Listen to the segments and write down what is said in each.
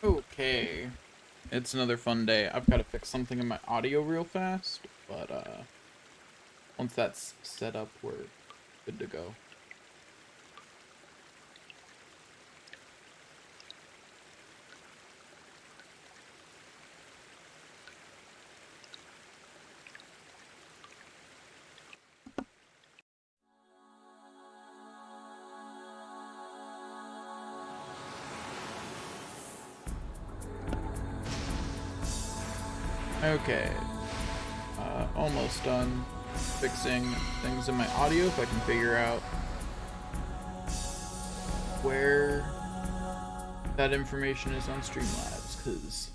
Okay, it's another fun day. I've got to fix something in my audio real fast, but once that's set up, we're good to go. Okay, almost done fixing things in my audio. If I can figure out where that information is on Streamlabs, because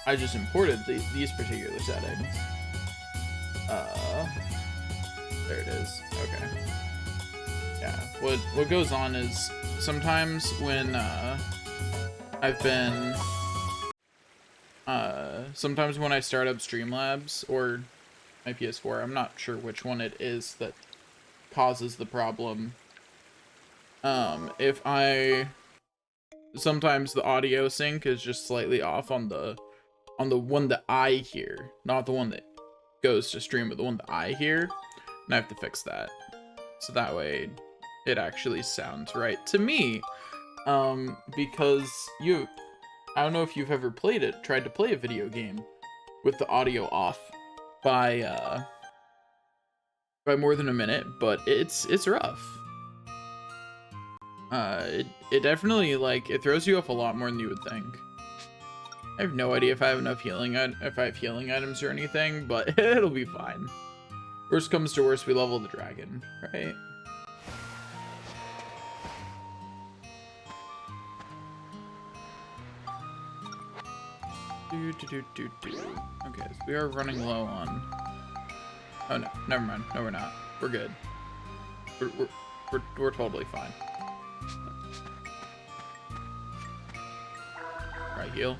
I just imported these particular settings. There it is. Okay. Yeah. What goes on is sometimes when sometimes when I start up Streamlabs or my PS4, I'm not sure which one it is that causes the problem. Sometimes the audio sync is just slightly off on the one that I hear, not the one that goes to stream, but the one that I hear, and I have to fix that. So that way it actually sounds right to me. Because I don't know if you've ever tried to play a video game with the audio off by more than a minute, but it's rough. It definitely, like, it throws you off a lot more than you would think. I have no idea if I have enough if I have healing items or anything, but it'll be fine. Worst comes to worst, we level the dragon, right? Okay, so we are running low on. Oh no, never mind. No, we're not. We're good. We're totally fine. Right, heal.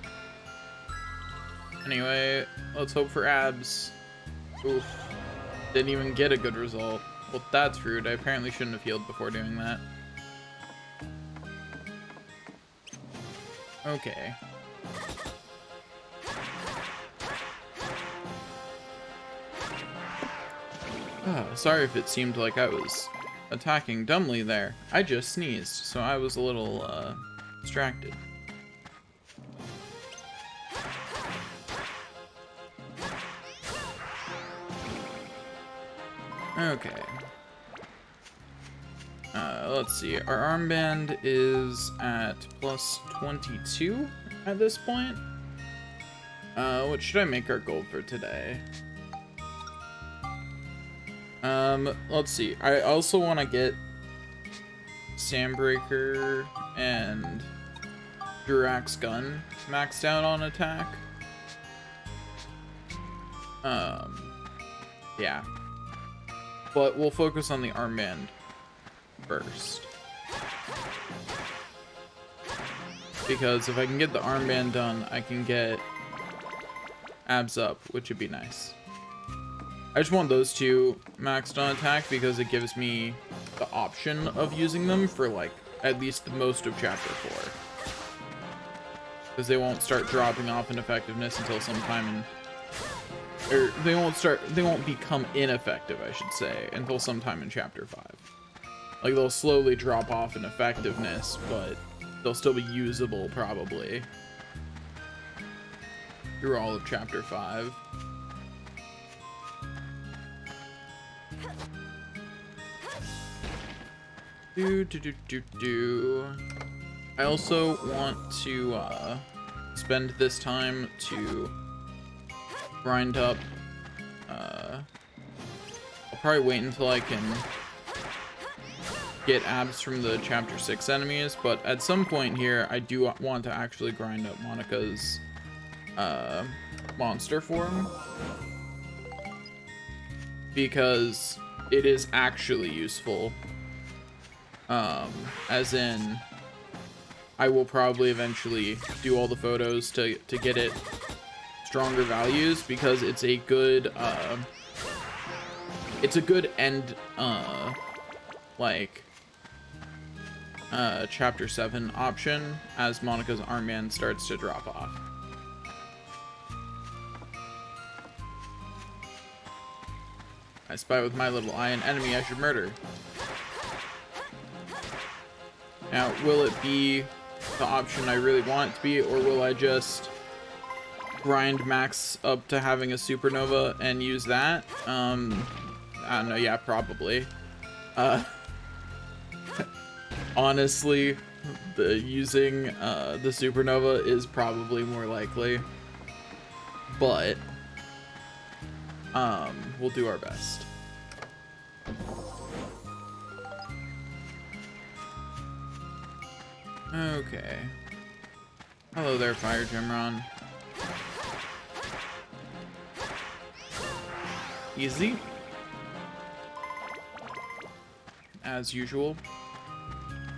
Anyway, let's hope for abs. Oof. Didn't even get a good result. Well, that's rude. I apparently shouldn't have healed before doing that. Okay. Oh, sorry if it seemed like I was attacking dumbly there. I just sneezed, so I was a little, distracted. Okay. Let's see. Our armband is at plus 22 at this point. What should I make our goal for today? Let's see. I also want to get Sandbreaker and Durak's gun maxed out on attack. Yeah. But we'll focus on the armband first. Because if I can get the armband done, I can get abs up, which would be nice. I just want those two maxed on attack because it gives me the option of using them for, like, at least the most of Chapter 4. Because they won't start dropping off in effectiveness until sometime in... Or they won't become ineffective, I should say, until sometime in Chapter 5. Like, they'll slowly drop off in effectiveness, but they'll still be usable, probably, through all of Chapter 5. I also want to spend this time to grind up. I'll probably wait until I can get abs from the Chapter 6 enemies, but at some point here, I do want to actually grind up Monica's monster form, because it is actually useful. As in, I will probably eventually do all the photos to get it stronger values, because it's a good end, like, Chapter 7 option as Monica's armband starts to drop off. I spy with my little eye an enemy I should murder. Now, will it be the option I really want it to be, or will I just grind max up to having a supernova and use that? I don't know, yeah, probably. Honestly, using the supernova is probably more likely, but we'll do our best. Okay. Hello there, Fire Gemron. Easy. As usual.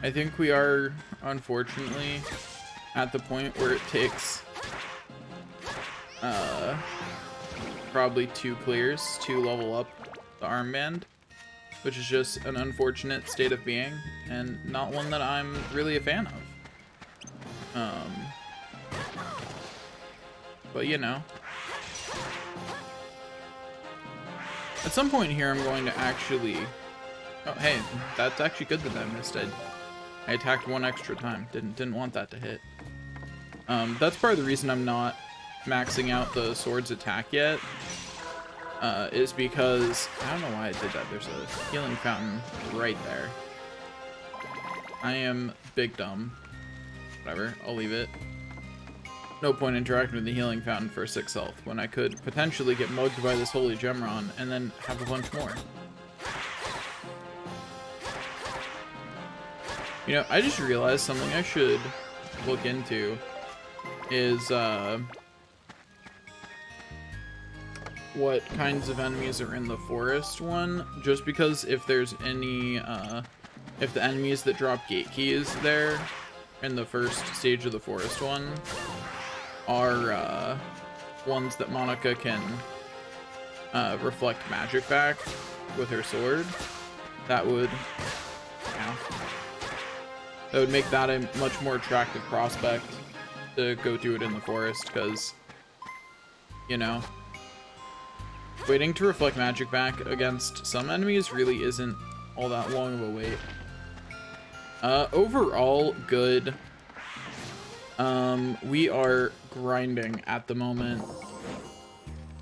I think we are, unfortunately, at the point where it takes probably 2 clears to level up the armband, which is just an unfortunate state of being and not one that I'm really a fan of. But you know, at some point here I'm going to actually, oh hey, that's actually good that I missed it. I attacked 1 extra time. Didn't want that to hit. That's part of the reason I'm not maxing out the sword's attack yet. Is because I don't know why I did that. There's a healing fountain right there. I am big dumb. Whatever, I'll leave it. No point interacting with the healing fountain for 6 health when I could potentially get mugged by this holy Gemron and then have a bunch more. You know, I just realized something I should look into is what kinds of enemies are in the forest one, just because if there's any if the enemies that drop gate keys there in the first stage of the forest one are ones that Monica can reflect magic back with her sword, that would make that a much more attractive prospect to go do it in the forest, because, you know, waiting to reflect magic back against some enemies really isn't all that long of a wait. Overall, good. We are grinding at the moment,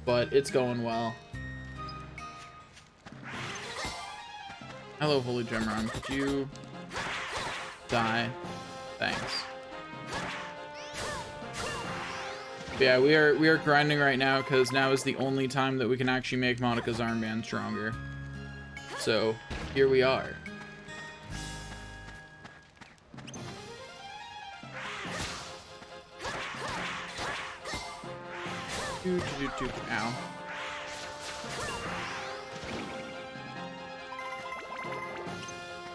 but it's going well. Hello, Holy Gemron. Could you die? Thanks. But yeah, we are grinding right now because now is the only time that we can actually make Monica's armband stronger. So here we are. Ow.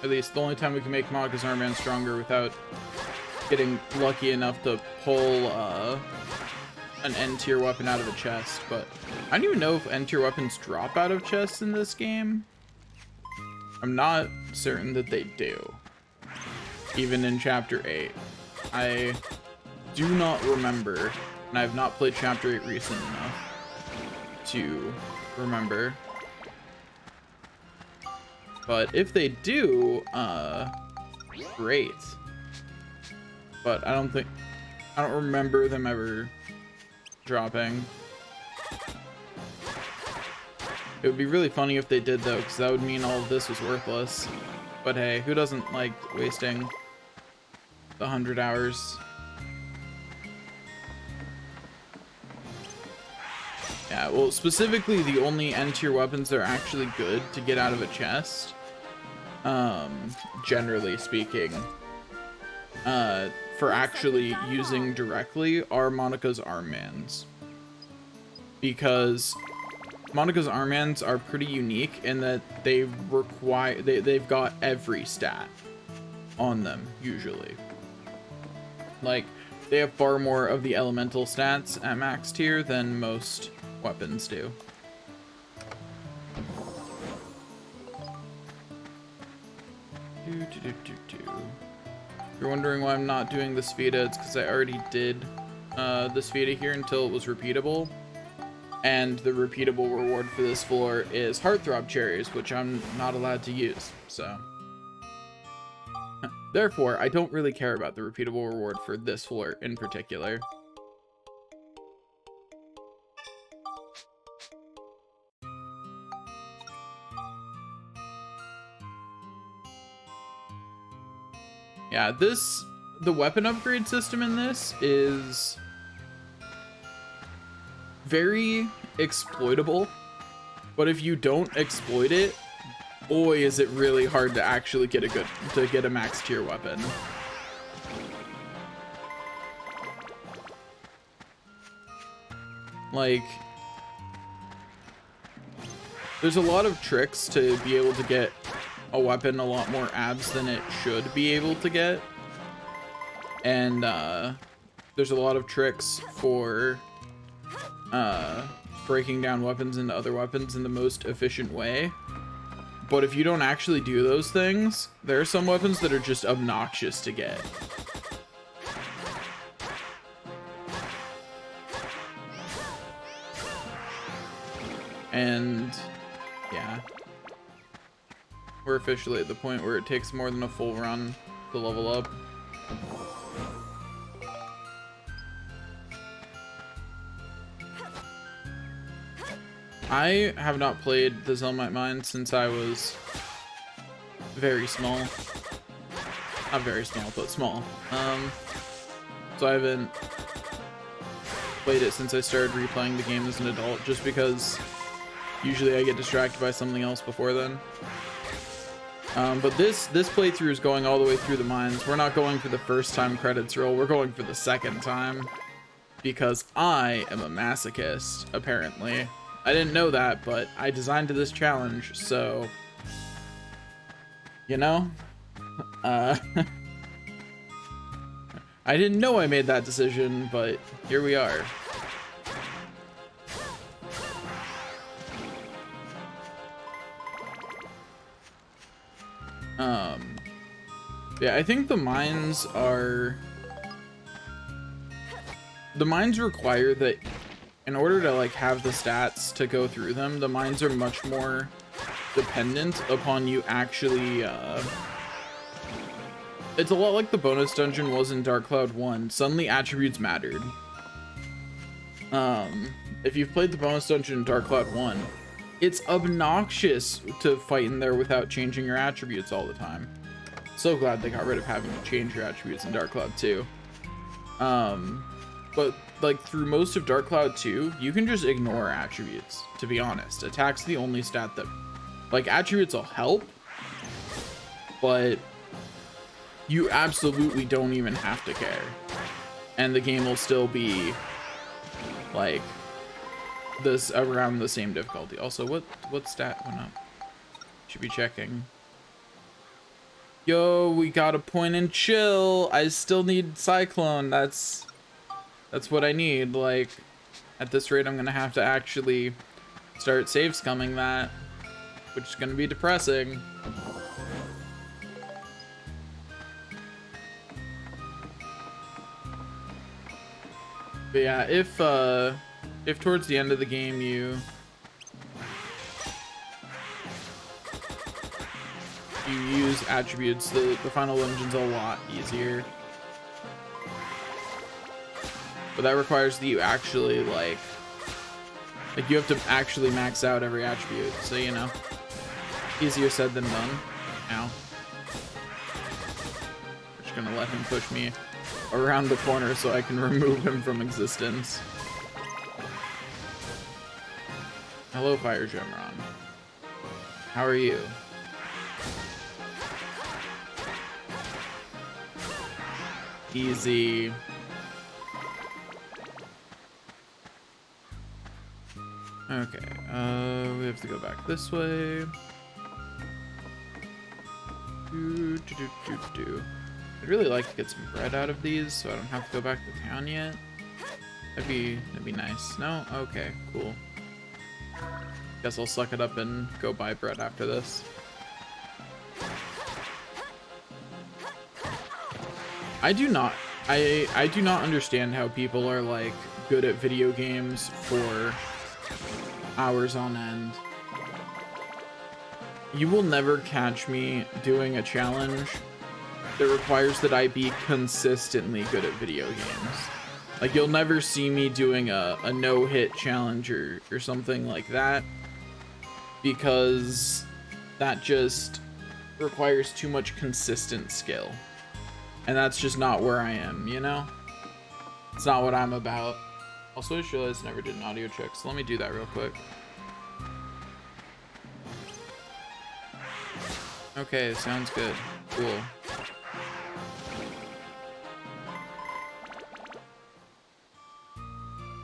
At least the only time we can make Monica's armband stronger without getting lucky enough to pull an N-tier weapon out of a chest. But I don't even know if N-tier weapons drop out of chests in this game. I'm not certain that they do, even in Chapter 8. I do not remember, and I have not played Chapter 8 recently enough to remember. But if they do, great. But I don't remember them ever dropping. It would be really funny if they did, though, because that would mean all of this was worthless. But hey, who doesn't like wasting the 100 hours? Yeah, well, specifically the only N-tier weapons that are actually good to get out of a chest, generally speaking, for actually using directly, are Monica's armbands. Because Monica's armbands are pretty unique in that they require, they've got every stat on them, usually. Like, they have far more of the elemental stats at max tier than most weapons do. you're wondering why I'm not doing this Vita, it's because I already did this Vita here until it was repeatable. And the repeatable reward for this floor is Heartthrob Cherries, which I'm not allowed to use, so. Therefore, I don't really care about the repeatable reward for this floor in particular. Yeah, the weapon upgrade system in this is very exploitable, but if you don't exploit it, boy, is it really hard to actually get a max tier weapon. Like, there's a lot of tricks to be able to get a weapon a lot more abs than it should be able to get. And there's a lot of tricks for breaking down weapons into other weapons in the most efficient way. But if you don't actually do those things, there are some weapons that are just obnoxious to get. And yeah, we're officially at the point where it takes more than a full run to level up. I have not played the Zelmite Mine since I was very small. Not very small, but small. So I haven't played it since I started replaying the game as an adult, just because usually I get distracted by something else before then. But this playthrough is going all the way through the mines. We're not going for the first time credits roll, we're going for the second time. Because I am a masochist, apparently. I didn't know that, but I designed this challenge, so, you know, I didn't know I made that decision, but here we are. Yeah, I think the mines require that in order to like have the stats to go through them, the mines are much more dependent upon you actually it's a lot like the bonus dungeon was in Dark Cloud 1. Suddenly attributes mattered. If you've played the bonus dungeon in Dark Cloud 1, it's obnoxious to fight in there without changing your attributes all the time. So glad they got rid of having to change your attributes in Dark Cloud 2. But like through most of Dark Cloud 2, you can just ignore attributes, to be honest. Attack's the only stat that, like, attributes will help, but you absolutely don't even have to care. And the game will still be like this around the same difficulty. Also, what stat went up? Should be checking. Yo, we got a point and chill. I still need Cyclone. That's what I need. Like, at this rate, I'm gonna have to actually start save scumming that, which is gonna be depressing. But yeah, if towards the end of the game you use attributes, the final dungeon's a lot easier. But that requires that you actually like you have to actually max out every attribute. So, you know, easier said than done. Ow. Just gonna let him push me around the corner so I can remove him from existence. Hello, Fire Gemron. How are you? Easy. Okay, we have to go back this way. I'd really like to get some bread out of these so I don't have to go back to town yet. That'd be nice. No? Okay, cool. Guess I'll suck it up and go buy bread after this. I do not. I do not understand how people are like good at video games for hours on end. You will never catch me doing a challenge that requires that I be consistently good at video games. Like, you'll never see me doing a no-hit challenge or something like that, because that just requires too much consistent skill. And that's just not where I am, you know? It's not what I'm about. Also, I just realized I never did an audio check, so let me do that real quick. Okay, sounds good. Cool.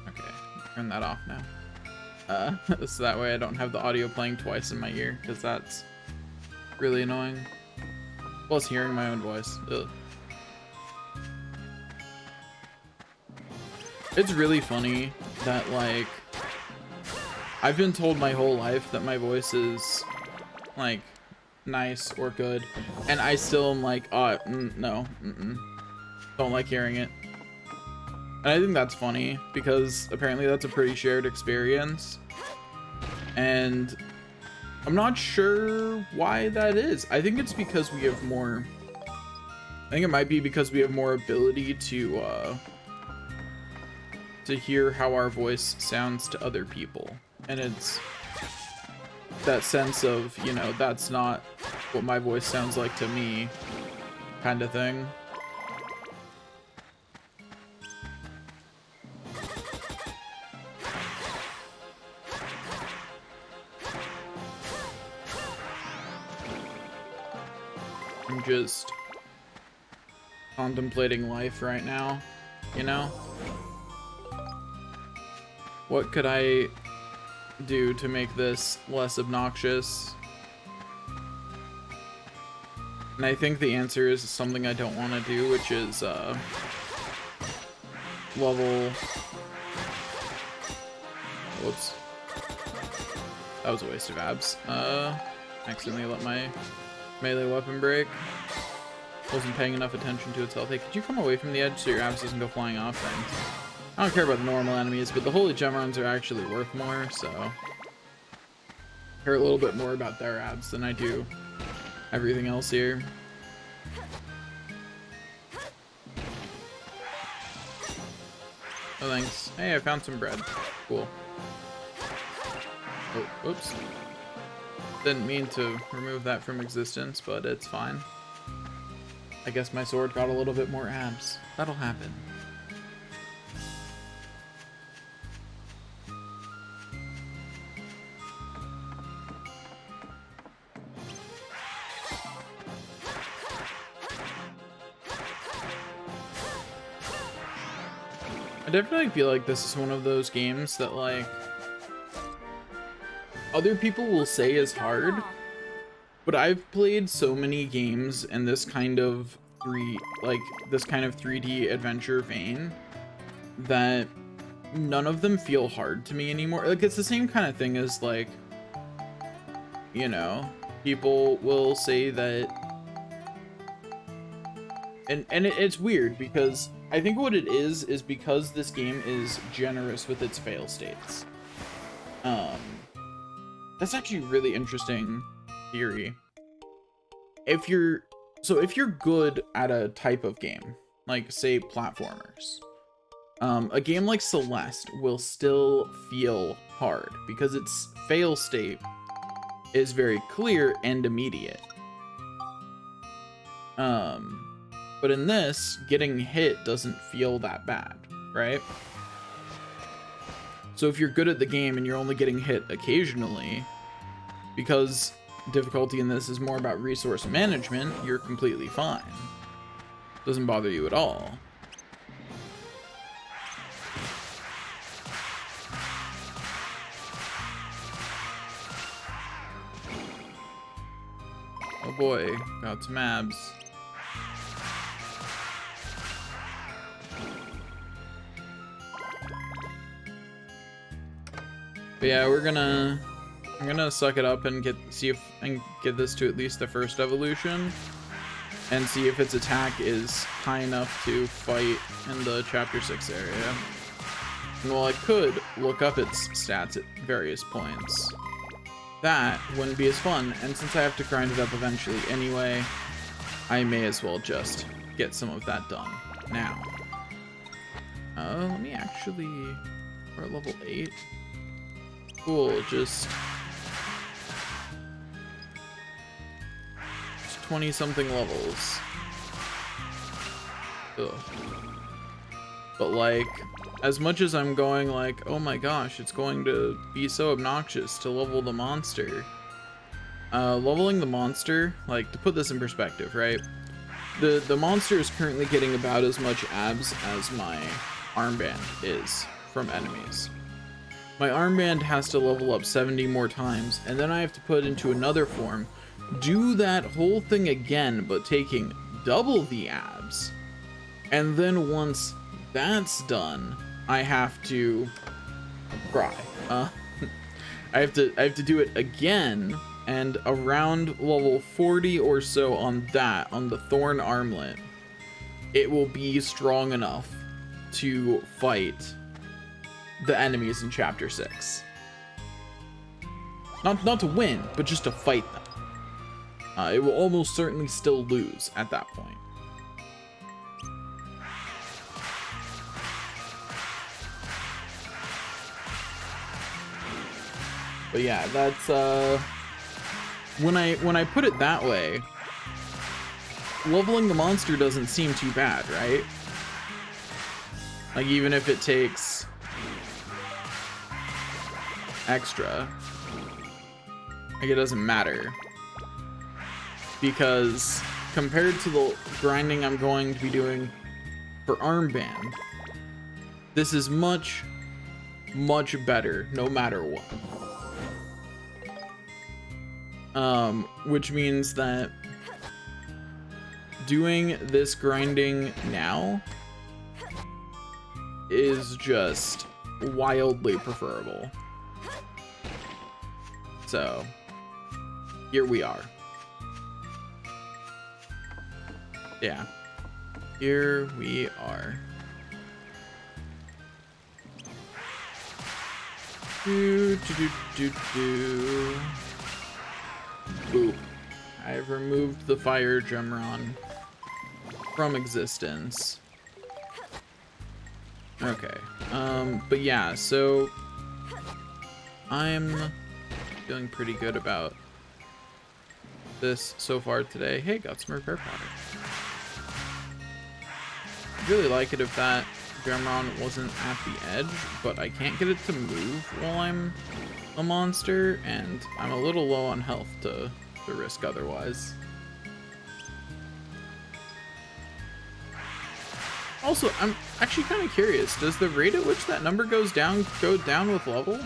Okay, turn that off now. So that way I don't have the audio playing twice in my ear, because that's really annoying. Plus hearing my own voice. Ugh. It's really funny that, like, I've been told my whole life that my voice is, like, nice or good, and I still am like, no, don't like hearing it. And I think that's funny, because apparently that's a pretty shared experience, and I'm not sure why that is. I think it's because we have more, I think it might be because we have more ability to hear how our voice sounds to other people, and it's that sense of, you know, that's not what my voice sounds like to me kind of thing. I'm just contemplating life right now, you know? What could I do to make this less obnoxious? And I think the answer is something I don't want to do, which is level... Whoops. That was a waste of abs. Accidentally let my melee weapon break. Wasn't paying enough attention to its health. Hey, could you come away from the edge so your abs doesn't go flying off? Thanks. I don't care about the normal enemies, but the holy gem runs are actually worth more, so I care a little bit more about their abs than I do everything else here. Oh, thanks. Hey, I found some bread. Cool. Oh, oops. Didn't mean to remove that from existence, but it's fine. I guess my sword got a little bit more abs. That'll happen. I definitely feel like this is one of those games that, like, other people will say is hard, but I've played so many games in this kind of 3D adventure vein that none of them feel hard to me anymore. Like, it's the same kind of thing as, like, you know, people will say that, and it's weird because I think what it is because this game is generous with its fail states. That's actually a really interesting theory. If you're good at a type of game, like say platformers, a game like Celeste will still feel hard because its fail state is very clear and immediate. But in this, getting hit doesn't feel that bad, right? So if you're good at the game and you're only getting hit occasionally, because difficulty in this is more about resource management, you're completely fine. Doesn't bother you at all. Oh boy, got some abs. But yeah, I'm gonna suck it up and see if I can get this to at least the first evolution. and see if its attack is high enough to fight in the Chapter 6 area. And while I could look up its stats at various points, that wouldn't be as fun, and since I have to grind it up eventually anyway, I may as well just get some of that done now. Let me actually... we're at level 8. Cool, just 20-something levels. Ugh. But like, as much as I'm going like, oh my gosh, it's going to be so obnoxious to level the monster. Leveling the monster, like, to put this in perspective, right? The monster is currently getting about as much abs as my armband is from enemies. My armband has to level up 70 more times, and then I have to put it into another form, do that whole thing again, but taking double the abs. And then once that's done, I have to cry. I have to do it again, and around level 40 or so on the Thorn Armlet, it will be strong enough to fight the enemies in Chapter 6. Not to win, but just to fight them. It will almost certainly still lose at that point. But yeah, that's when I put it that way, leveling the monster doesn't seem too bad, right? Like, even if it takes extra, like, it doesn't matter, because compared to the grinding I'm going to be doing for armband, this is much better no matter what. Which means that doing this grinding now is just wildly preferable. So, here we are. Yeah. Here we are. Boop. I've removed the fire gemron from existence. Okay. But yeah, so I'm feeling pretty good about this so far today. Hey, got some repair powder. I'd really like it if that gemron wasn't at the edge, but I can't get it to move while I'm a monster, and I'm a little low on health to risk otherwise. Also, I'm actually kind of curious, does the rate at which that number goes down go down with level?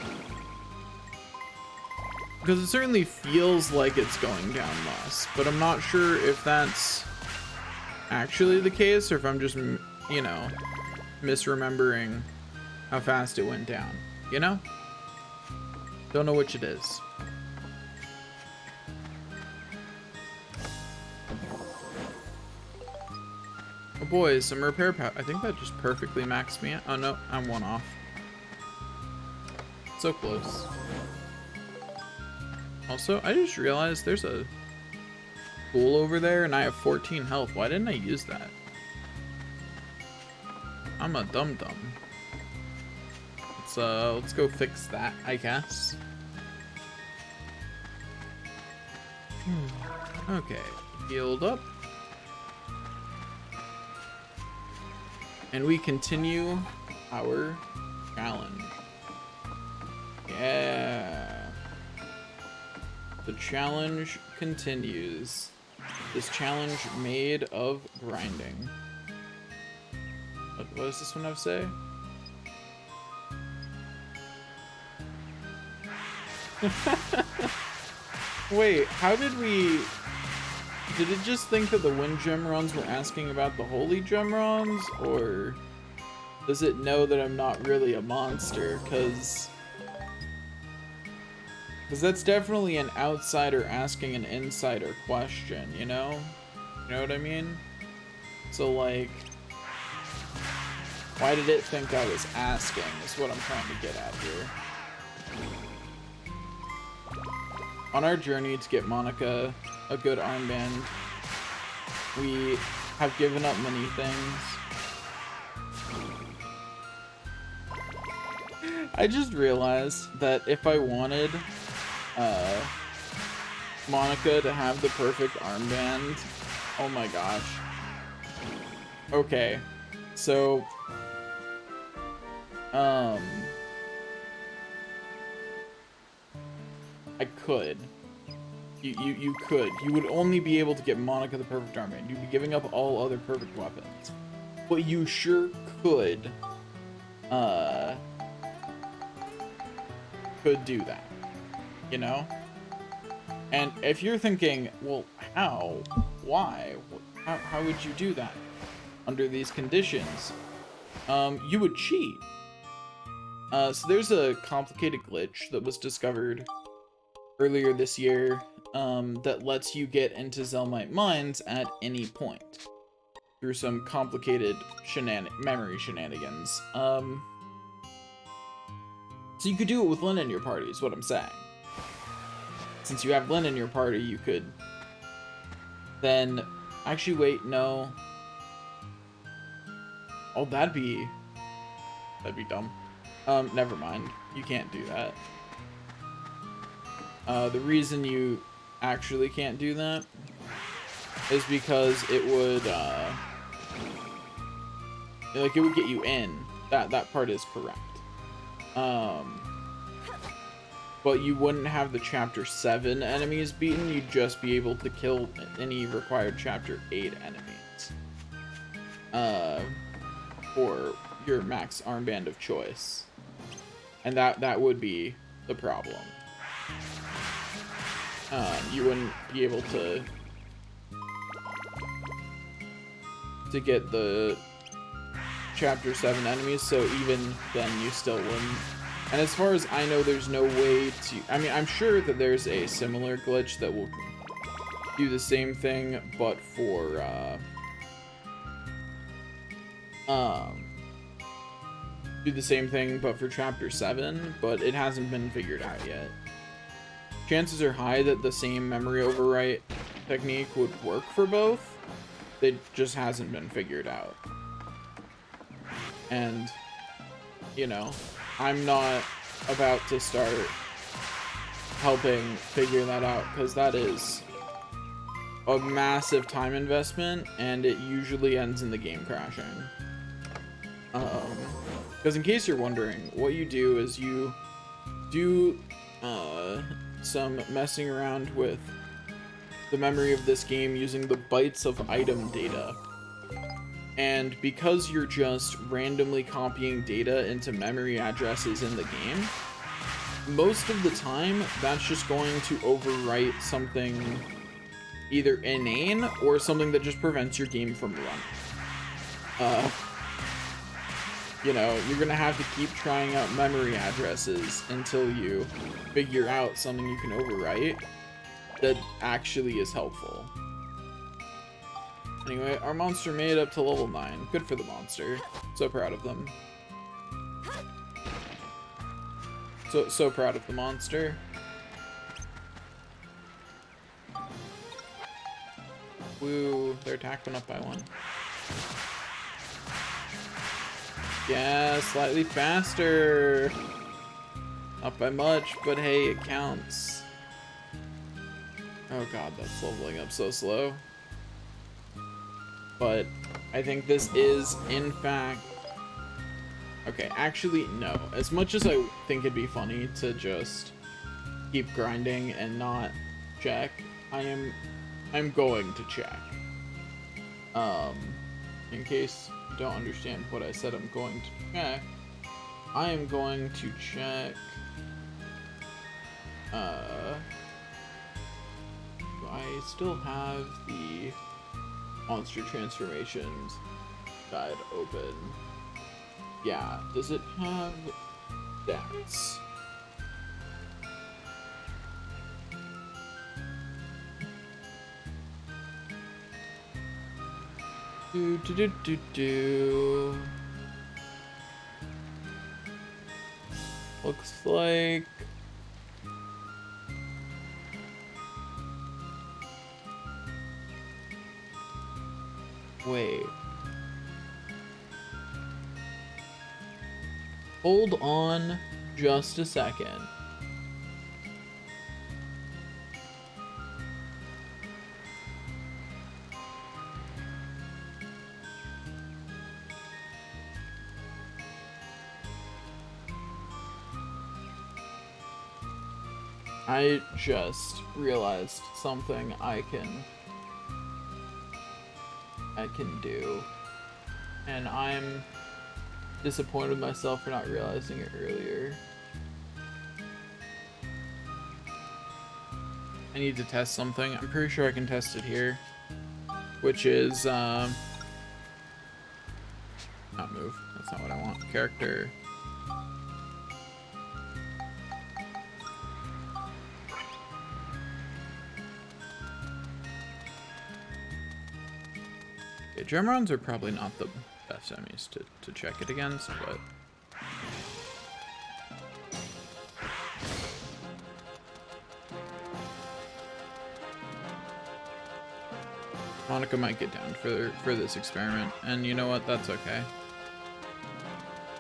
Because it certainly feels like it's going down less, but I'm not sure if that's actually the case or if I'm just, you know, misremembering how fast it went down, you know? Don't know which it is. Oh boy, some repair power. I think that just perfectly maxed me out. Oh no, I'm one off. So close. Also, I just realized there's a pool over there and I have 14 health. Why didn't I use that? I'm a dum-dum. Let's go fix that, I guess. Okay, healed up. And we continue our challenge. Yeah. The challenge continues. This challenge made of grinding. What does this one have to say? Wait, how did we... Did it just think that the wind gemrons were asking about the holy gemrons? Or does it know that I'm not really a monster? Because that's definitely an outsider asking an insider question, you know? You You know what I mean? So, like, why did it think I was asking is what I'm trying to get at here. On our journey to get Monica a good armband, we have given up many things. I just realized that if I wanted Monica to have the perfect armband, oh my gosh. Okay, so I could. You could. You would only be able to get Monica the perfect armband. You'd be giving up all other perfect weapons. But you sure could do that. You know? And if you're thinking, well, how? Why? How would you do that under these conditions? You would cheat. So there's a complicated glitch that was discovered earlier this year that lets you get into Zelmite mines at any point through some complicated memory shenanigans. So you could do it with Lynn in your party, is what I'm saying. Since you have Lynn in your party, you could then... Actually, wait, no. Oh, that'd be dumb. Never mind. You can't do that. The reason you actually can't do that is because it would, like, it would get you in. That part is correct. But you wouldn't have the Chapter 7 enemies beaten, you'd just be able to kill any required Chapter 8 enemies. For your max armband of choice. And that would be the problem. You wouldn't be able to get the Chapter 7 enemies, so even then you still wouldn't. And as far as I know, there's no way to... I mean, I'm sure that there's a similar glitch that will do the same thing, but for, do the same thing, but for Chapter 7, but it hasn't been figured out yet. Chances are high that the same memory overwrite technique would work for both. It just hasn't been figured out. And, you know, I'm not about to start helping figure that out, because that is a massive time investment, and it usually ends in the game crashing. Because in case you're wondering, what you do is you do some messing around with the memory of this game using the bytes of item data. And because you're just randomly copying data into memory addresses in the game, most of the time, that's just going to overwrite something either inane or something that just prevents your game from running. You know, you're gonna have to keep trying out memory addresses until you figure out something you can overwrite that actually is helpful. Anyway, our monster made it up to level 9. Good for the monster. So proud of them. So proud of the monster. Woo, their attack went up by 1. Yeah, slightly faster. Not by much, but hey, it counts. Oh god, that's leveling up so slow. But I think this is, in fact... Okay, actually, no. As much as I think it'd be funny to just keep grinding and not check, I'm going to check. In case you don't understand what I said I'm going to check, I am going to check, do I still have the monster transformations guide open? Yeah, does it have stats? Do do do do do. Looks like wait. Hold on just a second. I just realized something I can do, and I'm disappointed with myself for not realizing it earlier. I need to test something. I'm pretty sure I can test it here, which is not move. That's not what I want. Character. Okay, Gemrons are probably not the best enemies to check it against, but Monica might get down for this experiment, and you know what? That's okay.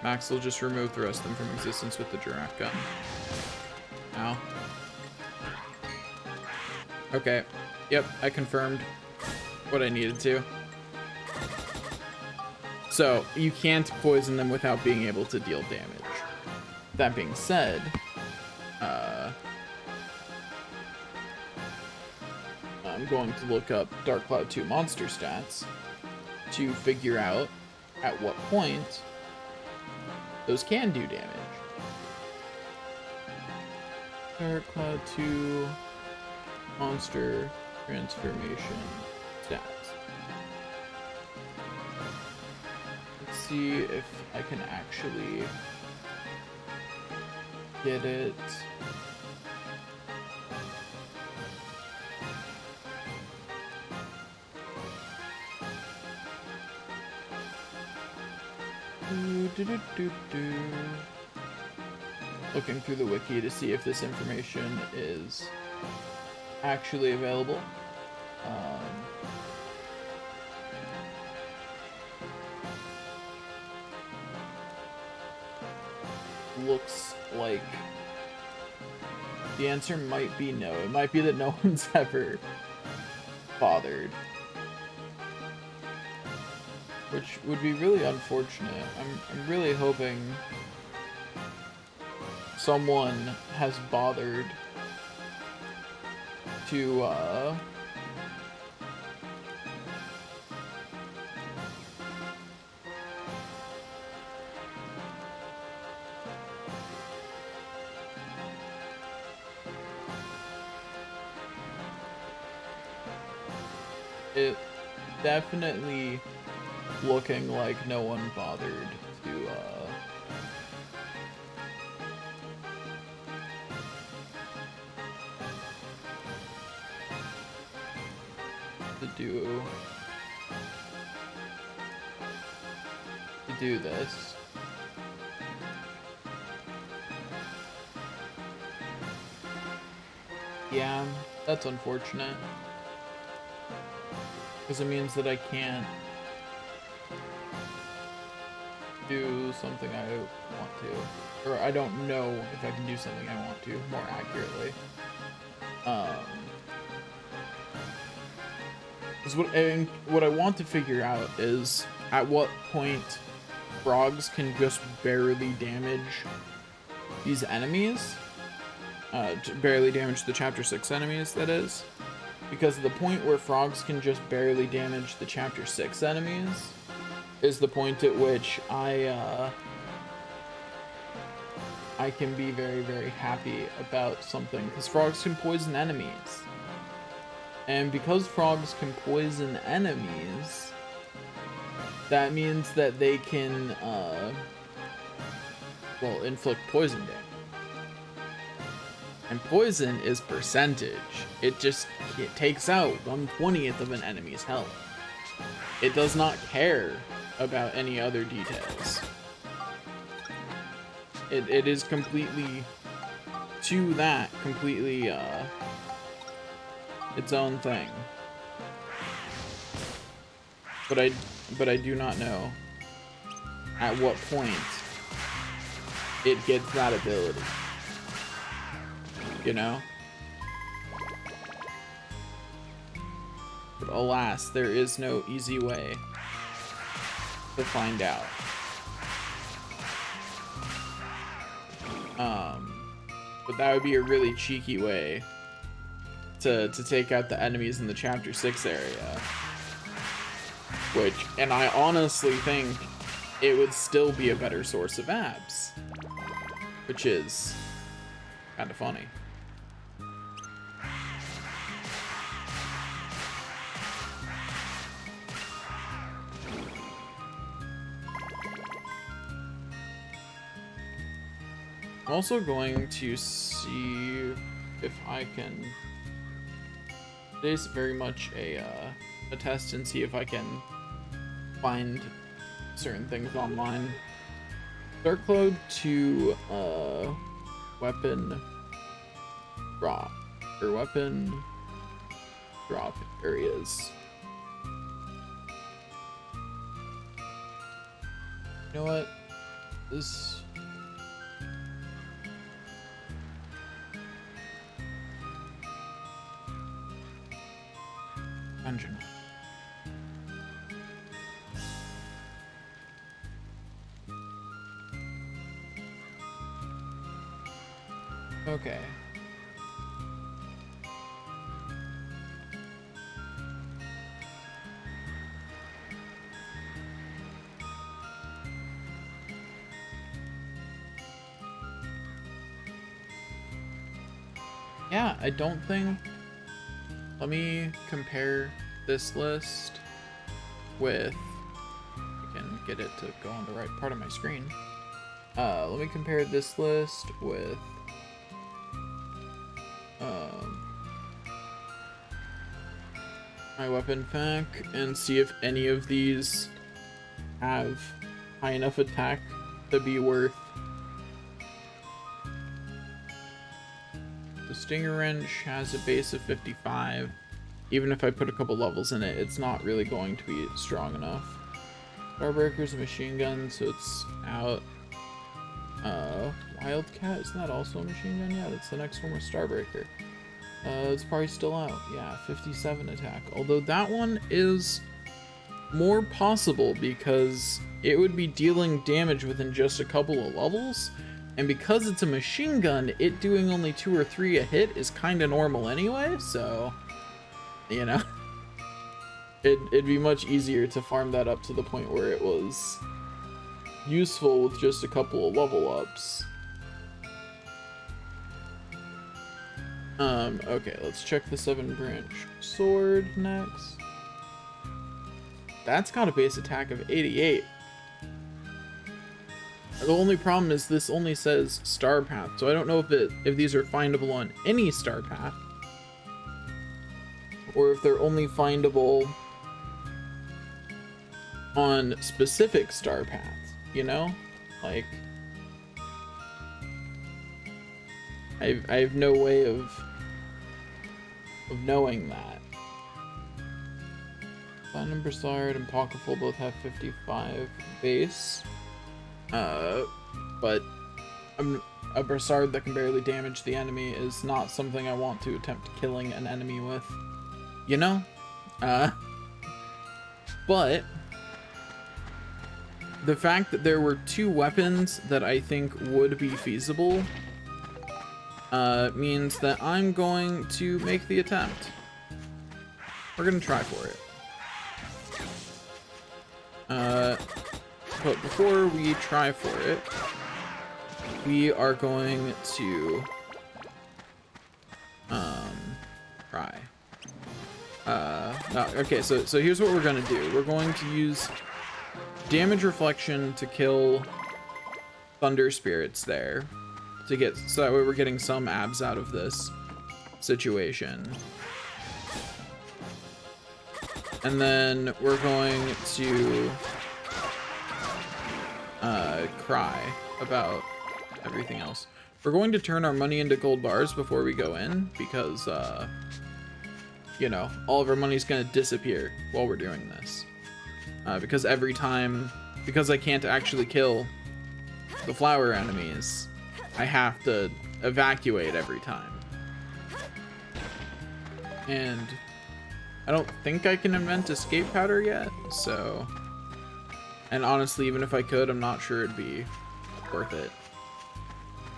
Max will just remove the rest of them from existence with the giraffe gun. Ow. Okay. Yep, I confirmed what I needed to. So, you can't poison them without being able to deal damage. That being said, I'm going to look up Dark Cloud 2 monster stats to figure out at what point those can do damage. Dark Cloud 2 monster transformation stats. Let's see if I can actually get it. Looking through the wiki to see if this information is actually available. Looks like the answer might be no. It might be that no one's ever bothered, which would be really unfortunate. I'm really hoping someone has bothered to it definitely looking like no one bothered to do this. Yeah, that's unfortunate, because it means that I can't do something I want to, or I don't know if I can do something I want to more accurately. Because what I want to figure out is at what point frogs can just barely damage these enemies, barely damage the chapter 6 enemies, that is. Because the point where frogs can just barely damage the chapter 6 enemies is the point at which I can be very, very happy about something, because frogs can poison enemies. And because frogs can poison enemies, that means that they can, well, inflict poison damage. And poison is percentage. It takes out 1/20th of an enemy's health. It does not care about any other details. It is completely, to that, completely, its own thing. But I do not know at what point it gets that ability. You know? But alas, there is no easy way to find out. But that would be a really cheeky way to take out the enemies in the Chapter 6 area. And I honestly think it would still be a better source of abs. Which is kind of funny. I'm also going to see if I can... Today's very much a test and see if I can find certain things online. Dark Cloud to weapon drop, or weapon drop areas. You know what? This... Dungeon. Okay. Yeah, I don't think... Let me compare this list with... I can get it to go on the right part of my screen. Let me compare this list with... my weapon pack and see if any of these have high enough attack to be worth. The Stinger Wrench has a base of 55. Even if I put a couple levels in it, it's not really going to be strong enough. Starbreaker's a machine gun, so it's out. Wildcat, isn't that also a machine gun? Yeah, that's the next one with Starbreaker. It's probably still out. Yeah, 57 attack. Although that one is more possible because it would be dealing damage within just a couple of levels. And because it's a machine gun, it doing only 2 or 3 a hit is kind of normal anyway. So, you know, it'd be much easier to farm that up to the point where it was useful with just a couple of level ups. Okay, let's check the 7-branch sword next. That's got a base attack of 88. The only problem is this only says star path, so I don't know if these are findable on any star path, or if they're only findable on specific star paths, you know? Like, I have no way of knowing that. Platinum Brassard and Pocketful both have 55 base. But a Brassard that can barely damage the enemy is not something I want to attempt killing an enemy with. You know? But the fact that there were 2 weapons that I think would be feasible means that I'm going to make the attempt. We're gonna try for it. But before we try for it, we are going to try. No, okay, so here's what we're gonna do. We're going to use damage reflection to kill thunder spirits there. So that way we're getting some abs out of this situation. And then we're going to cry about everything else. We're going to turn our money into gold bars before we go in because, you know, all of our money's going to disappear while we're doing this. Because every time, because I can't actually kill the flower enemies, I have to evacuate every time. And I don't think I can invent escape powder yet, so... And honestly, even if I could, I'm not sure it'd be worth it.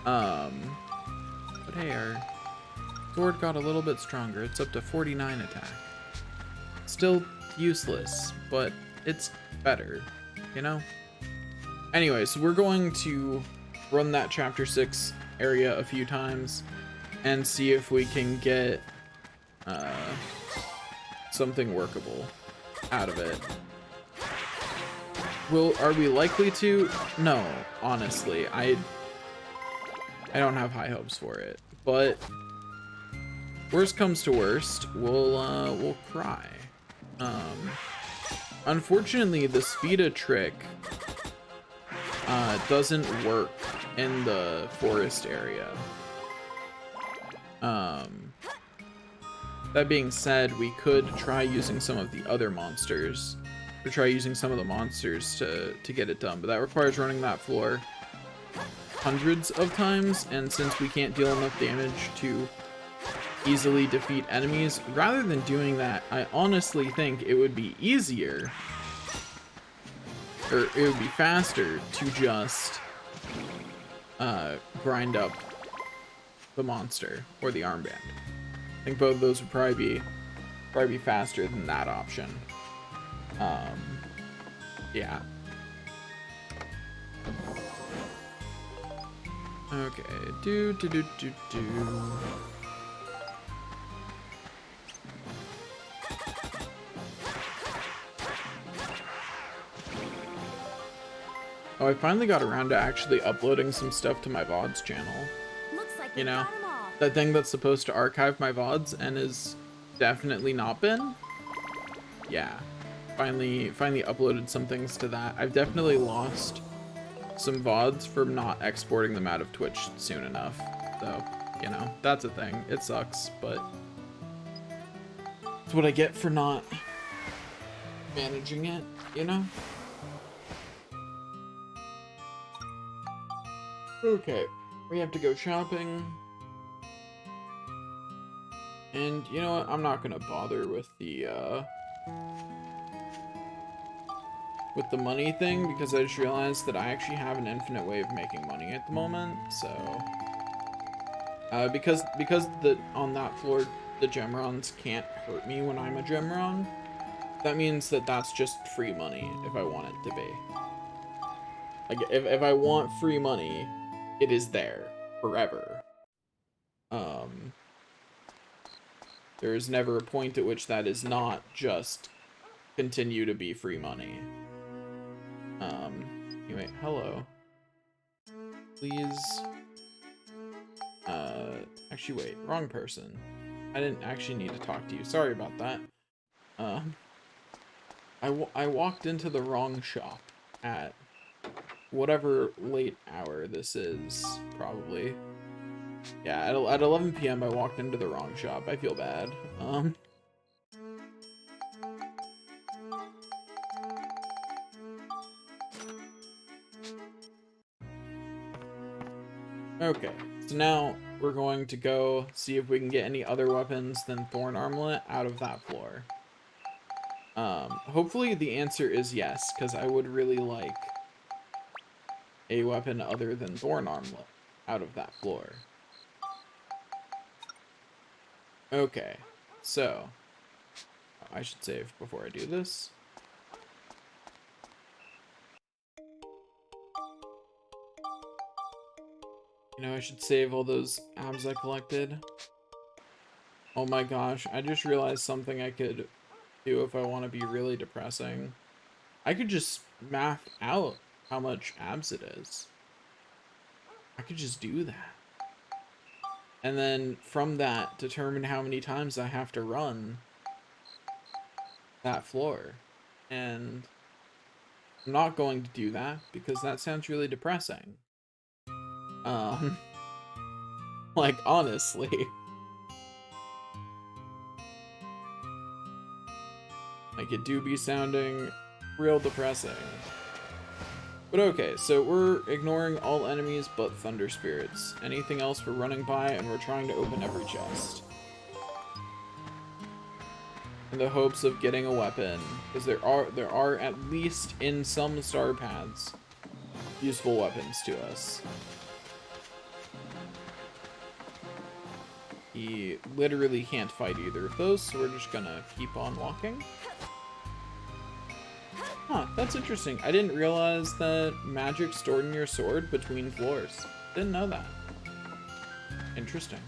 But hey, our sword got a little bit stronger. It's up to 49 attack. Still useless, but it's better, you know? Anyway, so we're going to run that chapter 6 area a few times and see if we can get something workable out of it. Are we likely to? No, honestly, I don't have high hopes for it, but worst comes to worst, we'll cry. Unfortunately, the Spheda trick doesn't work in the forest area. That being said, we could try using some of the other monsters, or try using some of the monsters to get it done, but that requires running that floor hundreds of times, and since we can't deal enough damage to easily defeat enemies, rather than doing that, I honestly think it would be easier, or it would be faster to just grind up the monster or the armband. I think both of those would probably be faster than that option. Yeah. Okay, do. Oh, I finally got around to actually uploading some stuff to my VODs channel. Looks like you know, got 'em all. that thing that's supposed to archive my VODs and has definitely not been. Yeah, finally uploaded some things to that. I've definitely lost some VODs from not exporting them out of Twitch soon enough. So, you know, that's a thing. It sucks, but it's what I get for not managing it, you know? Okay, we have to go shopping. And you know what? I'm not gonna bother with the money thing because I just realized that I actually have an infinite way of making money at the moment. So because on that floor the Gemrons can't hurt me when I'm a Gemron, that means that that's just free money if I want it to be. Like if I want free money, it is there forever. There is never a point at which that is not just continue to be free money. Anyway, hello. Please. Actually, wait, wrong person. I didn't actually need to talk to you. Sorry about that. I walked into the wrong shop at whatever late hour this is, probably. Yeah, at 11 p.m. I walked into the wrong shop. I feel bad. Okay, so now we're going to go see if we can get any other weapons than Thorn Armlet out of that floor. Hopefully the answer is yes, because I would really like a weapon other than Thorn Armlet out of that floor. Okay, so I should save before I do this. You know, I should save all those abs I collected. Oh my gosh, I just realized something I could do if I want to be really depressing. I could just math out how much abs it is. I could just do that. And then from that, determine how many times I have to run that floor. And I'm not going to do that because that sounds really depressing. Like, honestly. Like, it do be sounding real depressing. But okay, so we're ignoring all enemies but thunder spirits. Anything else we're running by, and we're trying to open every chest. In the hopes of getting a weapon. Because there are, at least in some star paths, useful weapons to us. He literally can't fight either of those, so we're just gonna keep on walking. Huh, that's interesting. I didn't realize that magic stored in your sword between floors. Didn't know that. Interesting.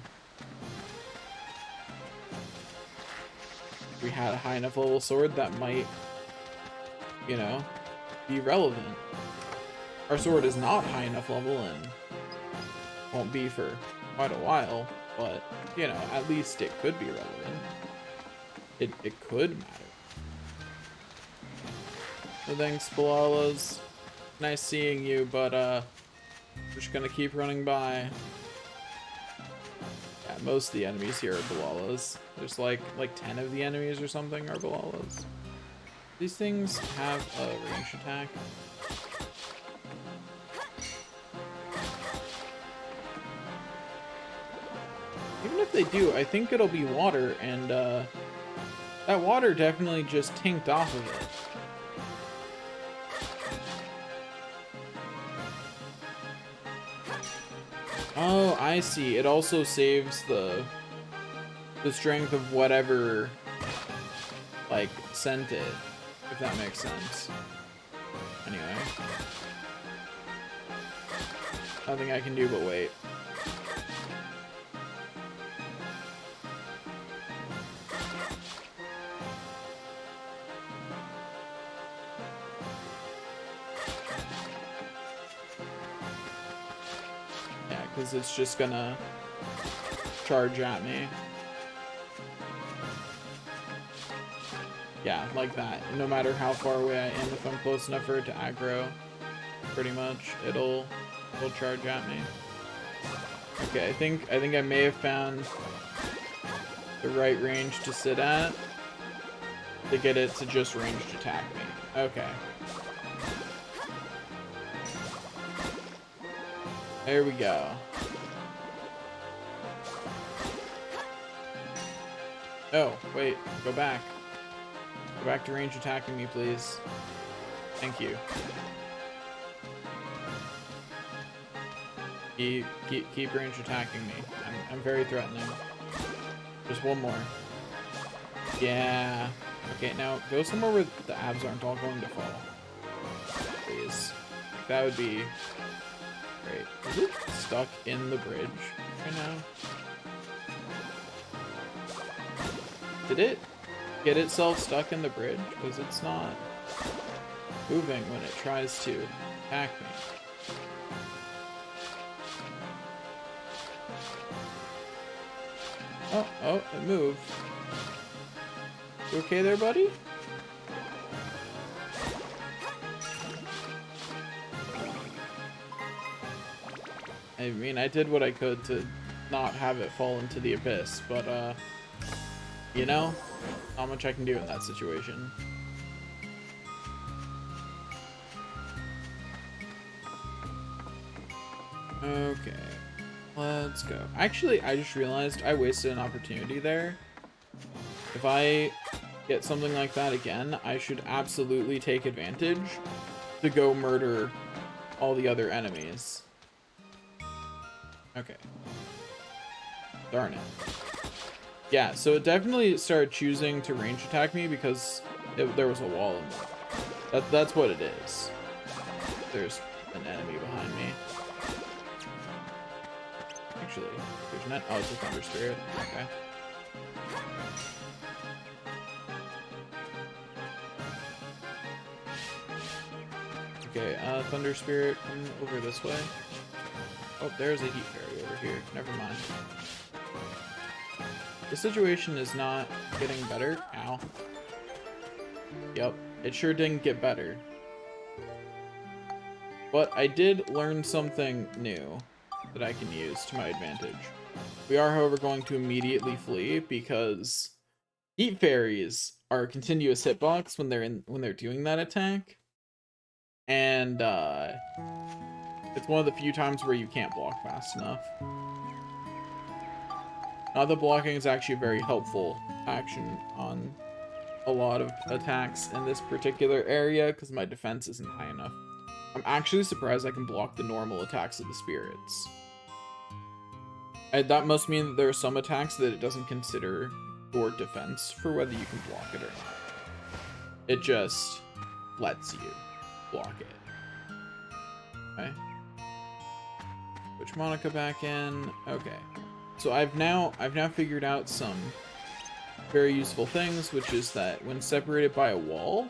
If we had a high enough level sword, that might, you know, be relevant. Our sword is not high enough level and won't be for quite a while, but, you know, at least it could be relevant. It could matter. So thanks, Balalas. Nice seeing you, but just gonna keep running by. Yeah, most of the enemies here are Balalas. There's like 10 of the enemies or something are Balalas. These things have a range attack. Even if they do, I think it'll be water, and that water definitely just tinked off of it. Oh, I see. It also saves the strength of whatever, like, sent it, if that makes sense. Anyway. Nothing I can do but wait. Because it's just gonna charge at me. Yeah, like that. No matter how far away I am, if I'm close enough for it to aggro, pretty much, it'll charge at me. Okay, I think I may have found the right range to sit at to get it to just ranged attack me. Okay. There we go. Oh, wait, go back. Go back to range attacking me, please. Thank you. Keep range attacking me. I'm very threatening. Just one more. Yeah. Okay, now go somewhere where the abs aren't all going to fall. Please. That would be great. Is it stuck in the bridge right now? Did it get itself stuck in the bridge? Because it's not moving when it tries to attack me. Oh, it moved. You okay there, buddy? I mean, I did what I could to not have it fall into the abyss, but, you know, not much I can do in that situation. Okay, let's go. Actually, I just realized I wasted an opportunity there. If I get something like that again, I should absolutely take advantage to go murder all the other enemies. Okay. Darn it. Yeah, so it definitely started choosing to range attack me because there was a wall in there. That's what it is. There's an enemy behind me. Actually, there's not. Oh, it's a thunder spirit. Okay. Okay, thunder spirit, come over this way. Oh, there's a heat fairy over here. Never mind. The situation is not getting better. Ow. Yep, it sure didn't get better. But I did learn something new that I can use to my advantage. We are, however, going to immediately flee because Heat Fairies are a continuous hitbox when they're doing that attack. And it's one of the few times where you can't block fast enough. Not that blocking is actually a very helpful action on a lot of attacks in this particular area because my defense isn't high enough. I'm actually surprised I can block the normal attacks of the spirits. That must mean that there are some attacks that it doesn't consider your defense for whether you can block it or not. It just lets you block it. Okay. Switch Monica back in. Okay. So I've now figured out some very useful things, which is that when separated by a wall,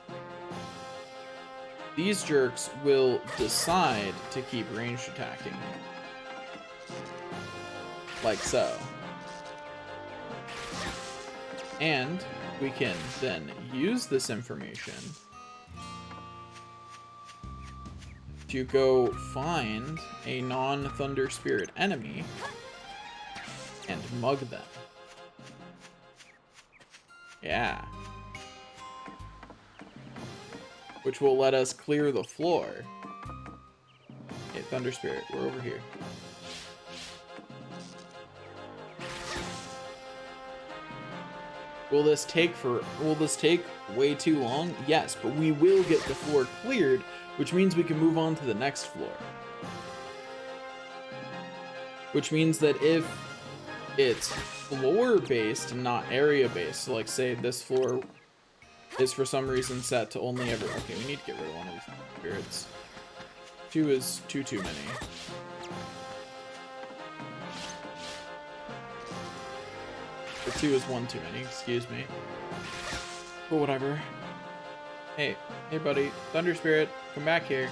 these jerks will decide to keep ranged attacking you. Like so. And we can then use this information to go find a non-Thunder Spirit enemy and mug them. Yeah. Which will let us clear the floor. Okay, Thunder Spirit, we're over here. Will this take way too long? Yes, but we will get the floor cleared, which means we can move on to the next floor. Which means that if it's floor-based and not area-based, so like say this floor is for some reason set to only ever... Okay, we need to get rid of one of these spirits. 2 is too many. Or 2 is 1 too many, excuse me. But whatever. Hey buddy, Thunder Spirit, come back here.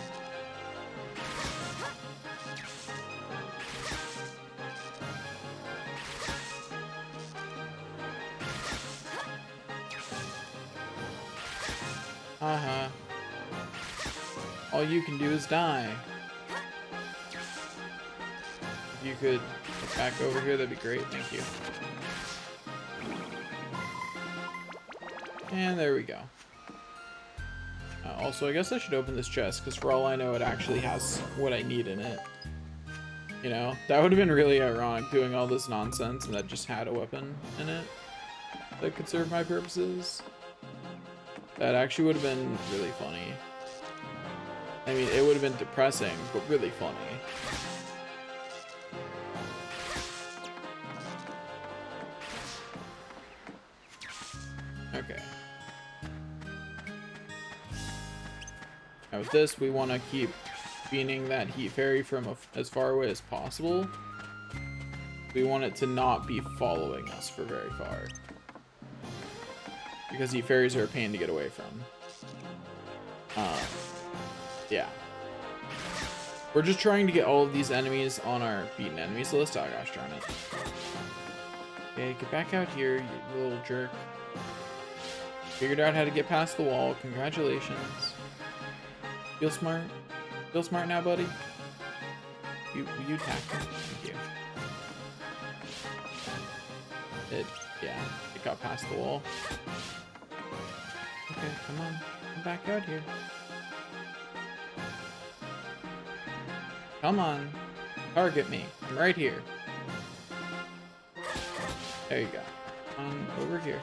Haha. All you can do is die. If you could get back over here, that'd be great, thank you. And there we go. Also, I guess I should open this chest, because for all I know, it actually has what I need in it. You know? That would have been really ironic, doing all this nonsense, and that just had a weapon in it that could serve my purposes. That actually would have been really funny. I mean, it would have been depressing, but really funny. Okay. Now with this, we want to keep beating that Heat Fairy from as far away as possible. We want it to not be following us for very far. Because Heat Fairies are a pain to get away from. Yeah. We're just trying to get all of these enemies on our beaten enemies list. Oh gosh darn it. Okay, get back out here, you little jerk. Figured out how to get past the wall. Congratulations. Feel smart? Feel smart now, buddy? You attacked him. Thank you. Yeah, it got past the wall. Okay, come on. Come back out here. Come on. Target me. I'm right here. There you go. Come on, over here.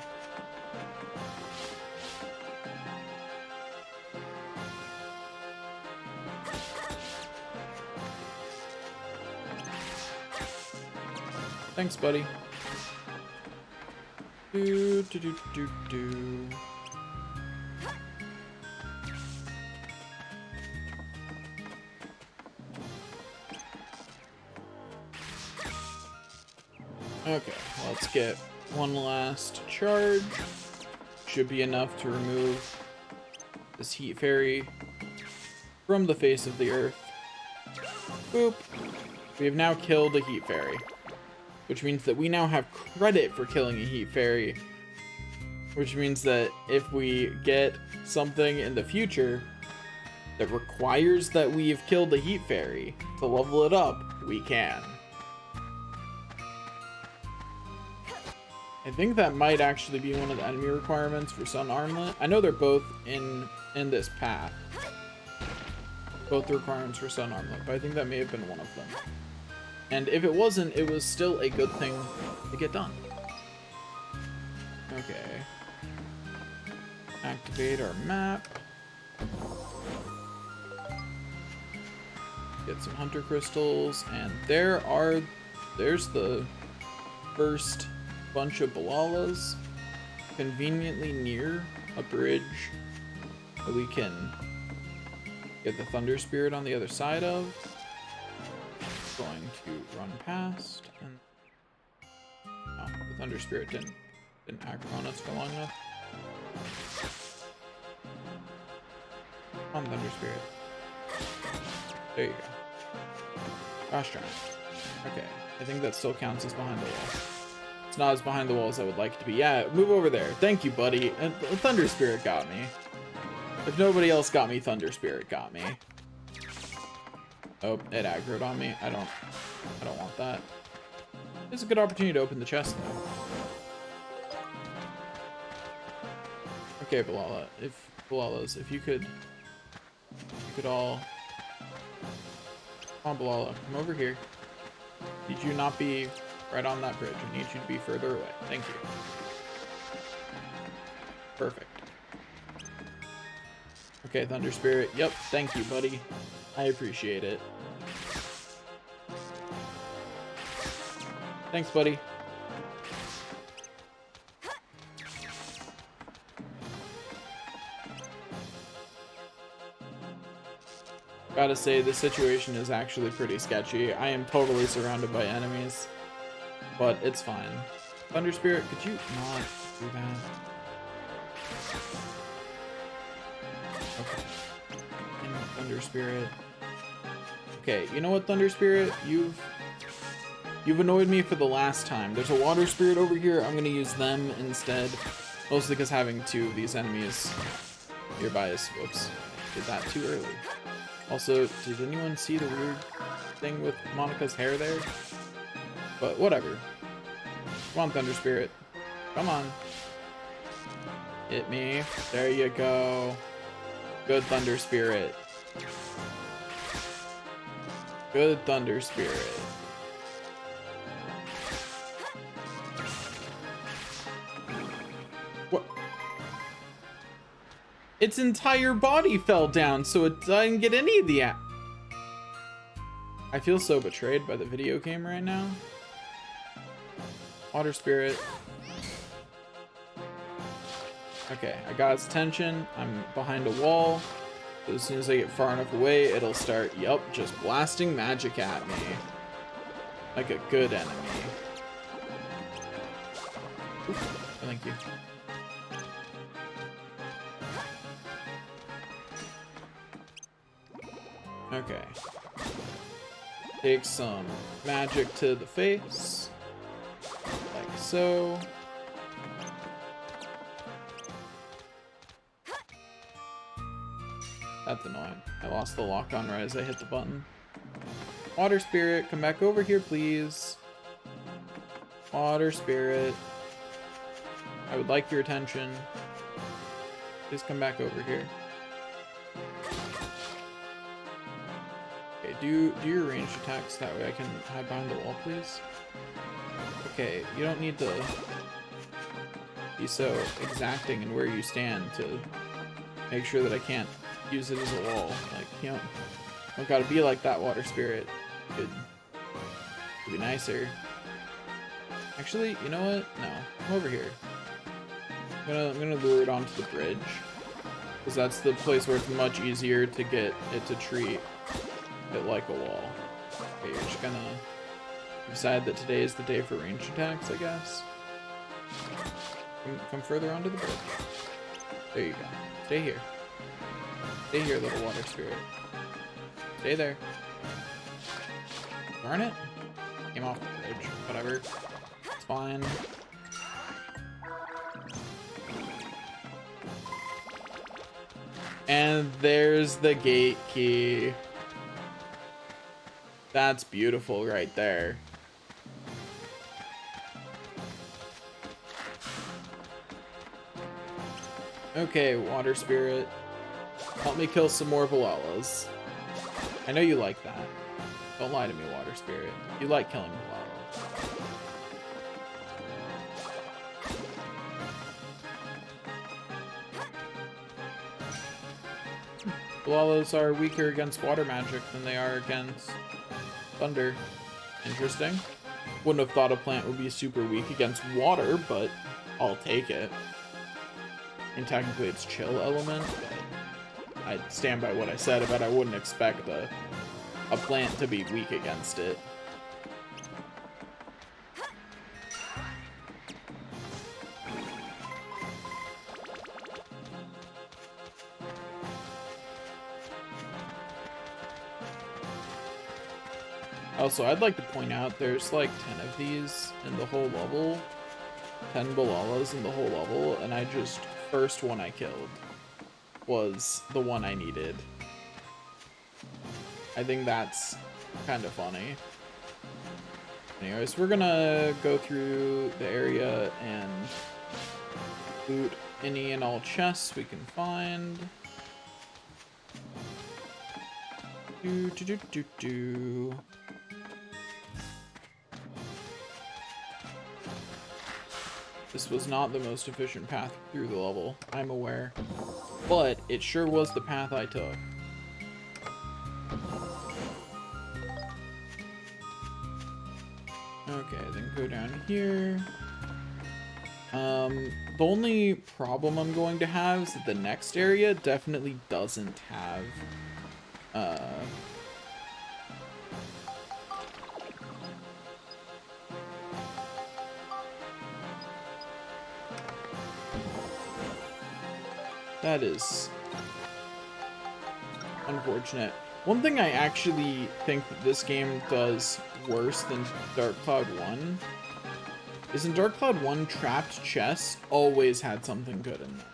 Thanks, buddy. Do. Okay, let's get one last charge. Should be enough to remove this Heat Fairy from the face of the earth. Boop. We have now killed a Heat Fairy, which means that we now have credit for killing a Heat Fairy, which means that if we get something in the future that requires that we have killed the Heat Fairy to level it up, we can. I think that might actually be one of the enemy requirements for Sun Armlet. I know they're both in this path. Both the requirements for Sun Armlet, but I think that may have been one of them. And if it wasn't, it was still a good thing to get done. Okay. Activate our map. Get some Hunter Crystals, and there's the first bunch of Balalas conveniently near a bridge that we can get the Thunder Spirit on the other side of. Going to run past, and oh, the Thunder Spirit didn't act on us for long enough. Come on, Thunder Spirit. There you go. Gosh darn it. Okay, I think that still counts as behind the wall. It's not as behind the wall as I would like it to be. Yeah, move over there. Thank you, buddy. And Thunder Spirit got me. If nobody else got me, Thunder Spirit got me. Oh, it aggroed on me. I don't want that. It's a good opportunity to open the chest, though. Okay, Balalas, if you could all... Come on, Balala, come over here. Need you not be right on that bridge. I need you to be further away. Thank you. Perfect. Okay, Thunder Spirit. Yep, thank you, buddy. I appreciate it. Thanks, buddy. Gotta say, this situation is actually pretty sketchy. I am totally surrounded by enemies, but it's fine. Thunder Spirit, could you not do that? Okay. And Thunder Spirit. Okay, you know what, Thunder Spirit? You've annoyed me for the last time. There's a Water Spirit over here. I'm gonna use them instead. Mostly because having two of these enemies nearby is... Whoops. Did that too early. Also, did anyone see the weird thing with Monica's hair there? But whatever. Come on, Thunder Spirit. Come on. Hit me. There you go. Good Thunder Spirit. Good Thunder Spirit. What? Its entire body fell down, so it didn't get any of the I feel so betrayed by the video game right now. Water Spirit. Okay, I got its attention. I'm behind a wall. So as soon as I get far enough away, it'll start, yup, just blasting magic at me. Like a good enemy. Oops, thank you. Okay. Take some magic to the face. Like so. That's annoying. I lost the lock on right as I hit the button. Water Spirit, come back over here, please. Water Spirit. I would like your attention. Please come back over here. Okay, do your ranged attacks, that way I can hide behind the wall, please. Okay, you don't need to be so exacting in where you stand to make sure that I can't use it as a wall. Like, you know, don't gotta be like that, Water Spirit. Could be nicer. Actually, you know what? No, come over here. I'm gonna lure it onto the bridge, because that's the place where it's much easier to get it to treat it like a wall. Okay, you're just gonna decide that today is the day for ranged attacks, I guess. Come further onto the bridge. There you go. Stay here. Stay here, little Water Spirit. Stay there. Darn it. Came off the bridge. Whatever. It's fine. And there's the gate key. That's beautiful right there. Okay, water spirit. Help me kill some more Valalas. I know you like that. Don't lie to me, water spirit. You like killing Valalas. Valalas are weaker against water magic than they are against thunder. Interesting. Wouldn't have thought a plant would be super weak against water, but I'll take it. And technically it's chill element, but I stand by what I said about I wouldn't expect a plant to be weak against it. Also, I'd like to point out there's like 10 of these in the whole level. 10 Balalas in the whole level, and first one I killed was the one I needed. I think that's kind of funny. Anyways, we're gonna go through the area and loot any and all chests we can find. This was not the most efficient path through the level, I'm aware. But it sure was the path I took. Okay, then go down here. The only problem I'm going to have is that the next area definitely doesn't have that is unfortunate. One thing I actually think that this game does worse than Dark Cloud 1 is in Dark Cloud 1, trapped chests always had something good in them.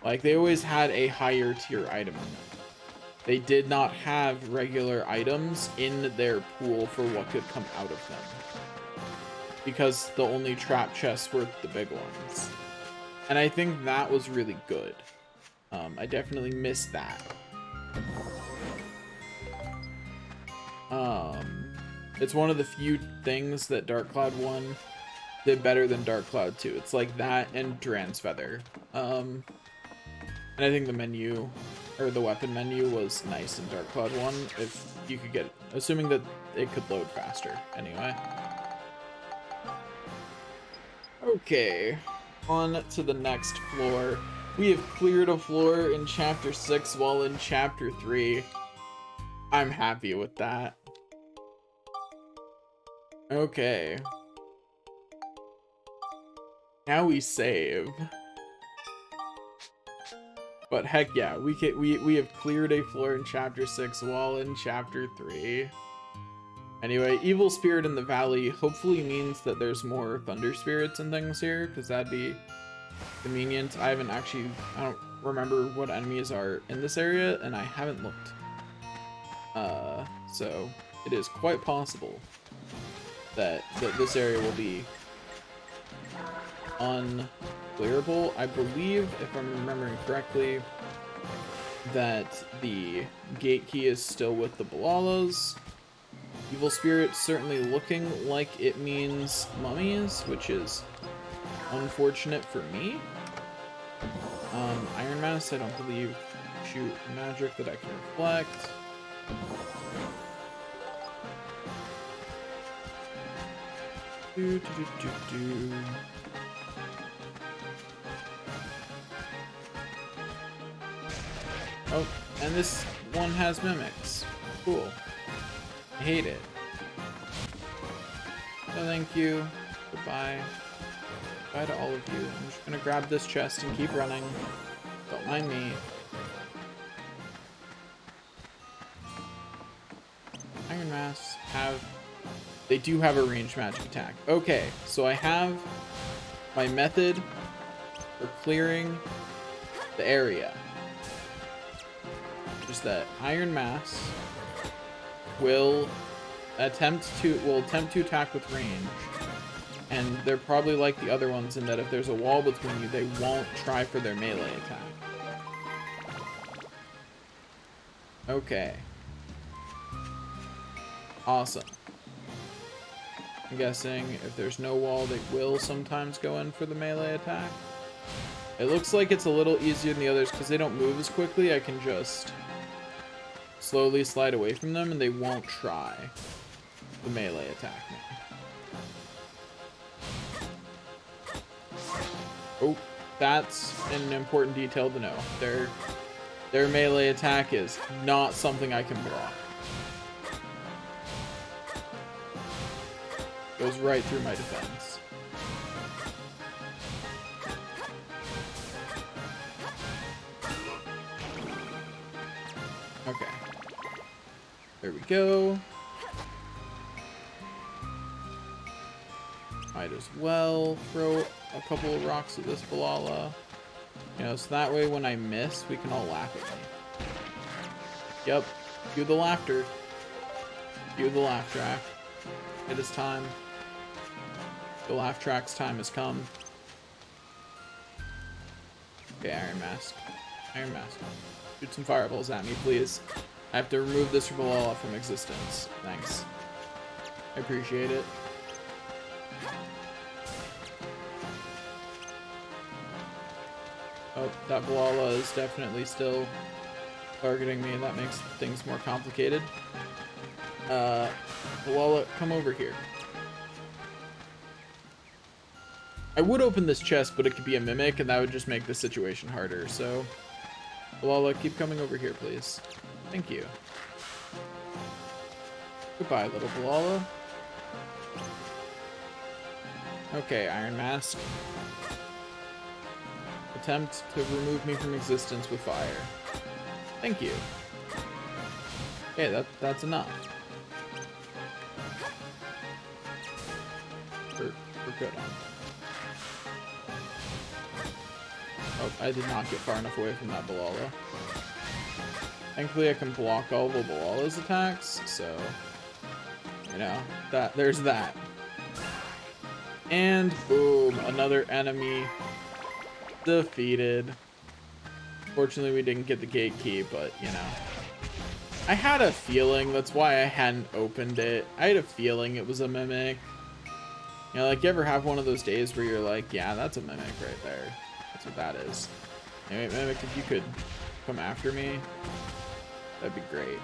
Like, they always had a higher tier item in them. They did not have regular items in their pool for what could come out of them, because the only trap chests were the big ones. And I think that was really good. I definitely missed that. It's one of the few things that Dark Cloud 1 did better than Dark Cloud 2. It's like that and Duran's Feather. And I think the menu, or the weapon menu, was nice in Dark Cloud 1, if you could get it, assuming that it could load faster anyway. Okay, on to the next floor. We have cleared a floor in Chapter 6 while in Chapter 3. I'm happy with that. Okay. Now we save. But heck yeah, we have cleared a floor in Chapter 6 while in Chapter 3. Anyway, Evil Spirit in the Valley hopefully means that there's more Thunder Spirits and things here, because that'd be convenient. I don't remember what enemies are in this area, and I haven't looked. So it is quite possible that this area will be unclearable. I believe, if I'm remembering correctly, that the gate key is still with the Balalas. Evil Spirit certainly looking like it means mummies, which is unfortunate for me. Iron Mass, I don't believe shoot magic that I can reflect. Oh, and this one has mimics. Cool. I hate it. No, thank you. Goodbye. Bye to all of you. I'm just gonna grab this chest and keep running. Don't mind me. Iron Mass they do have a ranged magic attack. Okay, so I have my method for clearing the area. is that Iron Mask will attempt to attack with range. And they're probably like the other ones in that if there's a wall between you, they won't try for their melee attack. Okay. Awesome. I'm guessing if there's no wall, they will sometimes go in for the melee attack. It looks like it's a little easier than the others because they don't move as quickly. I can just slowly slide away from them and they won't try the melee attack me. Oh, that's an important detail to know. Their melee attack is not something I can block. Goes right through my defense. Okay. There we go. Might as well throw a couple of rocks at this Balala. You know, so that way when I miss, we can all laugh at me. Yep. Cue the laughter. Cue the laugh track. It is time. The laugh track's time has come. Okay, Iron Mask. Iron Mask. Shoot some fireballs at me, please. I have to remove this Balala from existence. Thanks. I appreciate it. Oh, that Balala is definitely still targeting me, and that makes things more complicated. Balala, come over here. I would open this chest, but it could be a mimic, and that would just make the situation harder, so... Balala, keep coming over here, please. Thank you. Goodbye, little Balala. Okay, Iron Mask. Attempt to remove me from existence with fire. Thank you. Okay, that's enough. We're good on. Oh, I did not get far enough away from that Balala. Thankfully, I can block all the Balala's attacks, so... You know, there's that. And boom, another enemy defeated. Fortunately, we didn't get the gate key, but, you know. I had a feeling, that's why I hadn't opened it. I had a feeling it was a mimic. You know, like, you ever have one of those days where you're like, yeah, that's a mimic right there. That's what that is. Anyway, mimic, if you could come after me, that'd be great.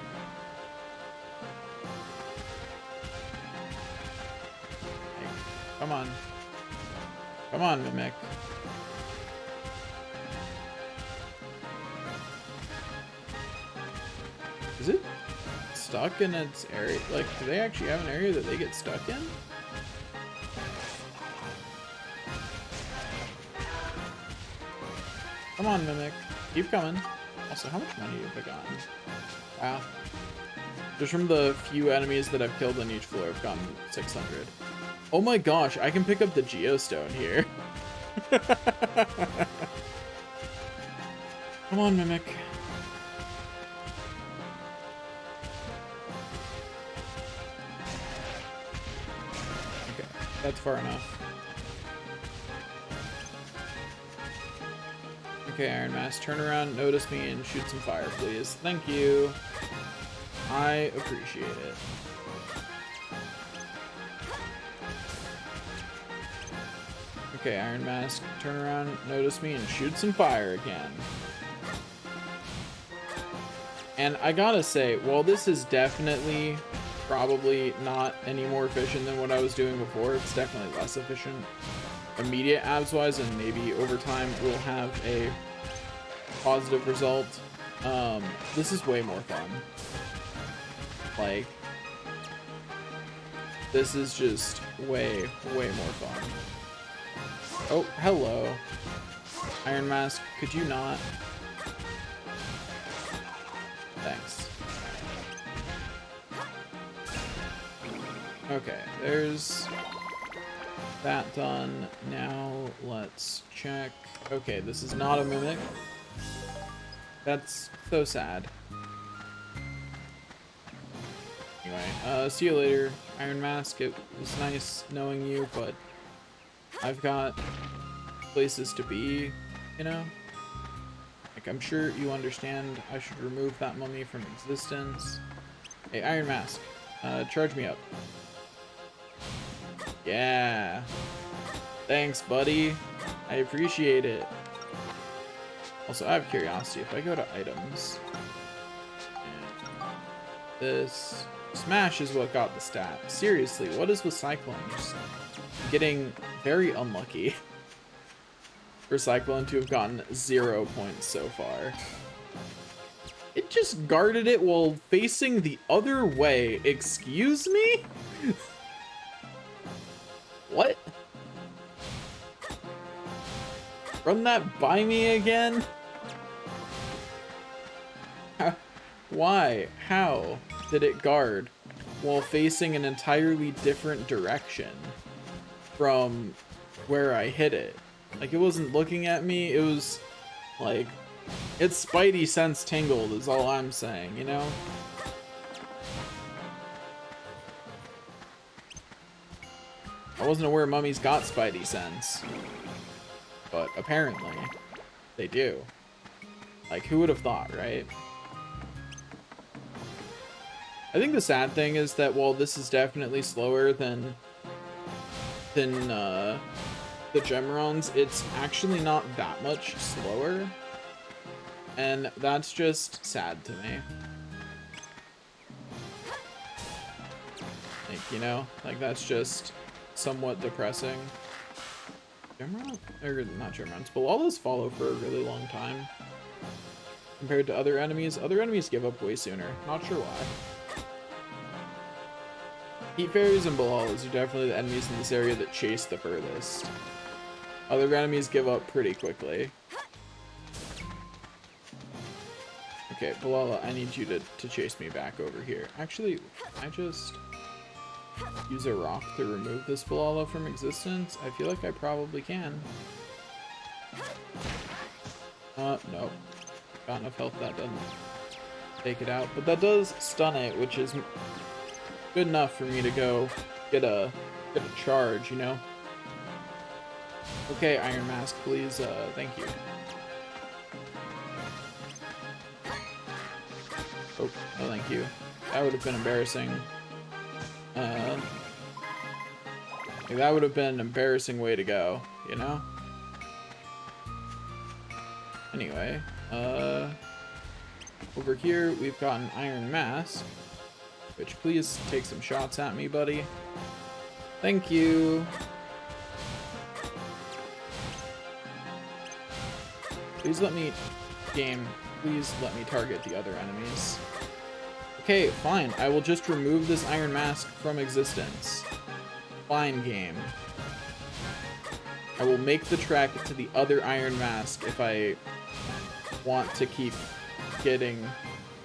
Hey, come on. Come on, mimic. Is it stuck in its area? Like, do they actually have an area that they get stuck in? Come on, Mimic. Keep coming. Also, how much money have I gotten? Wow. Just from the few enemies that I've killed on each floor, I've gotten 600. Oh my gosh, I can pick up the Geostone here. Come on, Mimic. Okay, that's far enough. Okay, Iron Mask, turn around, notice me, and shoot some fire, please. Thank you. I appreciate it. Okay, Iron Mask, turn around, notice me, and shoot some fire again. And I gotta say, while this is definitely probably not any more efficient than what I was doing before, it's definitely less efficient immediate abs-wise, and maybe over time we'll have a positive result. This is way more fun. Like, this is just way more fun. Oh, hello. Iron Mask, could you not? Thanks. Okay, there's that done. Now let's check. Okay, this is not a mimic. That's so sad. Anyway, see you later, Iron Mask. It was nice knowing you, but I've got places to be, you know? Like, I'm sure you understand I should remove that mummy from existence. Hey, Iron Mask, charge me up. Yeah. Thanks, buddy. I appreciate it. Also, I have curiosity. If I go to items, and this smash is what got the stat. Seriously, what is with Cyclone? Just getting very unlucky for Cyclone to have gotten 0 points so far. It just guarded it while facing the other way. Excuse me? What? Run that by me again? Why? How did it guard while facing an entirely different direction from where I hit it? Like, it wasn't looking at me, it was like, its spidey sense tingled is all I'm saying, you know? I wasn't aware mummies got spidey sense, but apparently they do. Like, who would have thought, right? I think the sad thing is that while this is definitely slower than the Gemerons, it's actually not that much slower, and that's just sad to me. Like, you know, like, that's just somewhat depressing. Gemeron? Or not Gemerons, but Balalas follow for a really long time compared to other enemies. Other enemies give up way sooner. Not sure why. Heat Fairies and Balalas are definitely the enemies in this area that chase the furthest. Other enemies give up pretty quickly. Okay, Balala, I need you to chase me back over here. Actually, I just use a rock to remove this Balala from existence? I feel like I probably can. No. Got enough health, that doesn't take it out. But that does stun it, which is good enough for me to go get a charge, you know? Okay, Iron Mask, please, thank you. Oh, no thank you. That would have been embarrassing. That would have been an embarrassing way to go, you know? Anyway, over here we've got an Iron Mask, which please take some shots at me, buddy. Thank you. Please let me, game, please let me target the other enemies. Okay, fine. I will just remove this Iron Mask from existence. Fine, game. I will make the trek to the other Iron Mask if I want to keep getting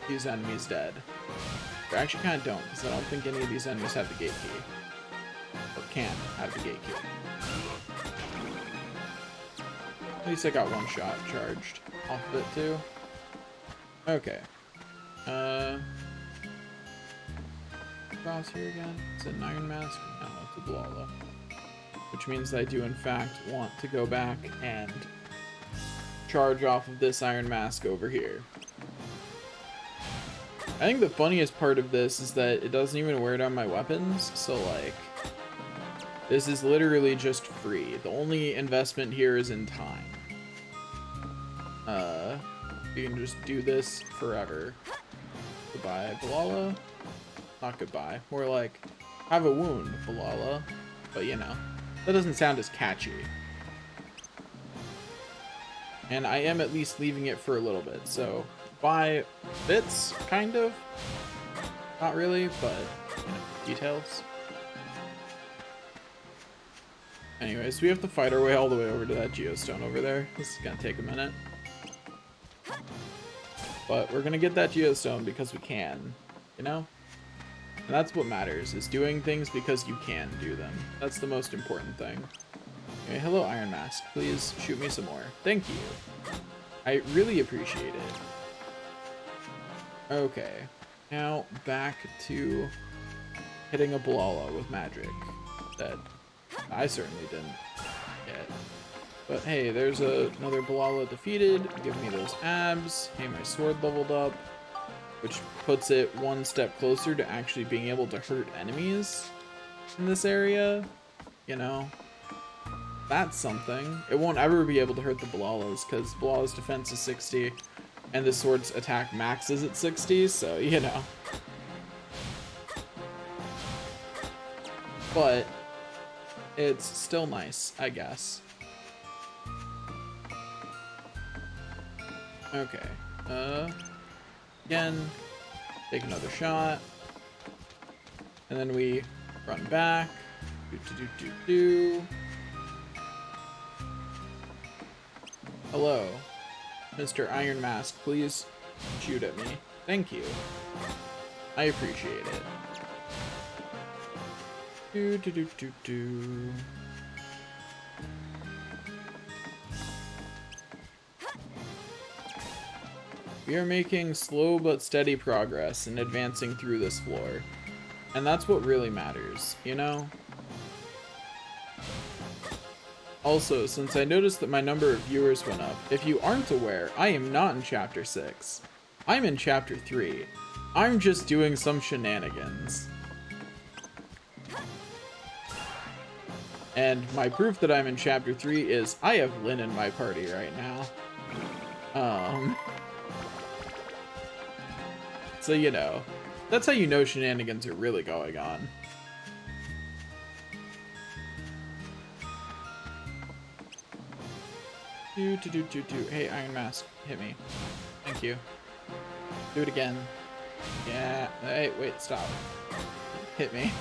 these enemies dead. I actually kind of don't, because I don't think any of these enemies have the gate key. Or can have the gate key. At least I got one shot charged off of it, too. Okay. Cross here again. Is it an Iron Mask? No, it's a Balala. Which means I do, in fact, want to go back and charge off of this Iron Mask over here. I think the funniest part of this is that it doesn't even wear down my weapons, so, like, this is literally just free. The only investment here is in time. You can just do this forever. Goodbye, Balala. Not goodbye. More like, have a wound, Balala. But, you know, that doesn't sound as catchy. And I am at least leaving it for a little bit, so bye bits, kind of. Not really, but, you know, details. Anyways, we have to fight our way all the way over to that geostone over there. This is gonna take a minute. But we're gonna get that geostone because we can, you know? And that's what matters, is doing things because you can do them. That's the most important thing. Okay, hello, Iron Mask. Please shoot me some more. Thank you. I really appreciate it. Okay. Now, back to hitting a Balala with magic that I certainly didn't get. But hey, there's another Balala defeated. Give me those abs. Hey, my sword leveled up, which puts it one step closer to actually being able to hurt enemies in this area. You know, that's something. It won't ever be able to hurt the Balalas because Balala's defense is 60 and the sword's attack max is at 60, so you know. But it's still nice, I guess. Okay. Again, take another shot. And then we run back. Do. Hello. Mr. Iron Mask, please shoot at me. Thank you. I appreciate it. Do. We are making slow but steady progress in advancing through this floor. And that's what really matters, you know? Also, since I noticed that my number of viewers went up, if you aren't aware, I am not in Chapter 6. I'm in Chapter 3. I'm just doing some shenanigans. And my proof that I'm in Chapter 3 is I have Lynn in my party right now. So, you know, that's how you know shenanigans are really going on. Do. Hey, Iron Mask, hit me. Thank you. Do it again. Yeah. Hey, wait, stop. Hit me.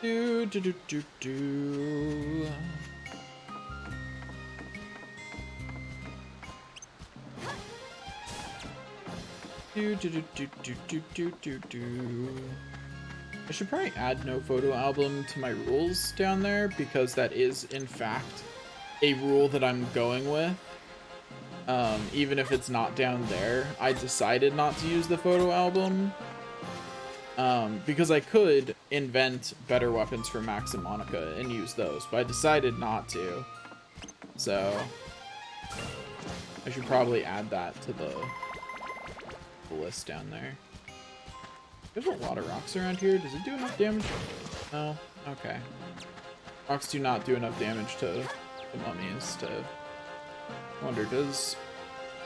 Do. I should probably add no photo album to my rules down there because that is in fact a rule that I'm going with. Even if it's not down there, I decided not to use the photo album because I could invent better weapons for Max and Monica and use those, but I decided not to. So I should probably add that to the list down there. There's a lot of rocks around here. Does it do enough damage? No? Okay. Rocks do not do enough damage to the mummies to... I wonder, does...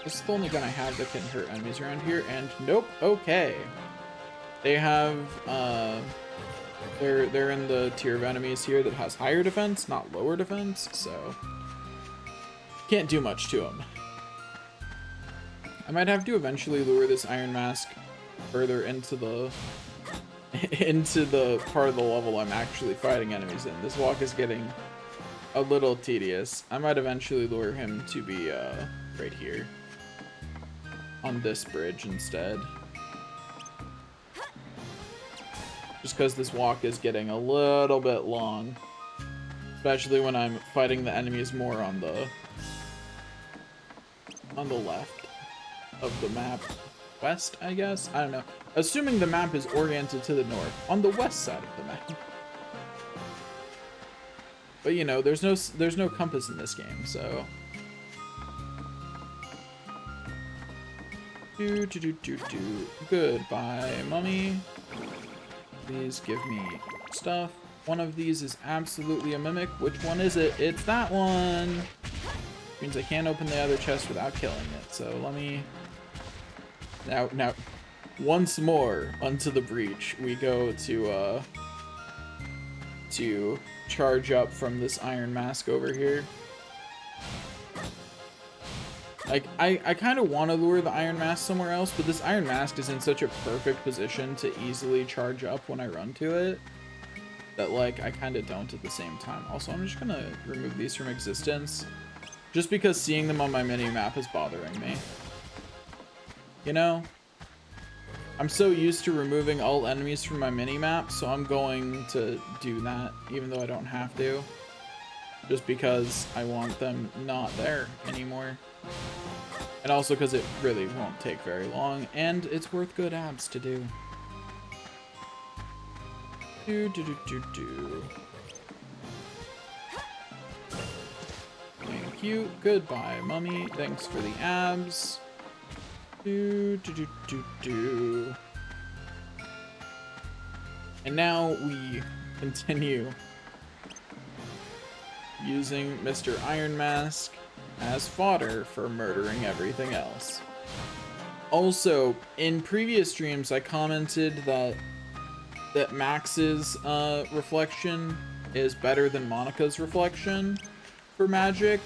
This is the only gun I have that can hurt enemies around here, and nope, okay. They have, they're in the tier of enemies here that has higher defense, not lower defense, so... Can't do much to them. I might have to eventually lure this Iron Mask further into the part of the level I'm actually fighting enemies in. This walk is getting a little tedious. I might eventually lure him to be right here on this bridge instead. Just because this walk is getting a little bit long, especially when I'm fighting the enemies more on the left of the map. West, I guess? I don't know. Assuming the map is oriented to the north, on the west side of the map. But you know, there's no compass in this game, so. Do. Goodbye, mummy. Please give me stuff. One of these is absolutely a mimic. Which one is it? It's that one! Means I can't open the other chest without killing it, so let me... Now, once more onto the breach, we go to charge up from this Iron Mask over here. Like, I kind of want to lure the Iron Mask somewhere else, but this Iron Mask is in such a perfect position to easily charge up when I run to it that, like, I kind of don't at the same time. Also, I'm just gonna remove these from existence, just because seeing them on my mini-map is bothering me. You know? I'm so used to removing all enemies from my mini-map, so I'm going to do that, even though I don't have to. Just because I want them not there anymore. And also because it really won't take very long, and it's worth good abs to do. Do do do do do. Thank you. Goodbye, mummy. Thanks for the abs. Do do do do do. And now we continue using Mr. Iron Mask as fodder for murdering everything else. Also, in previous streams, I commented that Max's reflection is better than Monica's reflection for magic.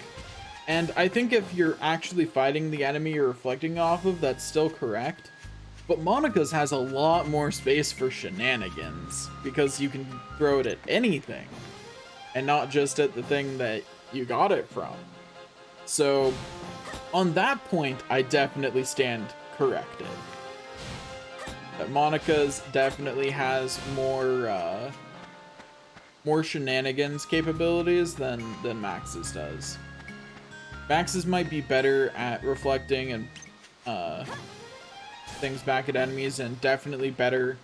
And I think if you're actually fighting the enemy you're reflecting off of, that's still correct. But Monica's has a lot more space for shenanigans, because you can throw it at anything, and not just at the thing that you got it from. So, on that point, I definitely stand corrected. That Monica's definitely has more shenanigans capabilities than Max's does. Max's might be better at reflecting and things back at enemies, and definitely better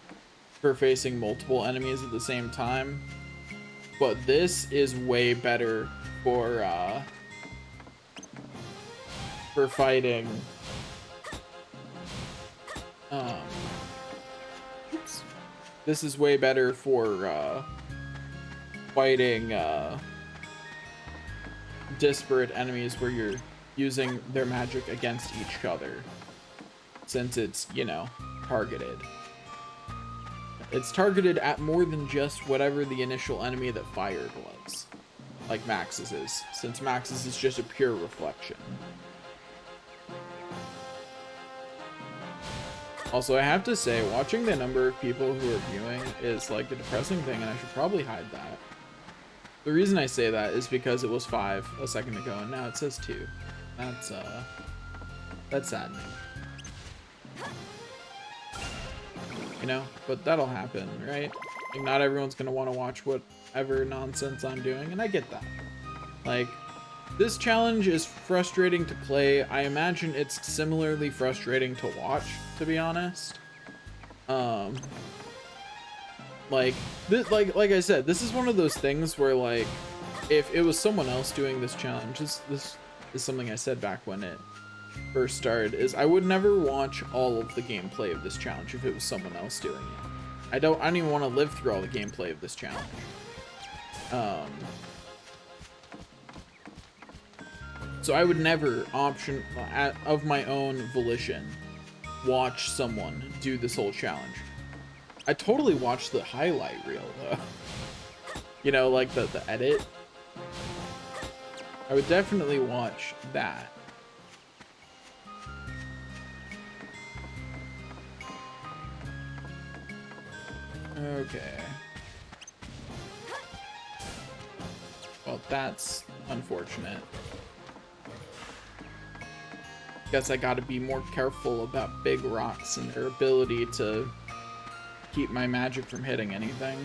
for facing multiple enemies at the same time. But this is way better for fighting oops. This is way better for fighting disparate enemies where you're using their magic against each other, since it's, you know, targeted. It's targeted at more than just whatever the initial enemy that fired was, like Max's is, since Max's is just a pure reflection. Also, I have to say, watching the number of people who are viewing is like a depressing thing, and I should probably hide that. The reason I say that is because it was 5 a second ago, and now it says 2. That's saddening. You know, but that'll happen, right? Like, not everyone's gonna want to watch whatever nonsense I'm doing, and I get that. Like, this challenge is frustrating to play. I imagine it's similarly frustrating to watch, to be honest. Like I said, this is one of those things where, like, if it was someone else doing this challenge, this is something I said back when it first started, is I would never watch all of the gameplay of this challenge if it was someone else doing it. I don't even want to live through all the gameplay of this challenge. So I would never of my own volition watch someone do this whole challenge. I totally watched the highlight reel though. You know, like the edit. I would definitely watch that. Okay. Well, that's unfortunate. Guess I gotta be more careful about big rocks and their ability to keep my magic from hitting anything.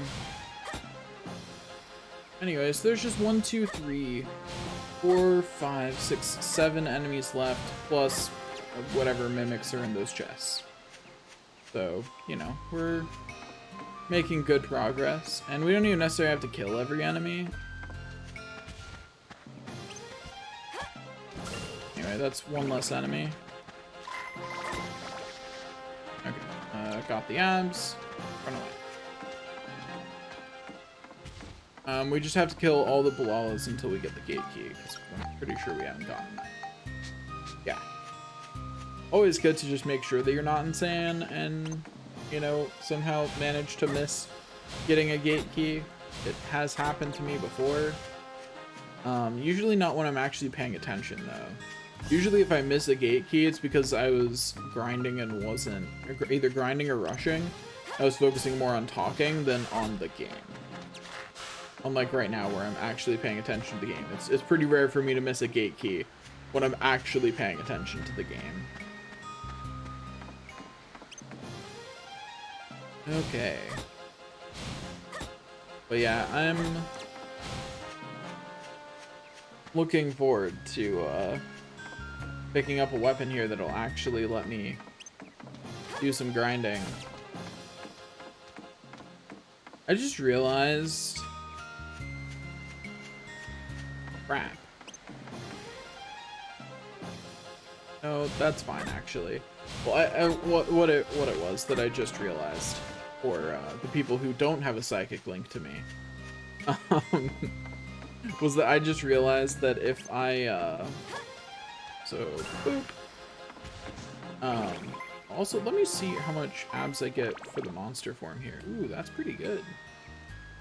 Anyways, there's just 1, 2, 3, 4, 5, 6, 7 enemies left, plus whatever mimics are in those chests. So, you know, we're making good progress, and we don't even necessarily have to kill every enemy. Anyway, that's one less enemy. Okay, got the abs. Run away. We just have to kill all the Balalas until we get the gate key, because I'm pretty sure we haven't gotten that. Yeah. Always good to just make sure that you're not insane and, you know, somehow manage to miss getting a gate key. It has happened to me before. Usually not when I'm actually paying attention, though. Usually if I miss a gate key, it's because I was grinding and wasn't, either grinding or rushing. I was focusing more on talking than on the game. Unlike right now where I'm actually paying attention to the game. It's pretty rare for me to miss a gate key when I'm actually paying attention to the game. Okay. But yeah, I'm looking forward to picking up a weapon here that'll actually let me do some grinding. I just realized... Crap. Oh, that's fine, actually. Well, what it was that I just realized, for the people who don't have a psychic link to me, was that I just realized that if I, so, boop. Also, let me see how much abs I get for the monster form here. Ooh, that's pretty good.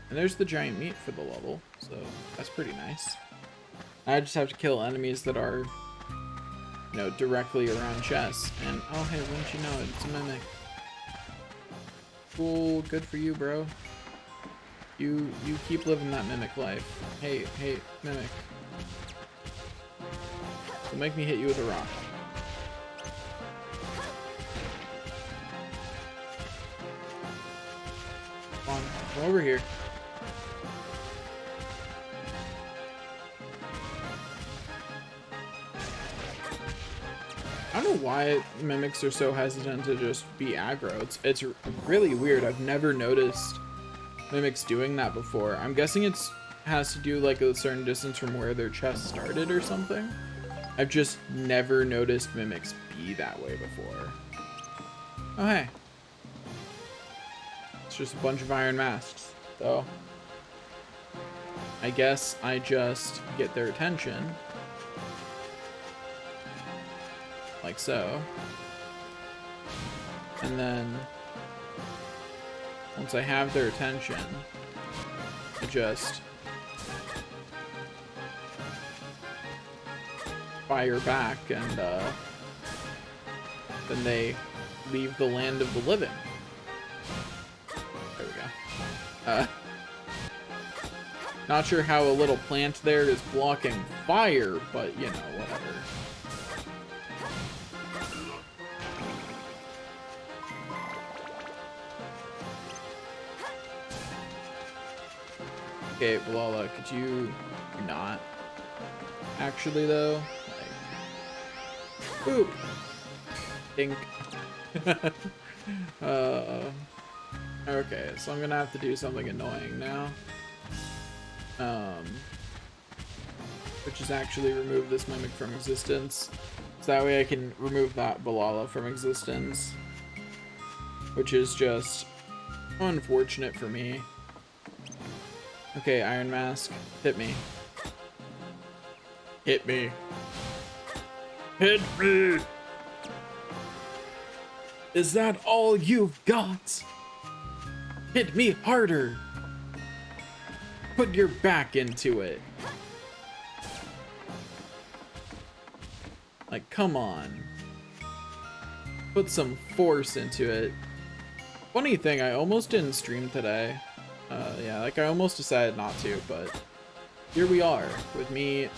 And there's the giant meat for the level, so that's pretty nice. I just have to kill enemies that are, you know, directly around chests. And, oh, hey, wouldn't you know it, it's a mimic. Cool, good for you, bro. You keep living that mimic life. Hey, mimic. Don't make me hit you with a rock. Come on, come over here. I don't know why mimics are so hesitant to just be aggro. It's really weird. I've never noticed mimics doing that before. I'm guessing it's has to do like a certain distance from where their chest started or something. I've just never noticed mimics be that way before. Oh, hey. It's just a bunch of iron masks. So I guess I just get their attention. Like so. And then once I have their attention, I just fire back, and then they leave the land of the living. There we go. Not sure how a little plant there is blocking fire, but you know, whatever. Okay, Balala, could you not? Actually, though, like, boop. Dink. Okay, so I'm gonna have to do something annoying now. Which is actually remove this mimic from existence. So that way I can remove that Balala from existence. Which is just unfortunate for me. Okay, Iron Mask, hit me. Hit me. Hit me! Is that all you've got? Hit me harder! Put your back into it. Like, come on. Put some force into it. Funny thing, I almost didn't stream today. Yeah, like I almost decided not to, but here we are with me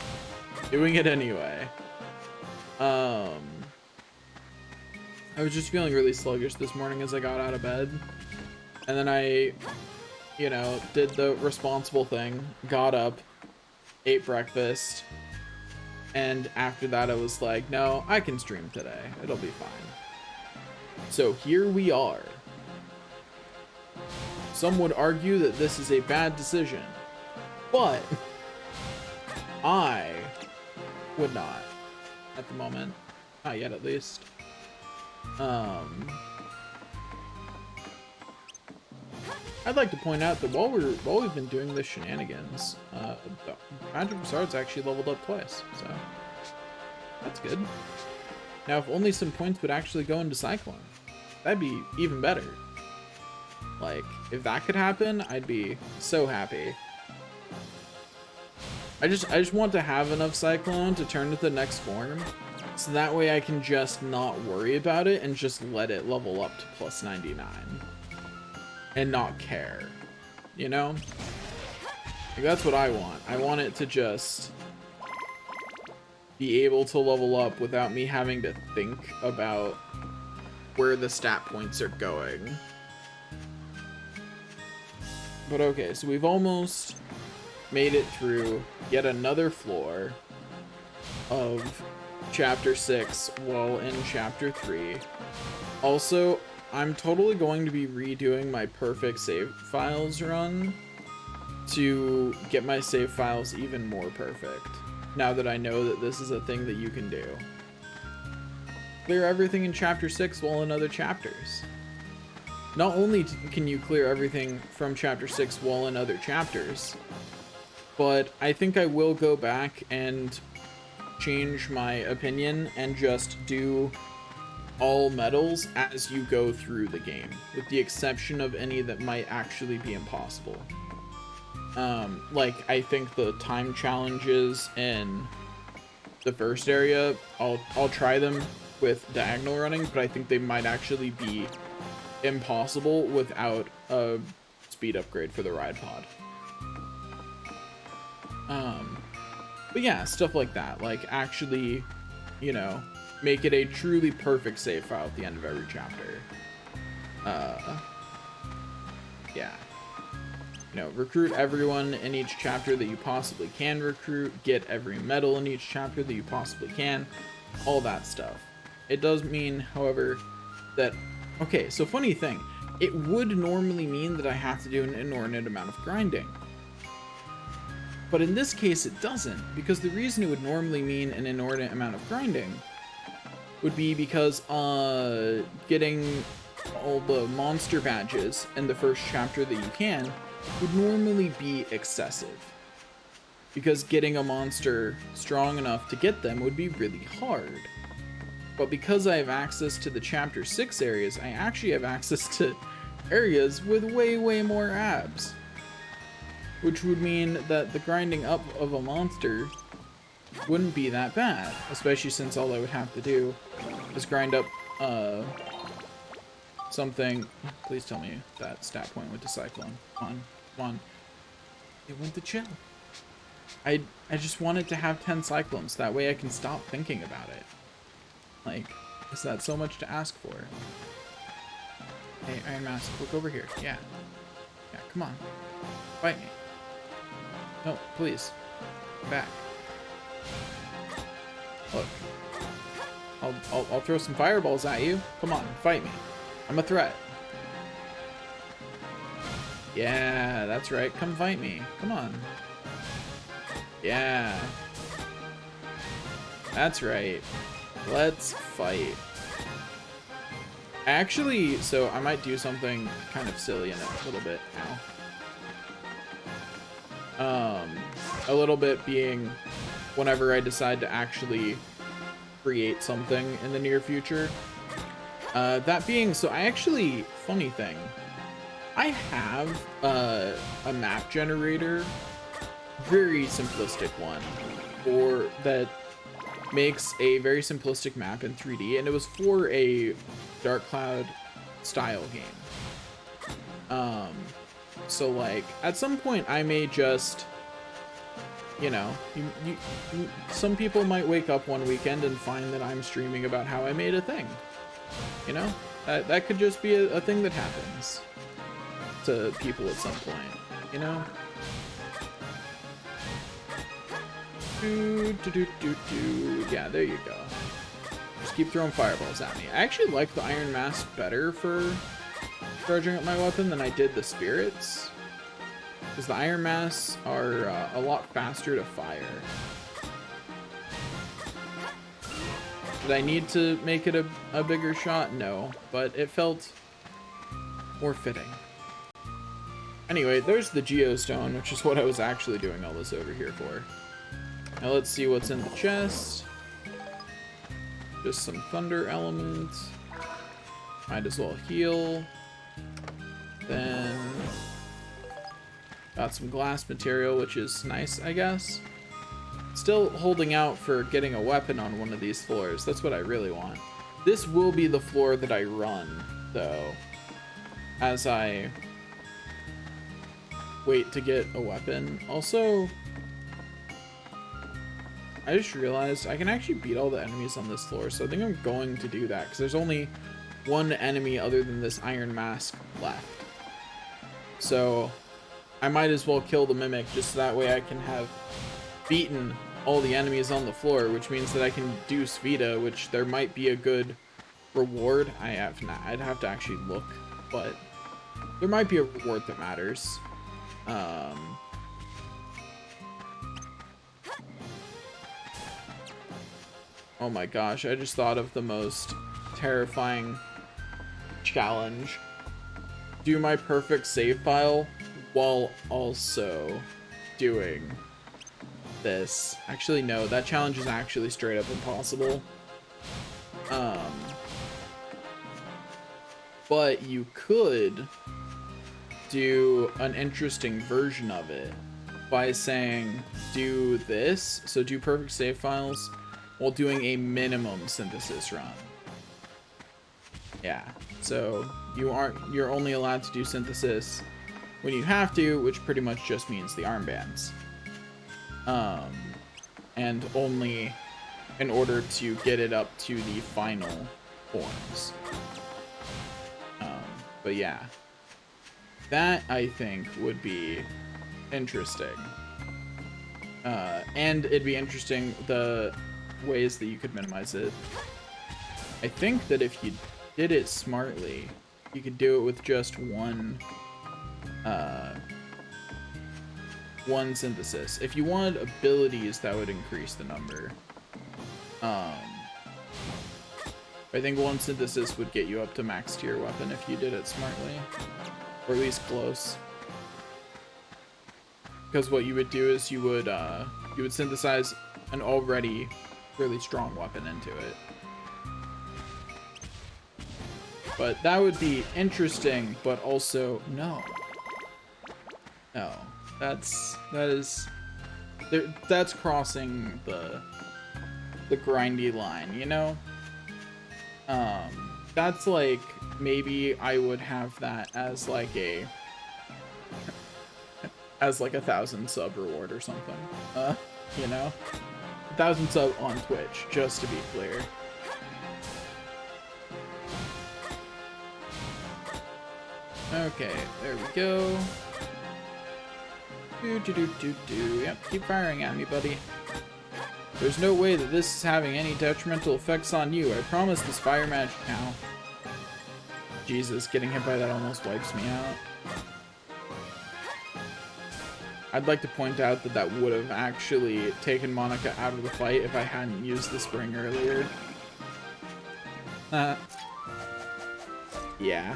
doing it anyway. I was just feeling really sluggish this morning as I got out of bed, and then I, you know, did the responsible thing, got up, ate breakfast, and after that I was like, no, I can stream today, it'll be fine. So here we are. Some would argue that this is a bad decision, but I would not at the moment. Not yet, at least. I'd like to point out that while we've been doing this shenanigans, the Magic Bazaar's actually leveled up twice, so that's good. Now, if only some points would actually go into Cyclone, that'd be even better. Like, if that could happen, I'd be so happy. I just want to have enough Cyclone to turn to the next form, so that way I can just not worry about it and just let it level up to plus 99. And not care. You know? Like, that's what I want. I want it to just be able to level up without me having to think about where the stat points are going. But okay, so we've almost made it through yet another floor of Chapter 6 while in Chapter 3. Also, I'm totally going to be redoing my perfect save files run to get my save files even more perfect, now that I know that this is a thing that you can do. Clear everything in chapter 6 while in other chapters. Not only can you clear everything from chapter 6 while in other chapters, but I think I will go back and change my opinion and just do all medals as you go through the game, with the exception of any that might actually be impossible. Like, I think the time challenges in the first area, I'll try them with diagonal running, but I think they might actually be impossible without a speed upgrade for the ride pod. But yeah, stuff like that, like actually, you know, make it a truly perfect save file at the end of every chapter. Yeah. You know, recruit everyone in each chapter that you possibly can recruit, get every medal in each chapter that you possibly can, all that stuff. It does mean, however, that, okay, so funny thing, it would normally mean that I have to do an inordinate amount of grinding. But in this case, it doesn't, because the reason it would normally mean an inordinate amount of grinding would be because getting all the monster badges in the first chapter that you can would normally be excessive, because getting a monster strong enough to get them would be really hard. But because I have access to the chapter 6 areas, I actually have access to areas with way more abs, which would mean that the grinding up of a monster wouldn't be that bad, especially since all I would have to do is grind up something. Please tell me that stat point went to Cyclone. Come on. It went to chill. I just wanted to have 10 Cyclones, that way I can stop thinking about it. Like, is that so much to ask for? Hey, Iron Mask, look over here. Yeah, come on. Fight me. No, please. Back. Look. I'll throw some fireballs at you. Come on, fight me. I'm a threat. Yeah, that's right. Come fight me. Come on. Yeah. That's right. Let's fight. Actually, so I might do something kind of silly in it a little bit now. A little bit being whenever I decide to actually create something in the near future. That being, so I actually, funny thing, I have a map generator, very simplistic one, or that makes a very simplistic map in 3D, and it was for a Dark Cloud style game. So like at some point I may just, you know, some people might wake up one weekend and find that I'm streaming about how I made a thing. You know, that could just be a thing that happens to people at some point, you know? Yeah, there you go. Just keep throwing fireballs at me. I actually like the Iron Mask better for charging up my weapon than I did the spirits, because the Iron Masks are a lot faster to fire. Did I need to make it a bigger shot? No, but it felt more fitting. Anyway, there's the Geostone, which is what I was actually doing all this over here for. Now let's see what's in the chest. Just some thunder elements. Might as well heal. Then got some glass material, which is nice, I guess. Still holding out for getting a weapon on one of these floors. That's what I really want. This will be the floor that I run, though, as I wait to get a weapon. Also, I just realized I can actually beat all the enemies on this floor, so I think I'm going to do that, because there's only one enemy other than this Iron Mask left. So I might as well kill the Mimic, just so that way I can have beaten all the enemies on the floor, which means that I can do Svita, which there might be a good reward. I have not. I'd have to actually look, but there might be a reward that matters. Oh my gosh, I just thought of the most terrifying challenge. Do my perfect save file while also doing this. Actually, no, that challenge is actually straight up impossible. But you could do an interesting version of it by saying do this, so do perfect save files while doing a minimum synthesis run. Yeah, so you're only allowed to do synthesis when you have to, which pretty much just means the armbands. And only in order to get it up to the final forms. But yeah, that I think would be interesting. And it'd be interesting the ways that you could minimize it. I think that if you did it smartly, you could do it with just one synthesis. If you wanted abilities, that would increase the number. I think one synthesis would get you up to max tier weapon if you did it smartly, or at least close. Because what you would do is you would synthesize an already really strong weapon into it. But that would be interesting, but also no. That's crossing the grindy line, you know? That's like, maybe I would have that as like a 1,000 sub reward or something. You know? 1,000 sub on Twitch, just to be clear. Okay, there we go. Yep, keep firing at me, buddy. There's no way that this is having any detrimental effects on you. I promise this fire magic now. Jesus, getting hit by that almost wipes me out. I'd like to point out that that would have actually taken Monica out of the fight if I hadn't used the spring earlier. Yeah.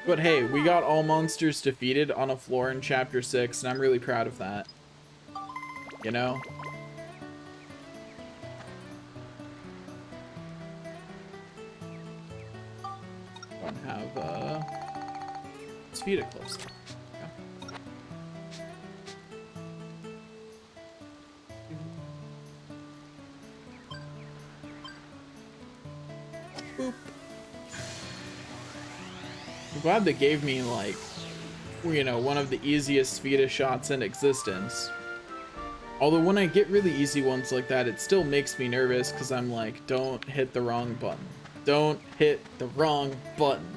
But hey, we got all monsters defeated on a floor in Chapter 6, and I'm really proud of that. You know? Don't have, Speed it close. Boop. I'm glad they gave me, like, you know, one of the easiest Vita shots in existence. Although when I get really easy ones like that, it still makes me nervous because I'm like, don't hit the wrong button. Don't hit the wrong button.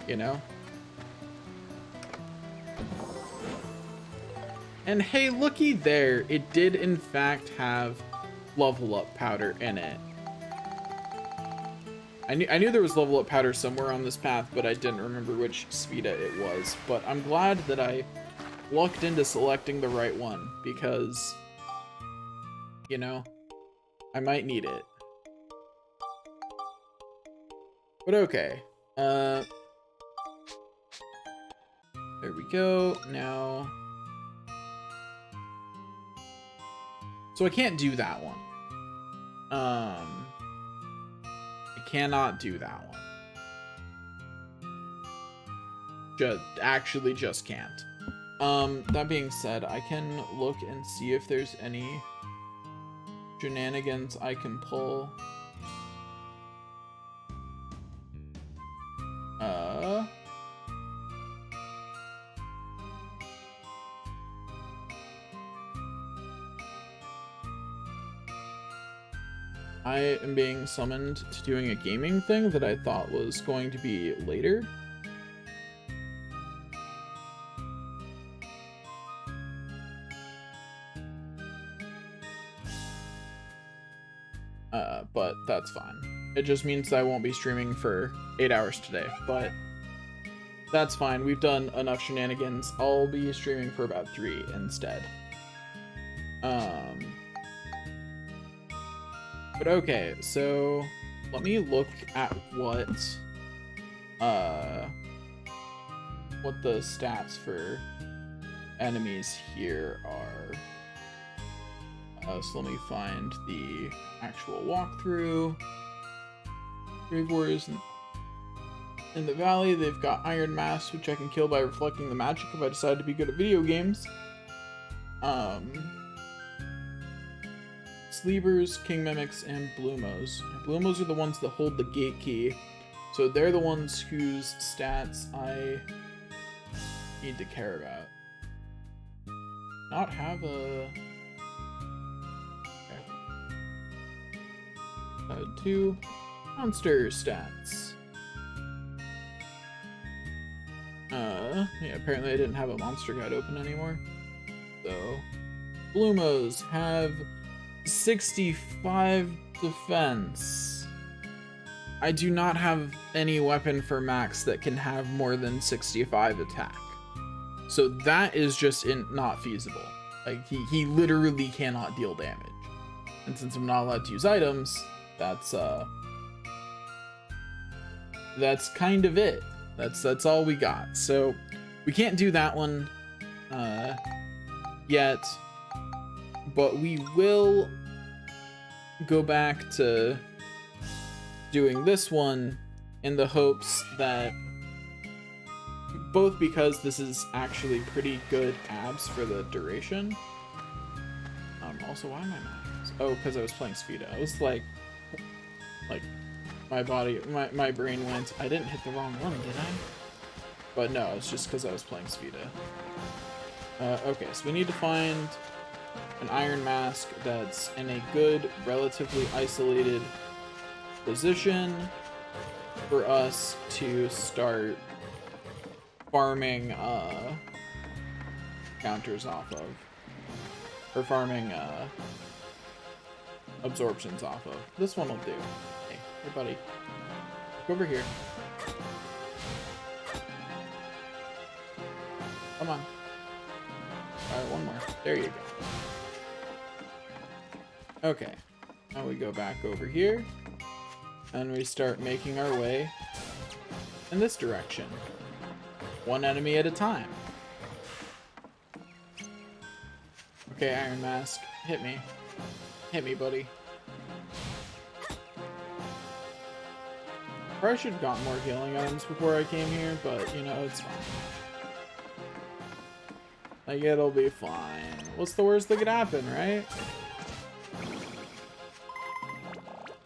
You know? And hey, looky there. It did, in fact, have level up powder in it. I knew there was level up powder somewhere on this path, but I didn't remember which Spheda it was. But I'm glad that I lucked into selecting the right one, because, you know, I might need it. But okay. There we go. Now. So I can't do that one. Cannot do that one. Just can't. That being said, I can look and see if there's any shenanigans I can pull. I am being summoned to doing a gaming thing that I thought was going to be later. But that's fine. It just means that I won't be streaming for 8 hours today, but that's fine. We've done enough shenanigans. I'll be streaming for about 3 instead. But okay, so let me look at what the stats for enemies here are. So let me find the actual walkthrough. Grave Warriors in the valley, they've got Iron Mask, which I can kill by reflecting the magic if I decide to be good at video games. Sleevers, King Mimics, and Bloomos. Bloomos are the ones that hold the gate key, so they're the ones whose stats I need to care about. Not have a... Okay. 2 monster stats. Yeah, apparently I didn't have a monster guide open anymore. So, Bloomos have 65 defense. I do not have any weapon for Max that can have more than 65 attack. So that is just not feasible. Like, he literally cannot deal damage. And since I'm not allowed to use items, that's kind of it. That's all we got. So we can't do that one yet, but we will go back to doing this one in the hopes that, both because this is actually pretty good abs for the duration. Also, why am I mad? Oh, because I was playing Spheda. I was like my body, my brain went, I didn't hit the wrong one, did I? But no, it's just because I was playing Spheda. Okay, so we need to find an Iron Mask that's in a good, relatively isolated position for us to start farming counters off of. Or farming absorptions off of. This one will do. Hey buddy. Go over here. Come on. Alright, one more. There you go. Okay. Now we go back over here. And we start making our way in this direction. One enemy at a time. Okay, Iron Mask. Hit me. Hit me, buddy. Probably should have gotten more healing items before I came here, but, you know, it's fine. Like, it'll be fine. What's the worst that could happen, right?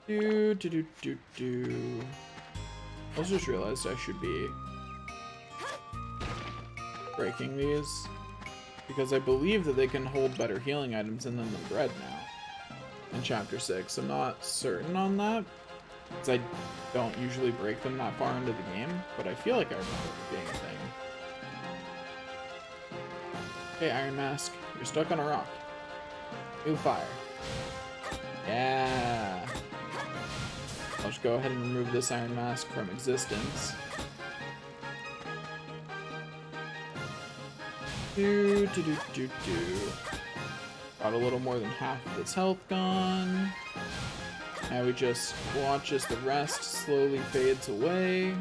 I just realized I should be breaking these, because I believe that they can hold better healing items in them than bread now in Chapter 6. I'm not certain on that, because I don't usually break them that far into the game, but I feel like I remember it being a thing. Okay, Iron Mask, you're stuck on a rock. New fire. Yeah. I'll just go ahead and remove this Iron Mask from existence. Got a little more than half of its health gone. Now we just watch as the rest slowly fades away.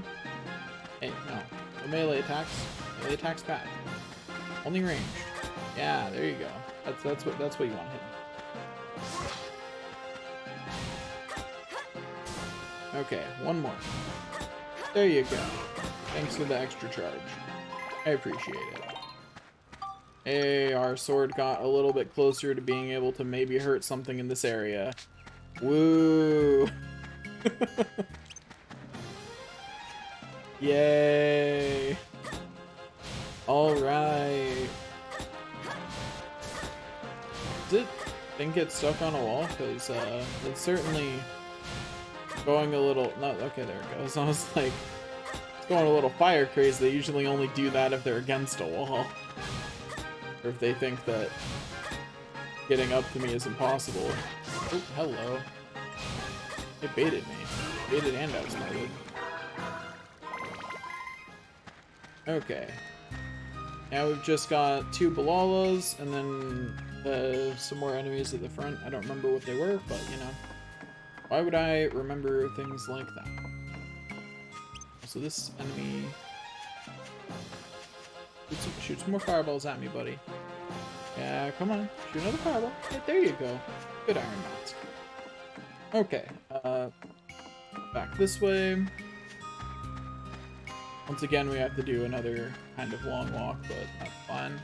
Hey, no. The melee attacks. Melee attacks bad. Only range. Yeah, there you go. That's what you want to hit. Okay, one more. There you go. Thanks for the extra charge. I appreciate it. Hey, our sword got a little bit closer to being able to maybe hurt something in this area. Woo! Yay! Alright. Did it think it's stuck on a wall? Because it's certainly going a little... No, okay, there it goes. I was like, it's going a little fire crazy. They usually only do that if they're against a wall. Or if they think that getting up to me is impossible. Oh, hello. It baited me. Baited and outsmarted. Okay. Now we've just got 2 Balalas, and then some more enemies at the front. I don't remember what they were, but, you know. Why would I remember things like that? So this enemy... Shoot some more fireballs at me, buddy. Yeah, come on. Shoot another fireball. Yeah, there you go. Good Iron Mask. Okay. Back this way. Once again, we have to do another kind of long walk, but that's fine.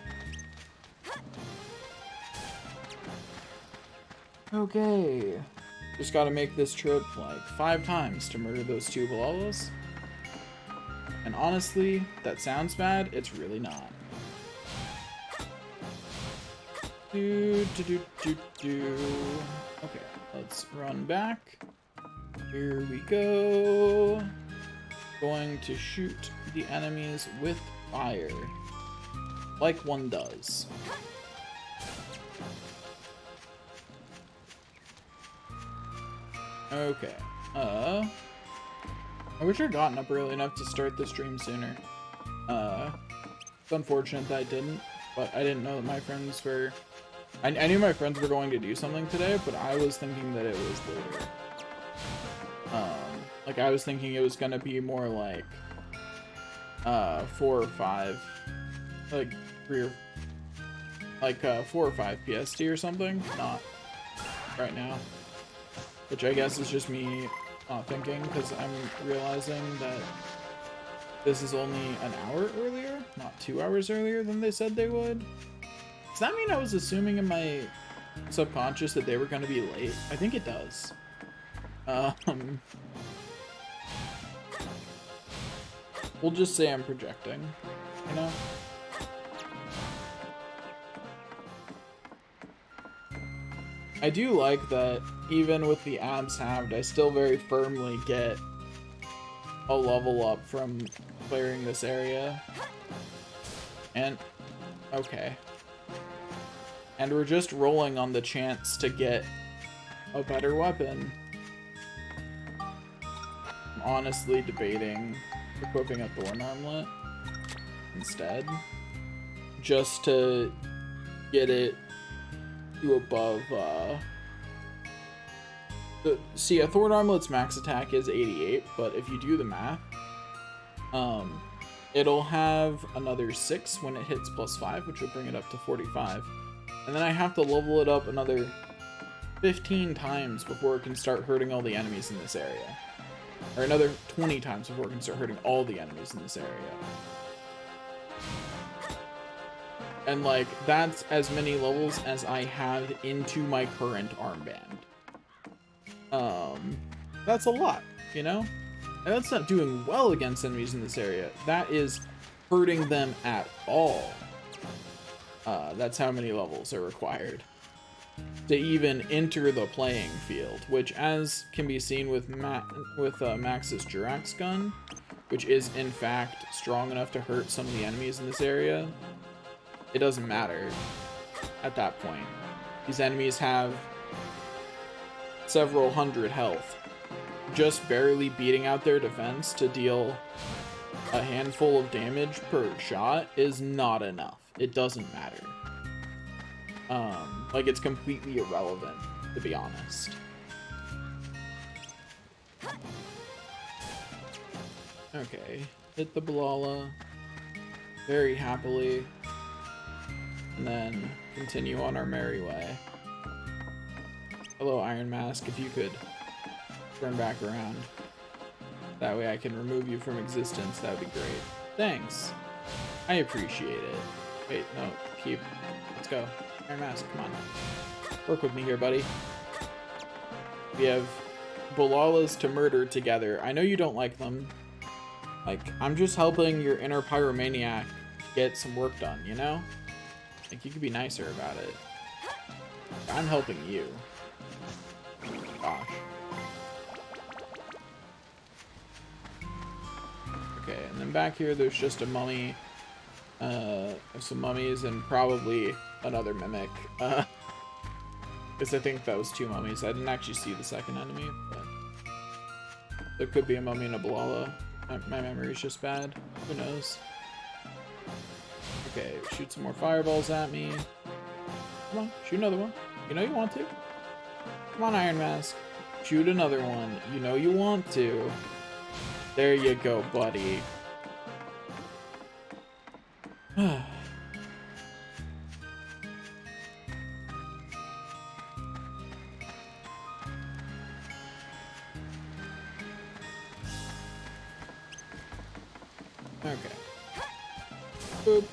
Okay. Just gotta make this trip like 5 times to murder those 2 Balalas. And honestly, that sounds bad, it's really not. Okay, let's run back. Here we go. Going to shoot the enemies with fire. Like one does. Okay. I wish I'd gotten up early enough to start this stream sooner. It's unfortunate that I didn't, but I didn't know that my friends were... I knew my friends were going to do something today, but I was thinking that it was later. Like, I was thinking it was gonna be more like, 4 or 5, like, 3 or, like, 4 or 5 PST or something, not right now. Which I guess is just me not thinking, because I'm realizing that this is only an hour earlier, not 2 hours earlier than they said they would. Does that mean I was assuming in my subconscious that they were gonna be late? I think it does. We'll just say I'm projecting, you know? I do like that even with the abs halved, I still very firmly get a level up from clearing this area. And, okay. And we're just rolling on the chance to get a better weapon. I'm honestly debating equipping a Thorn Armlet instead, just to get it to above, see, a Thorn Armlet's max attack is 88, but if you do the math, it'll have another 6 when it hits +5, which will bring it up to 45. And then I have to level it up another 15 times before it can start hurting all the enemies in this area. Or another 20 times before it can start hurting all the enemies in this area. And, like, that's as many levels as I have into my current armband. That's a lot, you know? And that's not doing well against enemies in this area. That is hurting them at all. That's how many levels are required to even enter the playing field, which, as can be seen with Max's Jirax gun, which is in fact strong enough to hurt some of the enemies in this area, it doesn't matter at that point. These enemies have several hundred health. Just barely beating out their defense to deal a handful of damage per shot is not enough. It doesn't matter. Like, it's completely irrelevant, to be honest. Okay, hit the Balala very happily, and then continue on our merry way. Hello, Iron Mask, if you could turn back around. That way I can remove you from existence, that would be great. Thanks. I appreciate it. Wait, no, keep. Let's go. Iron Mask, come on. Work with me here, buddy. We have Balalas to murder together. I know you don't like them. Like, I'm just helping your inner pyromaniac get some work done, you know? Like, you could be nicer about it. I'm helping you. Gosh. Okay, and then back here there's just a mummy. Some mummies and probably another mimic. Because I think that was 2 mummies. I didn't actually see the second enemy, but... There could be a mummy and a Balala. My memory's just bad. Who knows? Okay, shoot some more fireballs at me. Come on, shoot another one. You know you want to. Come on, Iron Mask. Shoot another one. You know you want to. There you go, buddy. Okay. Boop.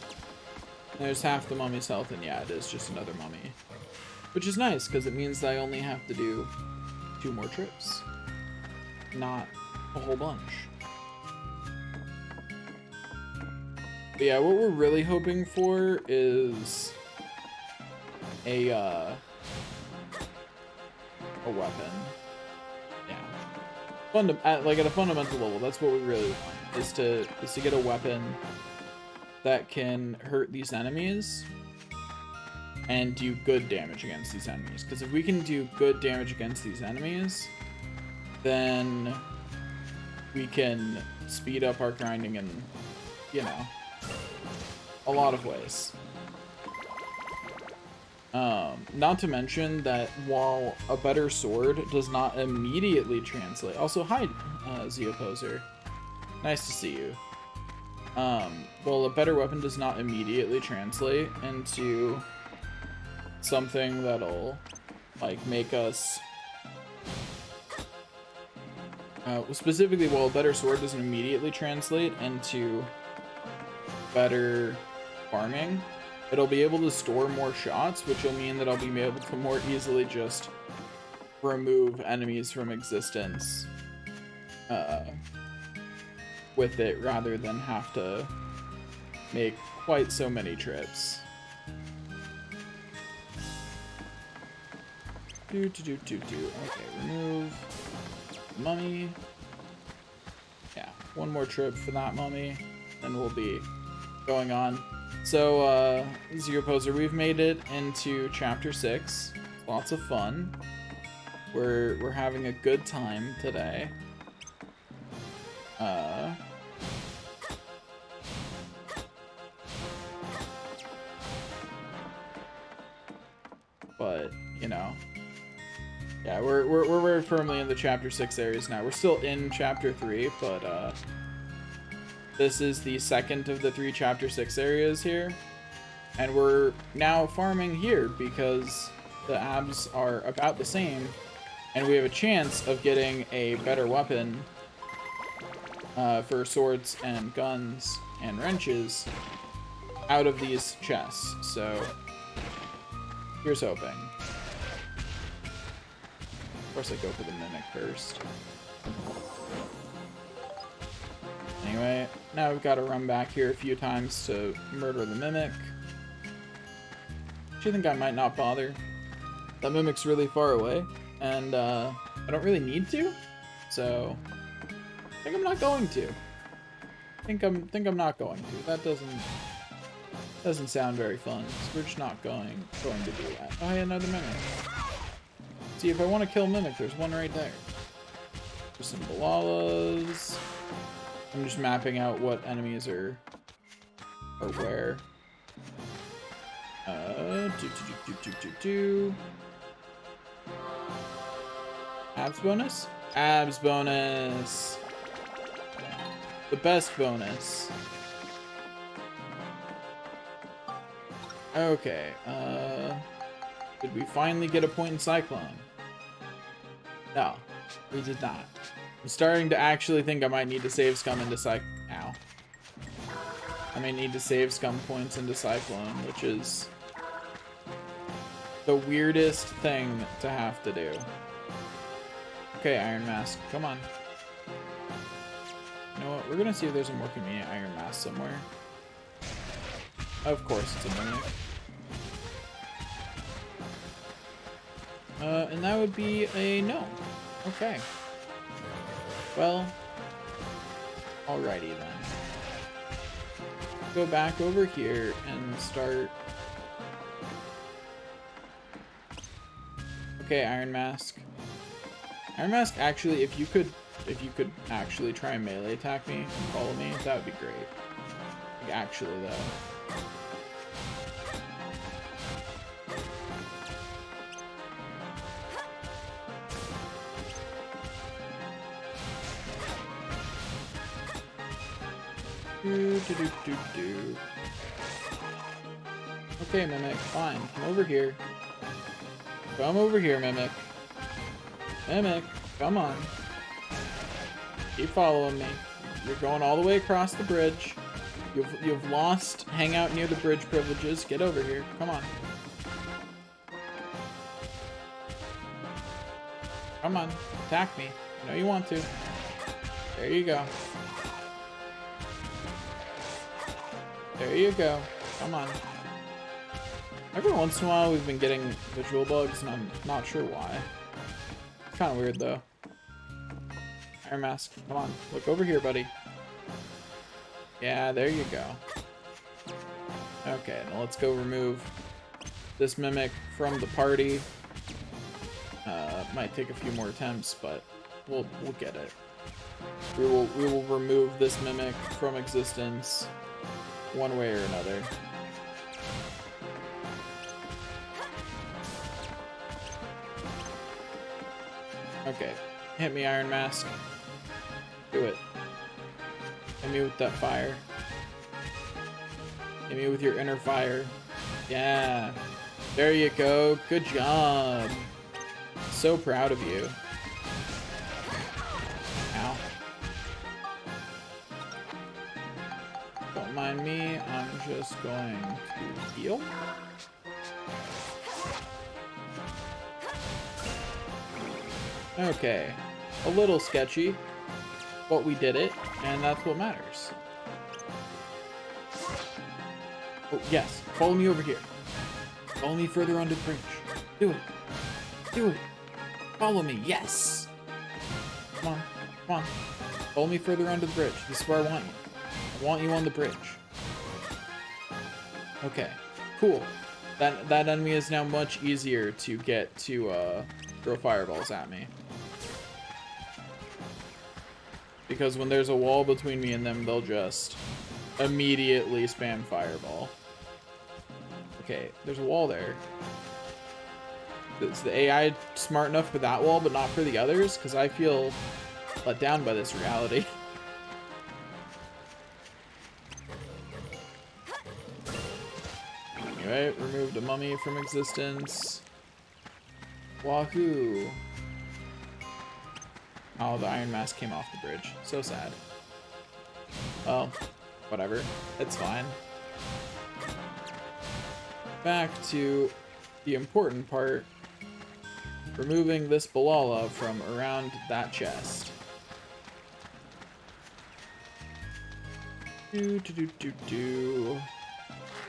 There's half the mummy's health, and yeah, it is just another mummy. Which is nice, because it means that I only have to do 2 more trips. Not a whole bunch. But yeah, what we're really hoping for is a weapon. Yeah. Like at a fundamental level, that's what we really want, is to get a weapon that can hurt these enemies and do good damage against these enemies. Because if we can do good damage against these enemies, then we can speed up our grinding in, you know, a lot of ways. Not to mention that while a better sword does not immediately translate... Also, hi, Zeoposer. Nice to see you. Well, a better weapon does not immediately translate into something that'll, like, make us... specifically, while a better sword doesn't immediately translate into better farming, it'll be able to store more shots, which will mean that I'll be able to more easily just remove enemies from existence with it, rather than have to make quite so many trips. Okay, remove the mummy. Yeah, 1 more trip for that mummy, then we'll be going on. So, Zeoposer, we've made it into Chapter 6. Lots of fun. We're having a good time today. But, you know, yeah, we're very firmly in the Chapter 6 areas now. We're still in Chapter 3, but, this is the second of the 3 Chapter 6 areas here. And we're now farming here because the abs are about the same. And we have a chance of getting a better weapon for swords and guns and wrenches out of these chests. So, here's hoping. Of course I go for the Mimic first. Anyway, now we've got to run back here a few times to murder the Mimic. Actually, I think I might not bother. That Mimic's really far away, and I don't really need to, so I think I'm not going to. Think I'm not going to. That doesn't sound very fun. So we're just not going to do that. Oh, hey, another Mimic. See, if I want to kill Mimic, there's one right there. There's some Balalas. I'm just mapping out what enemies are where. Abs bonus? Abs bonus! The best bonus. Okay, did we finally get a point in Cyclone? No, we did not. I'm starting to actually think I might need to save scum into Ow. I may need to save scum points into Cyclone, which is the weirdest thing to have to do. Okay, Iron Mask, come on. You know what? We're gonna see if there's a more convenient Iron Mask somewhere. Of course, it's a Mimic. And that would be a no. Okay. Well, alrighty then. Go back over here and start. Okay, Iron Mask. Iron Mask, actually, if you could if you could actually try and melee attack me and follow me, that would be great. Like, actually, though. Okay, Mimic, fine. Come over here. Come over here, Mimic. Mimic, come on. Keep following me. You're going all the way across the bridge. You've lost hang out near the bridge privileges. Get over here. Come on. Come on. Attack me. I know you want to. There you go. There you go. Come on. Every once in a while we've been getting visual bugs, and I'm not sure why. It's kind of weird, though. Iron Mask, come on. Look over here, buddy. Yeah, there you go. Okay, now let's go remove this Mimic from the party. Might take a few more attempts, but we'll get it. We will remove this Mimic from existence one way or another. Okay, hit me, Iron Mask. Do it. Hit me with that fire. Hit me with your inner fire. Yeah. There you go. Good job. So proud of you. Ow. Don't mind me. I'm just going to heal. Okay. A little sketchy, but we did it, and that's what matters. Oh, yes. Follow me over here. Follow me further onto the bridge. Do it. Do it. Follow me. Yes. Come on. Come on. Follow me further onto the bridge. This is where I want you. I want you on the bridge. Okay. Cool. That enemy is now much easier to get to throw fireballs at me. Because when there's a wall between me and them, they'll just immediately spam fireball. Okay, there's a wall there. Is the AI smart enough for that wall, but not for the others? Because I feel let down by this reality. Anyway, removed a mummy from existence. Wahoo! Oh, the Iron Mask came off the bridge. So sad. Well, whatever. It's fine. Back to the important part. Removing this Balala from around that chest.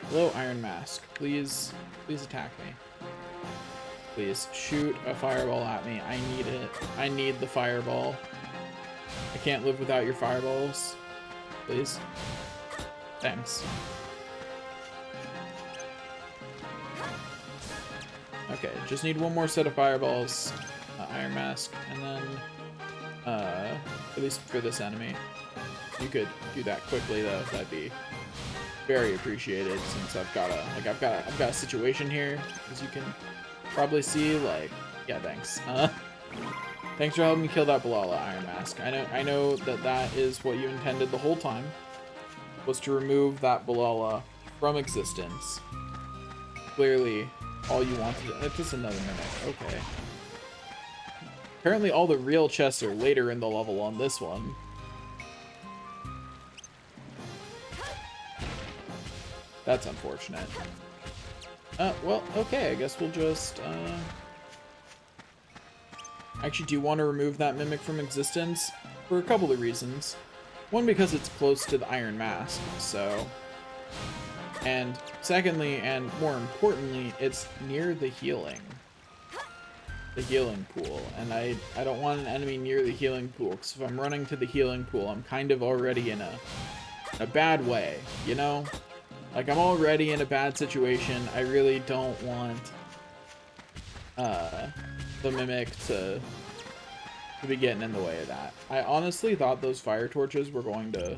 Hello, Iron Mask. Please attack me. Please shoot a fireball at me. I need it. I need the fireball. I can't live without your fireballs. Please. Thanks. Okay, just need one more set of fireballs, Iron Mask, and then, at least for this enemy. You could do that quickly though, that'd be very appreciated since I've got a situation here, as you can probably see, like, yeah, thanks. Thanks for helping me kill that Balala, Iron Mask. I know that is what you intended the whole time, was to remove that Balala from existence. Clearly, all you wanted. It's just another Mimic. Okay. Apparently, all the real chests are later in the level on this one. That's unfortunate. Well, okay, I guess we'll just, I actually do want to remove that Mimic from existence for a couple of reasons. One, because it's close to the Iron Mask, so... And secondly, and more importantly, it's near the healing pool. And I don't want an enemy near the healing pool, because if I'm running to the healing pool, I'm kind of already in a bad way, you know? Like, I'm already in a bad situation. I really don't want the Mimic to to be getting in the way of that. I honestly thought those fire torches were going to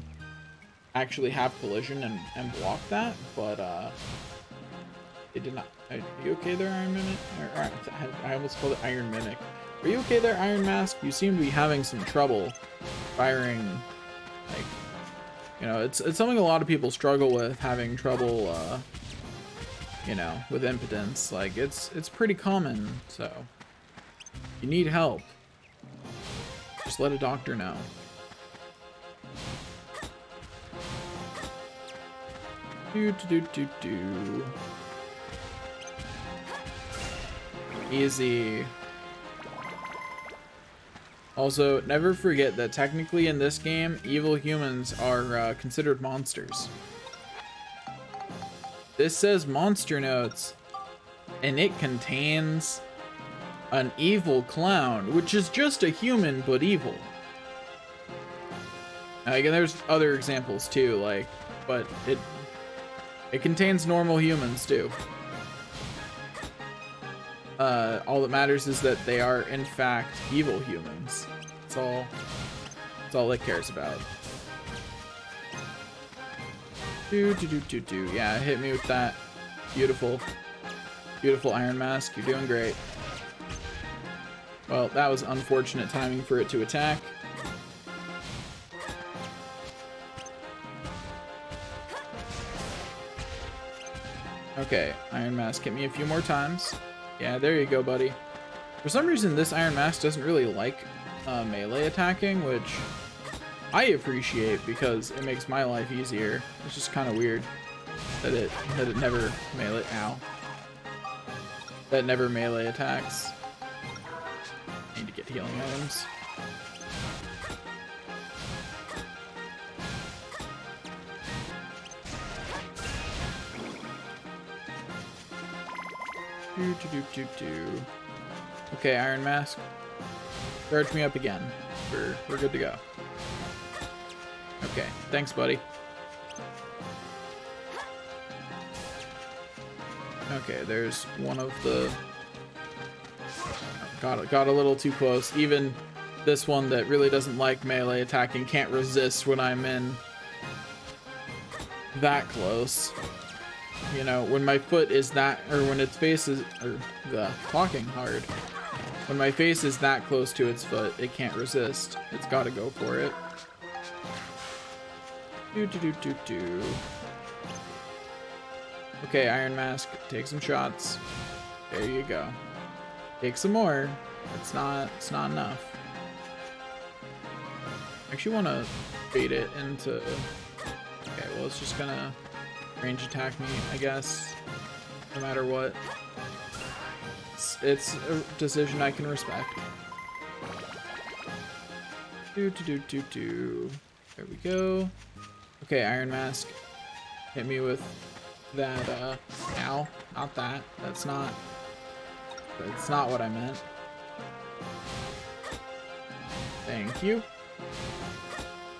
actually have collision and block that, but it did not. Are you okay there, Iron Mimic? I almost called it Iron Mimic. Are you okay there, Iron Mask? You seem to be having some trouble firing, like, you know, it's something a lot of people struggle with, having trouble, you know, with impotence. Like, it's pretty common, so you need help. Just let a doctor know. Do. Easy. Also, never forget that technically in this game, evil humans are considered monsters. This says monster notes, and it contains an evil clown, which is just a human, but evil. Again, there's other examples too, like, but it contains normal humans too. All that matters is that they are, in fact, evil humans. That's all it cares about. Yeah, hit me with that. Beautiful. Beautiful Iron Mask. You're doing great. Well, that was unfortunate timing for it to attack. Okay, Iron Mask, hit me a few more times. Yeah, there you go, buddy. For some reason, this Iron Mask doesn't really like melee attacking, which I appreciate because it makes my life easier. It's just kind of weird that it never melee. Ow. That never melee attacks. Need to get healing items. Okay, Iron Mask. Charge me up again. We're good to go. Okay, thanks, buddy. Okay, there's one of the... Got a little too close. Even this one that really doesn't like melee attacking can't resist when I'm in that close. You know, when my foot is that, or when its face is, or talking hard. When my face is that close to its foot, it can't resist. It's got to go for it. Okay, Iron Mask, take some shots. There you go. Take some more. It's not enough. I actually want to bait it into... Okay, well, it's just gonna range attack me, I guess, no matter what. It's a decision I can respect. There we go. Okay, Iron Mask, hit me with that, ow, not that. That's not what I meant. Thank you.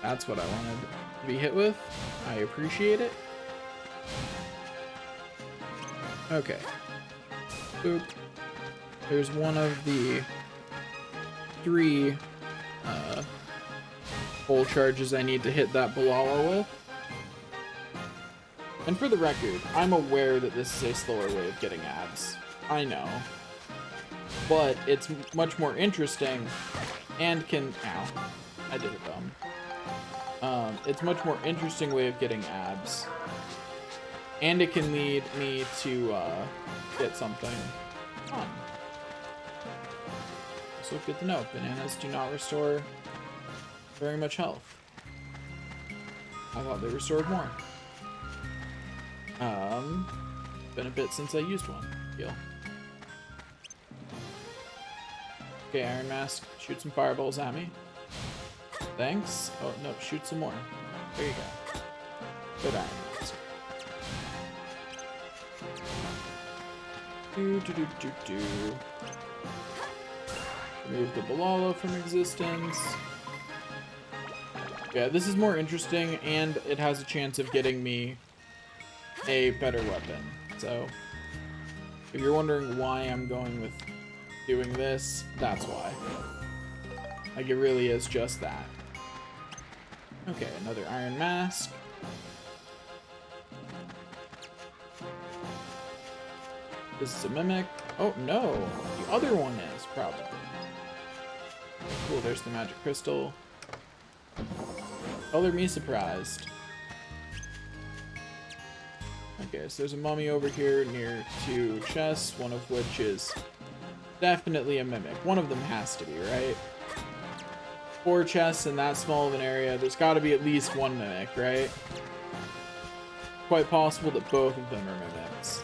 That's what I wanted to be hit with. I appreciate it. Okay. Boop. There's one of the 3 full charges I need to hit that Balala with. And for the record, I'm aware that this is a slower way of getting abs. I know. But it's much more interesting and can... Ow. I did it dumb. It's much more interesting way of getting abs. And it can lead me to get something fun. So good to know. Bananas do not restore very much health. I thought they restored more. Been a bit since I used one. Heal. Okay, Iron Mask, shoot some fireballs at me. Thanks. Oh, no, shoot some more. There you go. Good Iron Mask. Remove the Balala from existence. Yeah, this is more interesting, and it has a chance of getting me a better weapon. So, if you're wondering why I'm going with doing this, that's why. Like, it really is just that. Okay, another iron mask. This is a mimic. Oh, no. The other one is, probably. Cool, there's the magic crystal. Color me surprised. Okay, so there's a mummy over here near 2 chests, one of which is definitely a mimic. One of them has to be, right? 4 chests in that small of an area. There's got to be at least one mimic, right? Quite possible that both of them are mimics.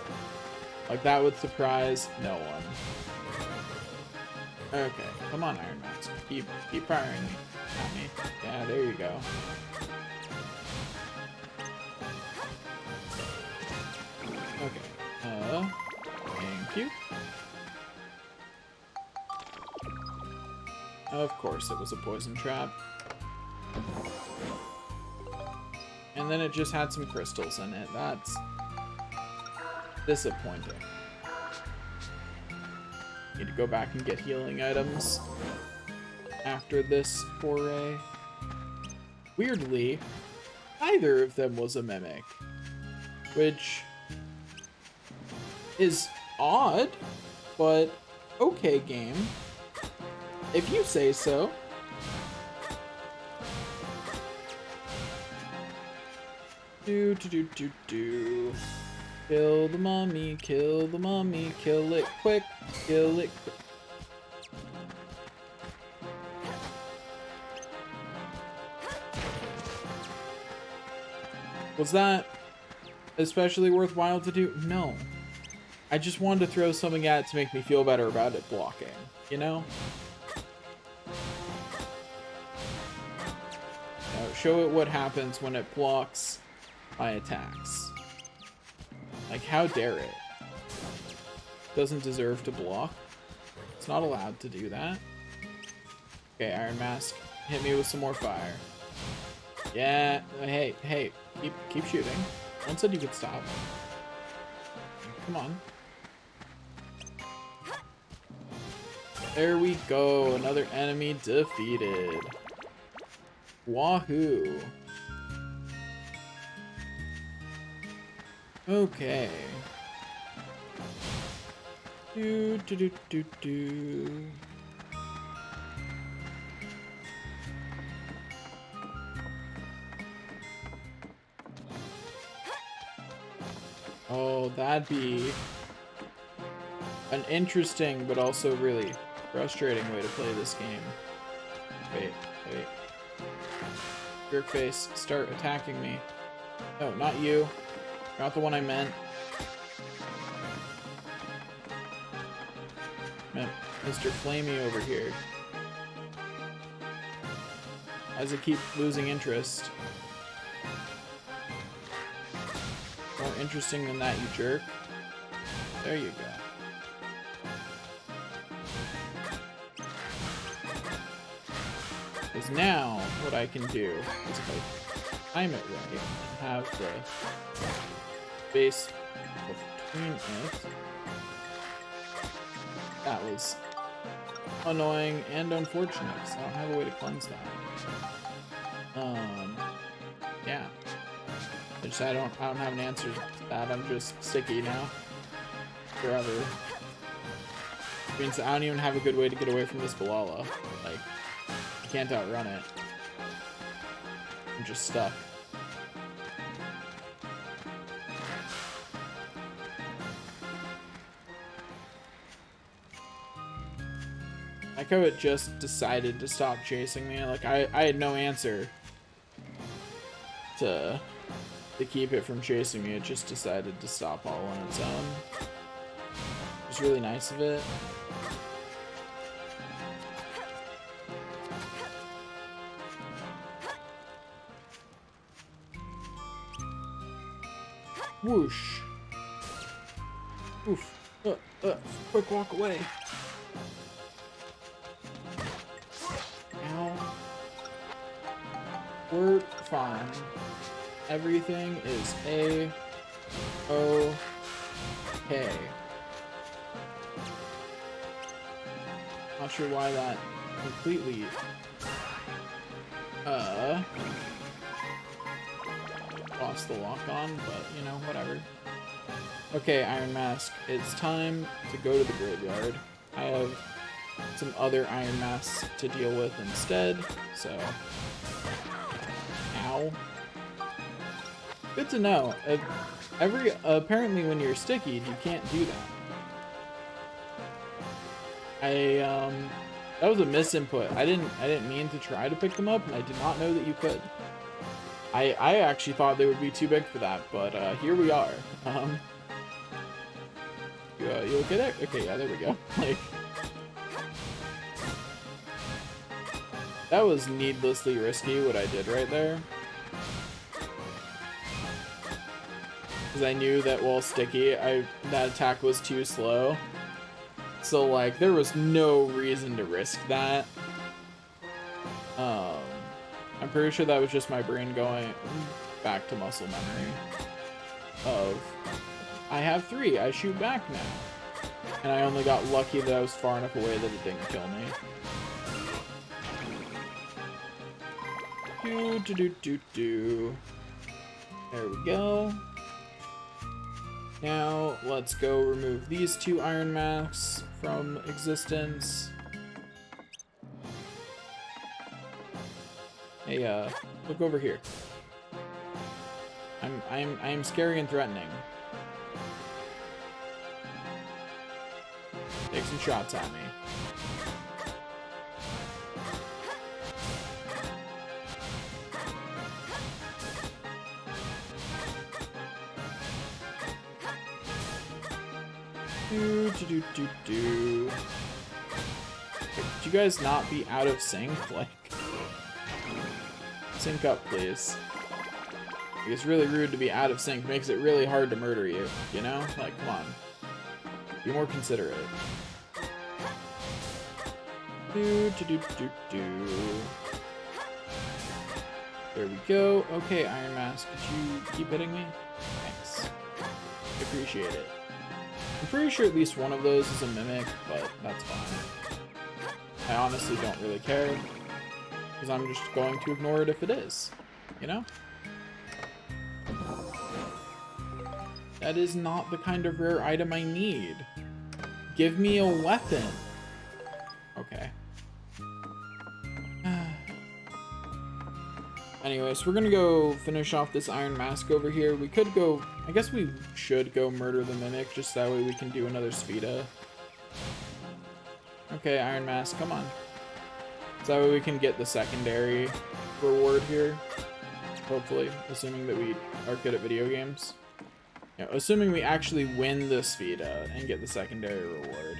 Like, that would surprise no one. Okay, come on, Iron Mask. Keep firing at me. Yeah, there you go. Okay. Thank you. Of course, it was a poison trap. And then it just had some crystals in it. That's disappointing. Need to go back and get healing items after this foray. Weirdly, neither of them was a mimic, which is odd, but okay, game. If you say so. Do. Kill the mummy, kill the mummy, kill it quick, kill it quick. Was that especially worthwhile to do? No. I just wanted to throw something at it to make me feel better about it blocking, you know? Show it what happens when it blocks my attacks. Like, how dare it? Doesn't deserve to block. It's not allowed to do that. Okay, Iron Mask, hit me with some more fire. Yeah, hey, keep shooting. One said you could stop. Come on. There we go, another enemy defeated. Wahoo. Okay. Do. Oh, that'd be an interesting but also really frustrating way to play this game. Wait. Jerk face, start attacking me. No, not you. Not the one I meant. Mr. Flamey over here. As I keep losing interest. More interesting than that, you jerk. There you go. Because now, what I can do is if I time it right and have the space between it. That was annoying and unfortunate, because I don't have a way to cleanse that. Yeah. I don't have an answer to that. I'm just sticky now. Forever. Which means that I don't even have a good way to get away from this Balala. Like, I can't outrun it. I'm just stuck. Like how it just decided to stop chasing me. Like I had no answer to keep it from chasing me. It just decided to stop all on its own. It was really nice of it. Whoosh. Oof. Quick walk away. Ow. We're fine. Everything is A-okay. Not sure why that completely Lost the lock on, but you know, whatever. Okay, Iron Mask, it's time to go to the graveyard. I have some other Iron Masks to deal with instead, so... Ow. Good to know. Apparently when you're sticky, you can't do that. That was a misinput. I didn't mean to try to pick them up, and I did not know that you could. I actually thought they would be too big for that, but here we are. You okay there? Okay, yeah, there we go. Like, that was needlessly risky what I did right there. Because I knew that while sticky, that attack was too slow. So like, there was no reason to risk that. I'm pretty sure that was just my brain going back to muscle memory of, I have 3, I shoot back now. And I only got lucky that I was far enough away that it didn't kill me. There we go. Now, let's go remove these 2 Iron Masks from existence. Hey, look over here. I'm scary and threatening. Take some shots at me. Could you guys not be out of sync? Like, sync up, please. It's really rude to be out of sync. Makes it really hard to murder you, you know? Like, come on. Be more considerate. There we go. Okay, Iron Mask, could you keep hitting me? Thanks. I appreciate it. I'm pretty sure at least one of those is a mimic, but that's fine. I honestly don't really care, because I'm just going to ignore it if it is, you know? That is not the kind of rare item I need. Give me a weapon. Okay. Anyway, so we're gonna go finish off this Iron Mask over here. We could go, I guess we should go murder the Mimic, just that way we can do another Spheda. Okay, Iron Mask, come on. So that way we can get the secondary reward here. Hopefully, assuming that we are good at video games. Yeah, assuming we actually win the Spheda and get the secondary reward.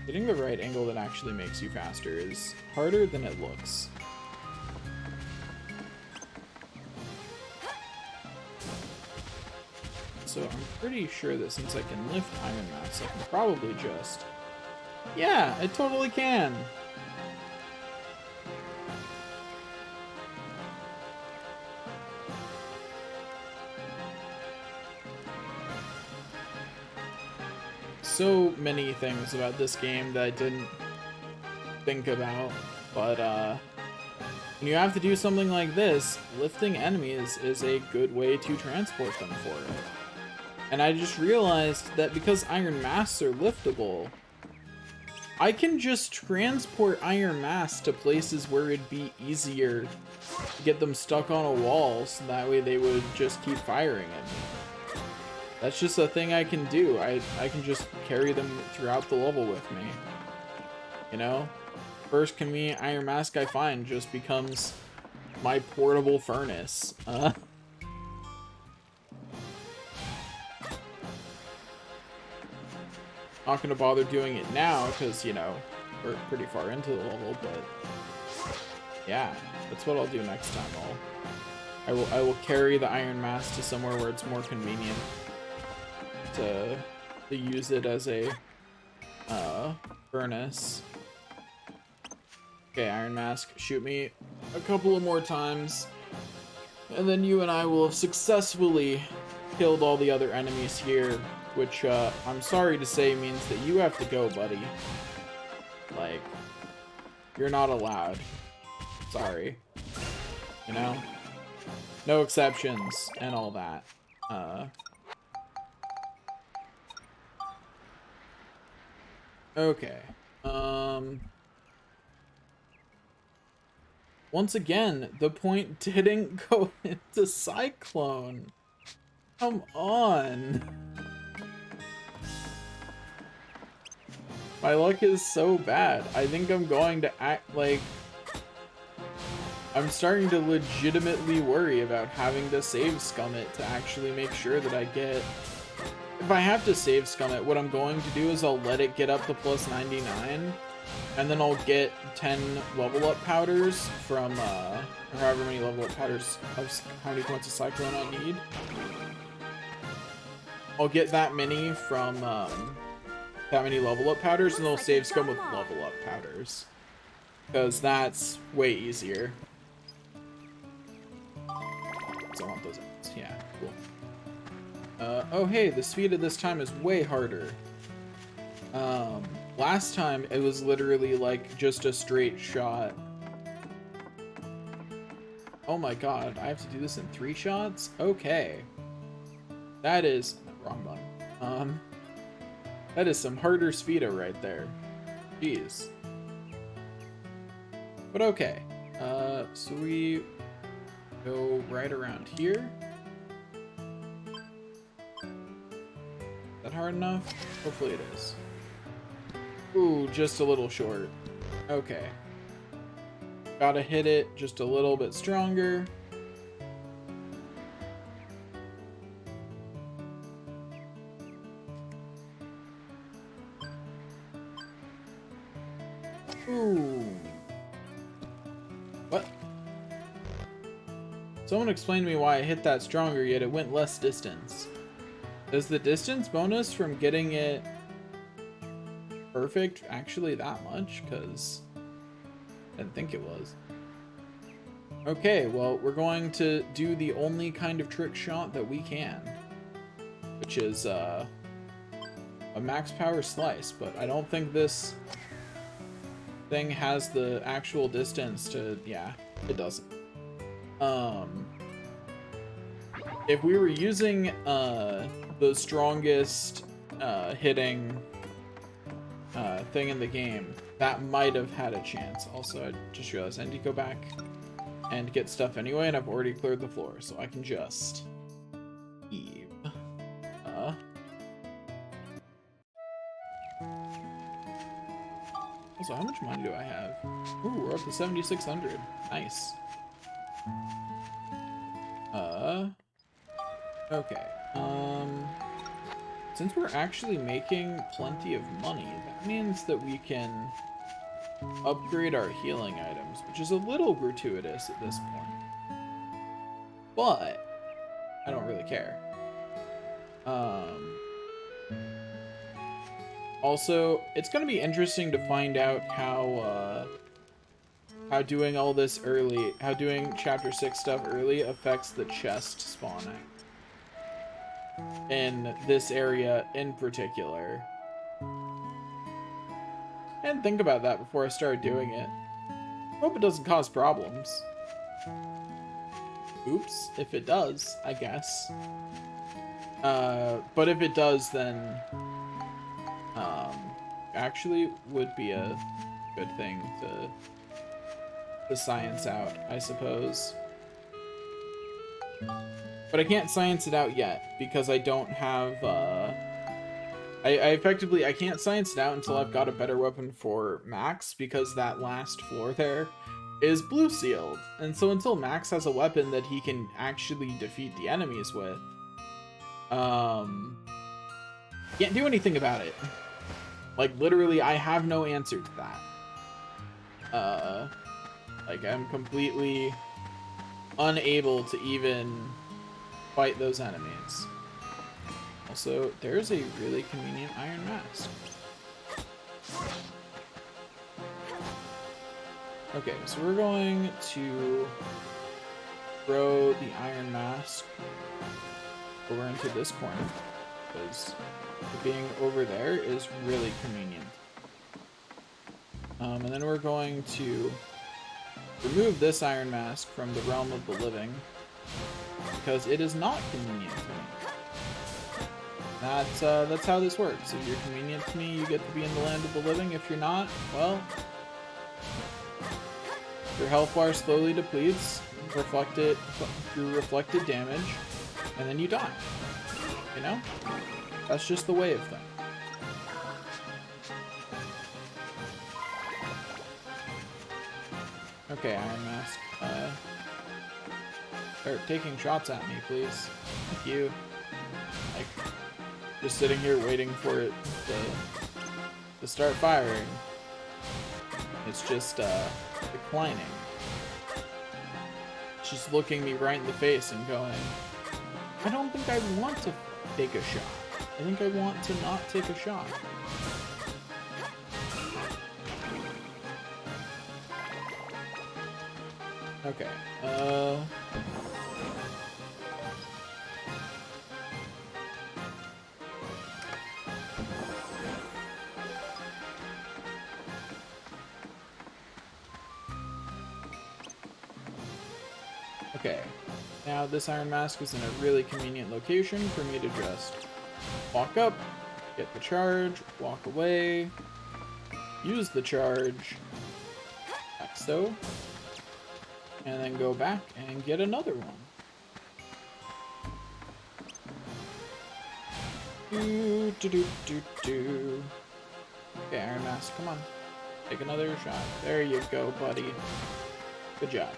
Getting the right angle that actually makes you faster is harder than it looks. So I'm pretty sure that since I can lift Iron Mask, I can probably just... Yeah, I totally can! So many things about this game that I didn't think about, but when you have to do something like this, lifting enemies is a good way to transport them for it. And I just realized that because Iron Masks are liftable, I can just transport Iron Masks to places where it'd be easier to get them stuck on a wall, so that way they would just keep firing at me. That's just a thing I can do. I can just carry them throughout the level with me. You know? First convenient Iron Mask I find just becomes my portable furnace. Not gonna bother doing it now, because, you know, we're pretty far into the level, but... Yeah, that's what I'll do next time. I will carry the Iron Mask to somewhere where it's more convenient to use it as a furnace. Okay, Iron Mask, shoot me a couple of more times, and then you and I will have successfully killed all the other enemies here, which I'm sorry to say means that you have to go, buddy. Like, You're not allowed. Sorry. You know? No exceptions and all that. Okay. Once again, the point didn't go into Cyclone. Come on. My luck is so bad. I think I'm going to act like... I'm starting to legitimately worry about having to save scum it to actually make sure that I get... If I have to save scum it, what I'm going to do is I'll let it get up to plus 99, and then I'll get 10 level up powders from, or however many level up powders of how many points of Cyclone I need. I'll get that many from, that many level up powders, and they'll save scum with level up powders. Because that's way easier. So I want those ends. Yeah, cool. Oh hey, the speed of this time is way harder. Last time it was literally like just a straight shot. Oh my god, I have to do this in 3 shots? Okay. That is... wrong one. That is some harder speedo right there. Jeez. But okay. So we go right around here. Is that hard enough? Hopefully it is. Ooh, just a little short. Okay. Gotta hit it just a little bit stronger. Ooh. What? Someone explained to me why I hit that stronger, yet it went less distance. Does the distance bonus from getting it perfect actually that much? Because I didn't think it was. Okay, well, we're going to do the only kind of trick shot that we can, which is a max power slice, but I don't think this thing has the actual distance to... yeah, it doesn't. If we were using the strongest hitting thing in the game, that might have had a chance. Also, I just realized I need to go back and get stuff anyway, and I've already cleared the floor, so I can just leave. Also, how much money do I have? Ooh, we're up to 7,600. Nice. Okay. Since we're actually making plenty of money, that means that we can upgrade our healing items, which is a little gratuitous at this point. But I don't really care. Also, it's going to be interesting to find out how doing all this early, how doing Chapter 6 stuff early affects the chest spawning in this area in particular. And think about that before I start doing it. Hope it doesn't cause problems. Oops, if it does, I guess. But if it does, then actually would be a good thing to science out, I suppose. But I can't science it out yet because I don't have I can't science it out until I've got a better weapon for Max, because that last floor there is blue sealed. And so until Max has a weapon that he can actually defeat the enemies with, can't do anything about it. Like, literally, I have no answer to that. Like, I'm completely unable to even fight those enemies. Also, there's a really convenient iron mask. Okay, so we're going to throw the iron mask over into this corner, because being over there is really convenient. And then we're going to remove this Iron Mask from the realm of the living, because it is not convenient to me. That's how this works. If you're convenient to me, you get to be in the land of the living. If you're not, well, your health bar slowly depletes, reflected through reflected damage, and then you die. You know? That's just the way of things. Okay, Iron Mask. Start taking shots at me, please. Thank you. Like, just sitting here waiting for it to start firing. It's just, declining. It's just looking me right in the face and going, I don't think I want to take a shot. I think I want to not take a shot. Okay, okay, now this Iron Mask is in a really convenient location for me to just walk up, get the charge, walk away, use the charge, like so, and then go back and get another one. Okay, Iron Mask, come on. Take another shot. There you go, buddy. Good job.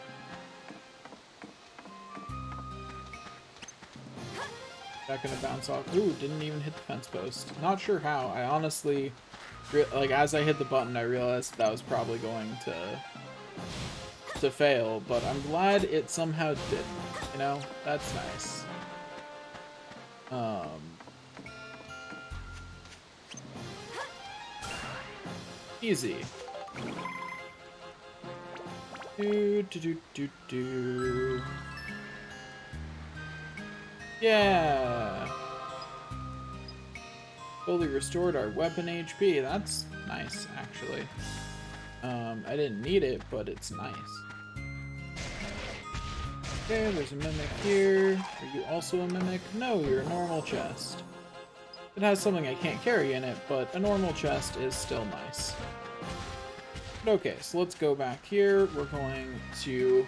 Not gonna bounce off. Ooh, didn't even hit the fence post. Not sure how. I honestly, like, as I hit the button, I realized that was probably going to fail, but I'm glad it somehow didn't. You know, that's nice. Easy. Do. Yeah. Fully restored our weapon HP. That's nice, actually. I didn't need it, but it's nice. Okay, there's a mimic here. Are you also a mimic? No, you're a normal chest. It has something I can't carry in it, but a normal chest is still nice. But okay, so let's go back here. We're going to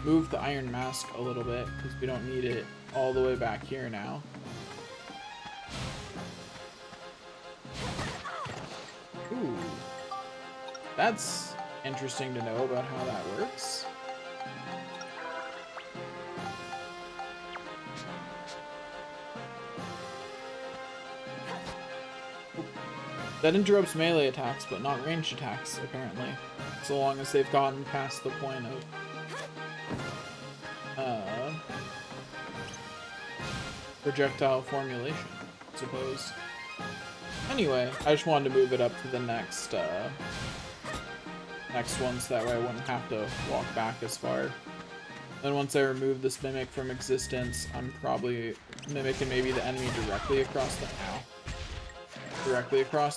move the Iron Mask a little bit, because we don't need it all the way back here now. Ooh. That's interesting to know about how that works. That interrupts melee attacks, but not ranged attacks, apparently. So long as they've gotten past the point of projectile formulation, I suppose. Anyway, I just wanted to move it up to the next one so that way I wouldn't have to walk back as far. Then once I remove this mimic from existence, I'm probably mimicking maybe the enemy directly across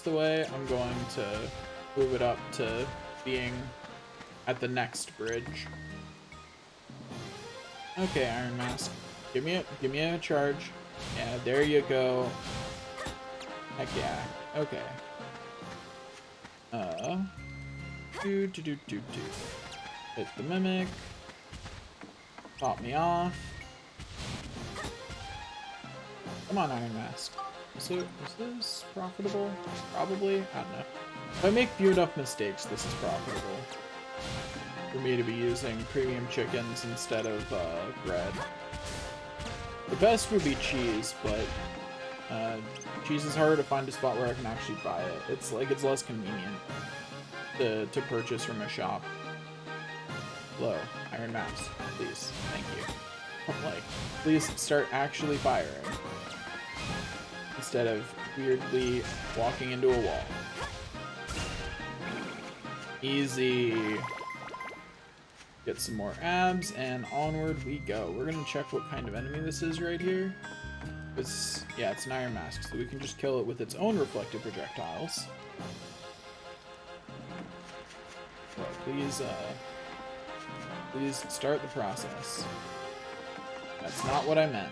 the way. I'm going to move it up to being at the next bridge. Okay, Iron Mask. Give me a charge. Yeah, there you go. Heck yeah. Okay. Hit the mimic. Pop me off. Come on, Iron Mask. So, is this profitable? Probably? I don't know. If I make few enough mistakes, this is profitable. For me to be using premium chickens instead of bread. The best would be cheese, but cheese is harder to find a spot where I can actually buy it. It's less convenient to purchase from a shop. Hello, Iron Mask, please, thank you. Like, please start actually firing instead of weirdly walking into a wall. Easy. Get some more abs, and onward we go. We're gonna check what kind of enemy this is right here. Yeah, it's an Iron Mask, so we can just kill it with its own reflected projectiles. Please, please start the process. That's not what I meant.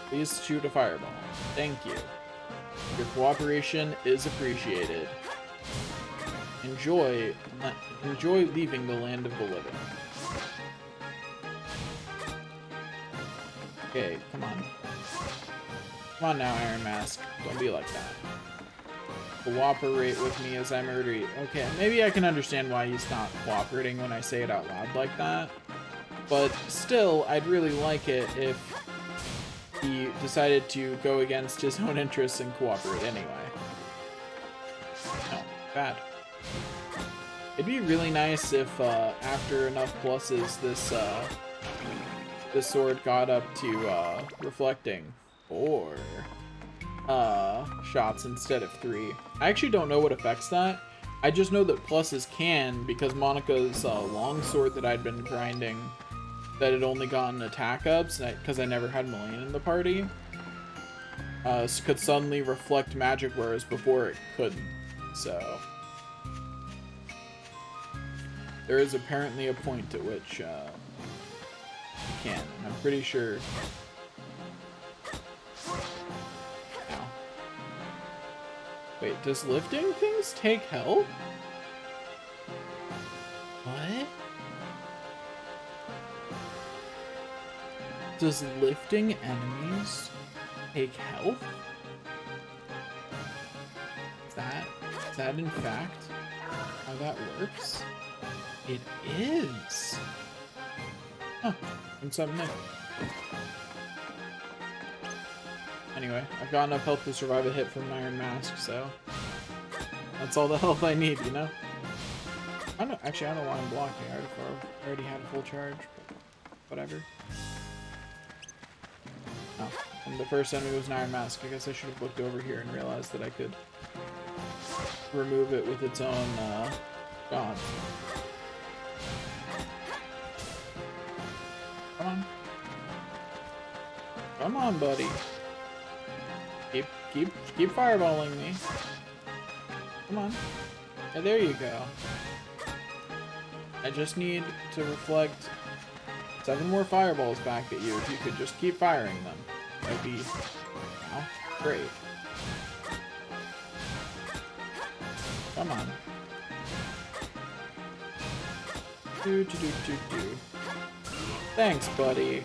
Please shoot a fireball. Thank you. Your cooperation is appreciated. Enjoy leaving the land of the living. Okay, come on. Come on now, Iron Mask. Don't be like that. Cooperate with me as I murder you. Okay, maybe I can understand why he's not cooperating when I say it out loud like that. But still, I'd really like it if he decided to go against his own interests and cooperate anyway. No, bad. It'd be really nice if, after enough pluses, this sword got up to, reflecting 4 shots instead of 3. I actually don't know what affects that. I just know that pluses can, because Monica's, longsword that I'd been grinding, that had only gotten attack ups, because I never had Malayne in the party, could suddenly reflect magic, whereas before it couldn't. So there is apparently a point at which you can, and I'm pretty sure. Ow. Wait, does lifting things take health? What? Does lifting enemies take health? Is that in fact how that works? It is. Huh. And something new. Anyway, I've got enough health to survive a hit from Iron Mask, so that's all the health I need, you know? I don't know why I'm blocking. I already had a full charge, but whatever. Oh, and the first enemy was an Iron Mask. I guess I should have looked over here and realized that I could remove it with its own, god. Come on. Come on, buddy. Keep fireballing me. Come on. Yeah, there you go. I just need to reflect 7 more fireballs back at you if you could just keep firing them. That'd be, great. Come on. Do. Thanks, buddy.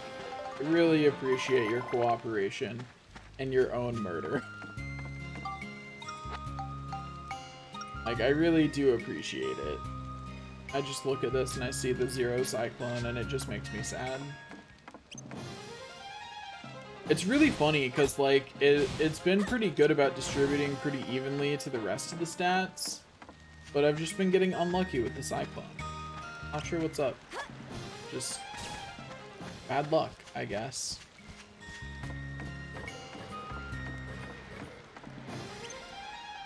I really appreciate your cooperation and your own murder. Like, I really do appreciate it. I just look at this and I see the 0 Cyclone and it just makes me sad. It's really funny because, like, it's been pretty good about distributing pretty evenly to the rest of the stats, but I've just been getting unlucky with the Cyclone. Not sure what's up. Just bad luck, I guess.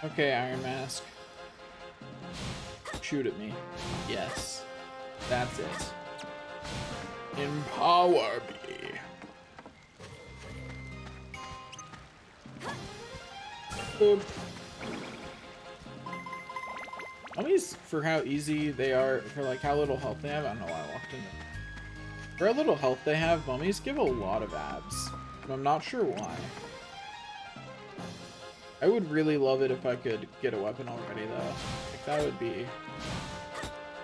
Okay, Iron Mask. Shoot at me. Yes. That's it. Empower me. Boop. Mummies, for how easy they are, for like how little health they have, I don't know why I walked in there. For how little health they have, mummies give a lot of abs. And I'm not sure why. I would really love it if I could get a weapon already, though. Like, that would be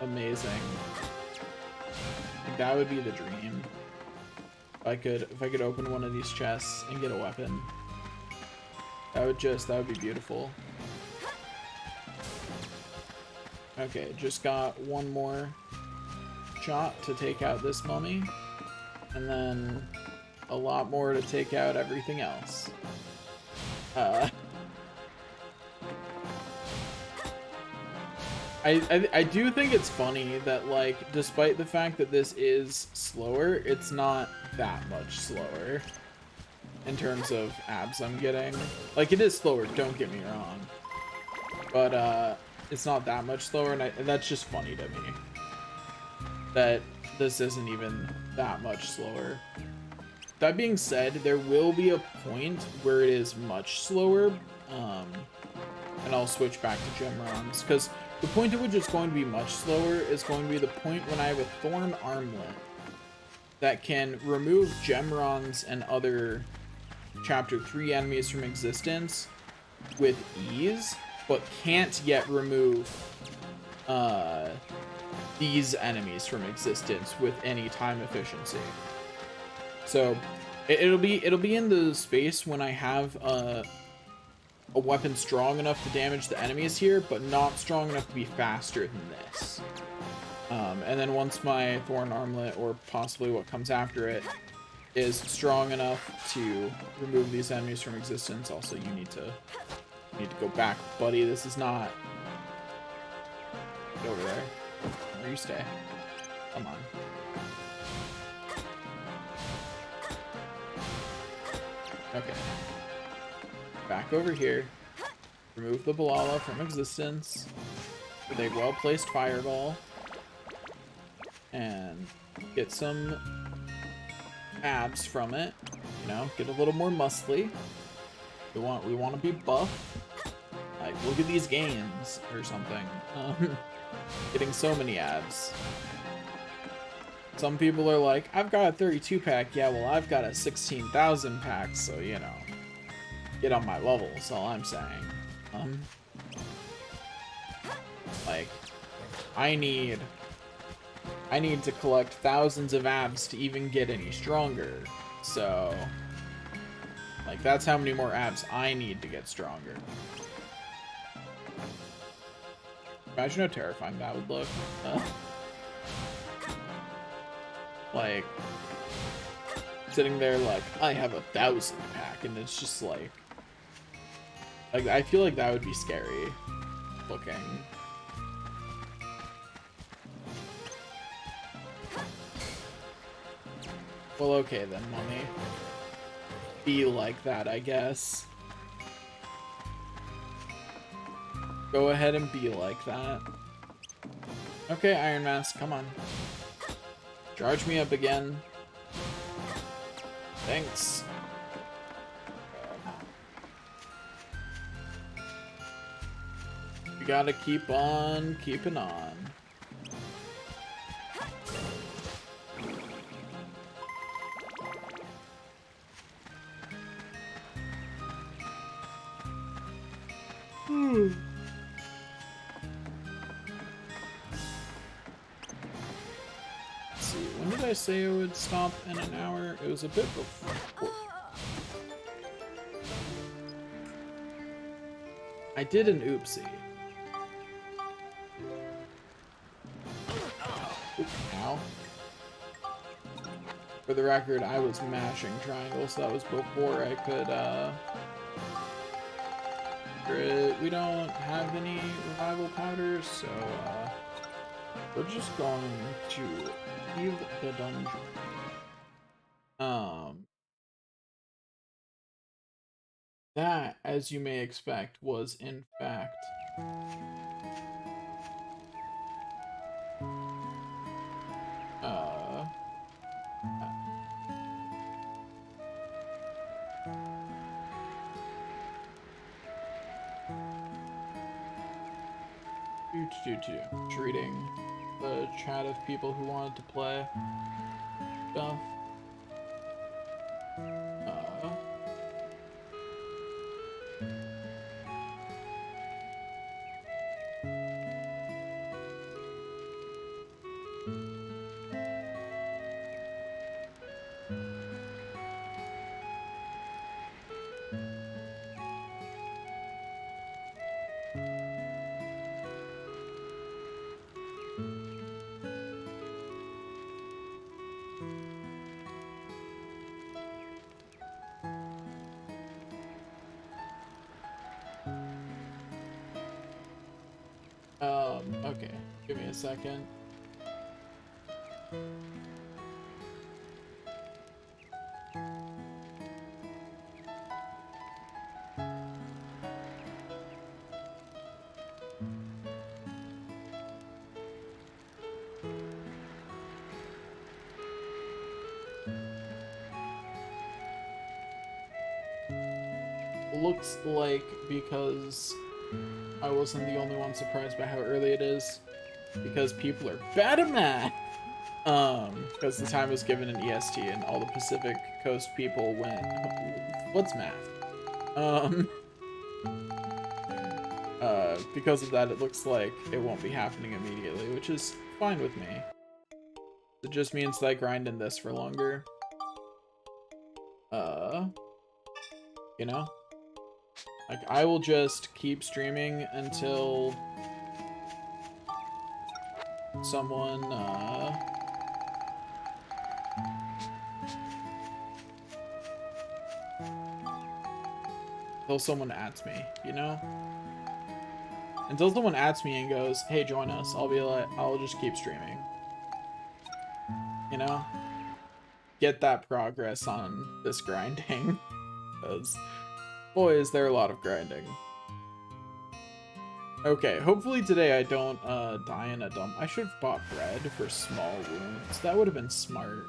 amazing. Like, that would be the dream. If I could open one of these chests and get a weapon. That would be beautiful. Okay, just got one more shot to take out this mummy. And then a lot more to take out everything else. I do think it's funny that, like, despite the fact that this is slower, it's not that much slower in terms of abs I'm getting. Like, it is slower, don't get me wrong, but it's not that much slower, and that's just funny to me that this isn't even that much slower. That being said, there will be a point where it is much slower, and I'll switch back to gem runs, because The point at which it's going to be much slower is going to be the point when I have a Thorn Armlet that can remove Gemrons and other Chapter 3 enemies from existence with ease, but can't yet remove these enemies from existence with any time efficiency. So it'll be in the space when I have a weapon strong enough to damage the enemies here, but not strong enough to be faster than this. And then once my Thorn Armlet, or possibly what comes after it, is strong enough to remove these enemies from existence. Also, you need to go back, buddy. This is not... Get over there. Where you stay. Come on. Okay. Back over here. Remove the Balala from existence with a well-placed fireball. And get some abs from it. You know, get a little more muscly. We want to be buff. Like, look at these gains or something. Getting so many abs. Some people are like, I've got a 32 pack. Yeah, well, I've got a 16,000 pack, so, you know, get on my level, is all I'm saying. Like, I need to collect thousands of abs to even get any stronger. So, like, that's how many more abs I need to get stronger. Imagine how terrifying that would look. Like, sitting there like, I have 1,000 pack, and it's just like, I feel like that would be scary looking. Well, okay then, Mummy. Be like that, I guess. Go ahead and be like that. Okay, Iron Mask, come on. Charge me up again. Thanks. You gotta keep on keeping on. Let's see, when did I say I would stop in an hour? It was a bit before. I did an oopsie. Ow. For the record, I was mashing triangle, so that was before I could, we don't have any revival powders, so, we're just going to leave the dungeon. That, as you may expect, was in fact treating the chat of people who wanted to play stuff. Okay, give me a second. Looks like because I wasn't the only one surprised by how early it is, because people are bad at math. Because the time was given in EST, and all the Pacific Coast people went, "What's math?" Because of that, it looks like it won't be happening immediately, which is fine with me. It just means that I grind in this for longer. You know? Like, I will just keep streaming until someone, until someone adds me, you know? Until someone adds me and goes, "Hey, join us," I'll be like, I'll just keep streaming. You know? Get that progress on this grinding. Because, boy, is there a lot of grinding. Okay, hopefully today I don't die in a dump. I should have bought bread for small wounds. That would have been smart.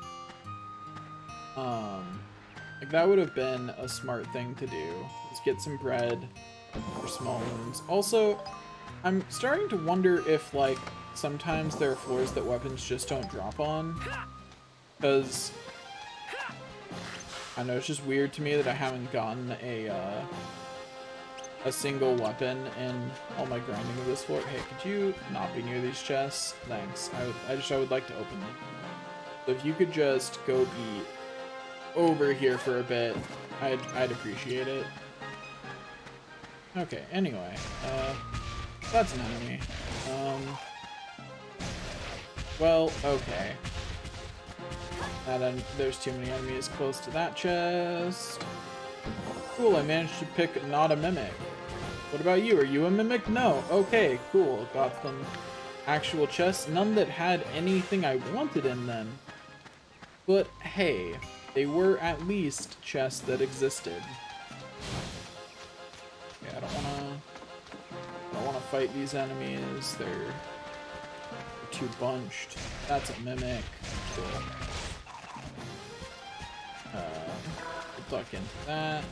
Like, that would have been a smart thing to do. Let's get some bread for small wounds. Also, I'm starting to wonder if, like, sometimes there are floors that weapons just don't drop on. Because I know it's just weird to me that I haven't gotten a single weapon in all my grinding of this floor. Hey, could you not be near these chests? Thanks. I would like to open them. So if you could just go be over here for a bit, I'd appreciate it. Okay, anyway, that's an enemy. Well, okay. There's too many enemies close to that chest. Cool, I managed to pick not a mimic. What about you? Are you a mimic? No. Okay, cool. Got some actual chests. None that had anything I wanted in them. But hey, they were at least chests that existed. Yeah, I don't wanna fight these enemies. They're too bunched. That's a mimic. Cool. Duck into that.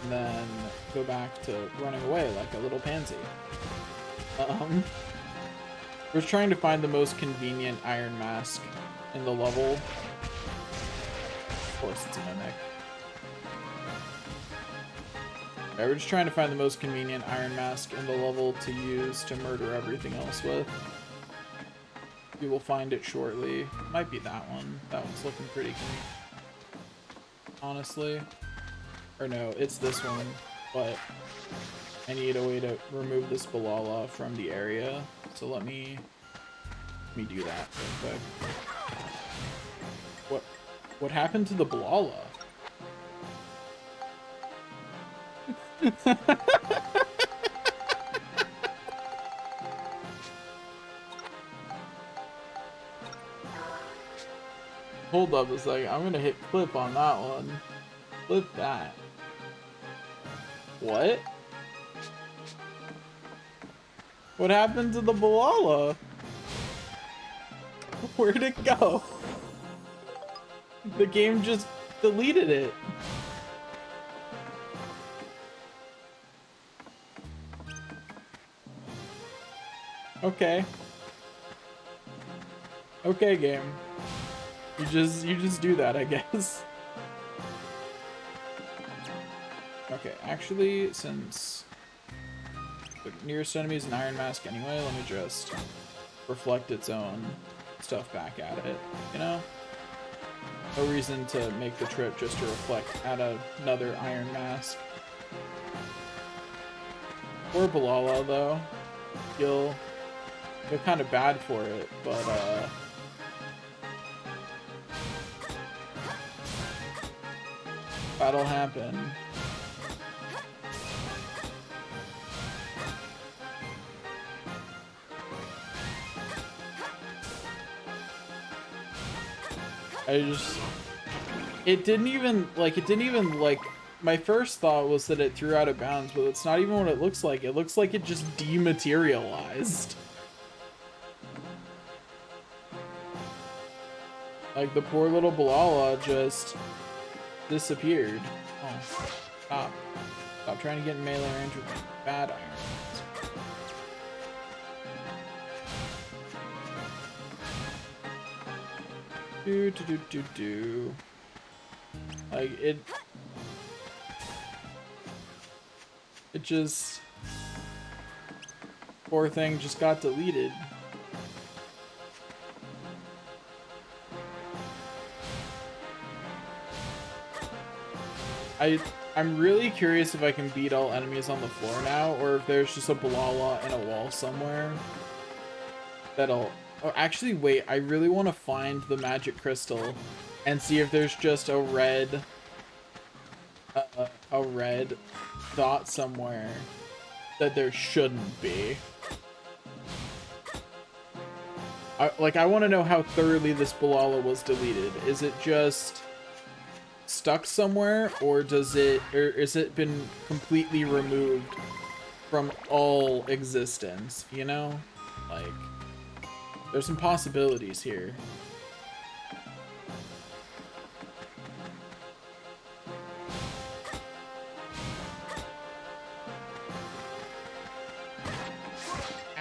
And then go back to running away like a little pansy. We're trying to find the most convenient iron mask in the level. Of course, it's a mimic. Yeah, we're just trying to find the most convenient iron mask in the level to use to murder everything else with. We will find it shortly. Might be that one. That one's looking pretty good, honestly. Or no, it's this one, but I need a way to remove this Balala from the area. So let me do that real quick. What happened to the Balala? Hold up a second, I'm gonna hit clip on that one. Clip that. What? What happened to the Balala? Where'd it go? The game just deleted it. Okay. Okay, game. You just do that, I guess. Okay, actually, since the nearest enemy is an iron mask anyway, let me just reflect its own stuff back at it, you know? No reason to make the trip just to reflect at another iron mask. Or Balala, though. You'll feel kind of bad for it, but, that'll happen. It didn't even, my first thought was that it threw out of bounds, but it's not even what it looks like. It looks like it just dematerialized. Like, the poor little Balala just disappeared. Oh, stop. Stop trying to get in melee range with my bad Iron Do. Like, it just... Poor thing just got deleted. I'm really curious if I can beat all enemies on the floor now, or if there's just a Balala in a wall somewhere that'll... Oh, actually, wait, I really want to find the magic crystal and see if there's just a red dot somewhere that there shouldn't be. I want to know how thoroughly this Balala was deleted. Is it just stuck somewhere, or is it been completely removed from all existence, you know? Like, there's some possibilities here.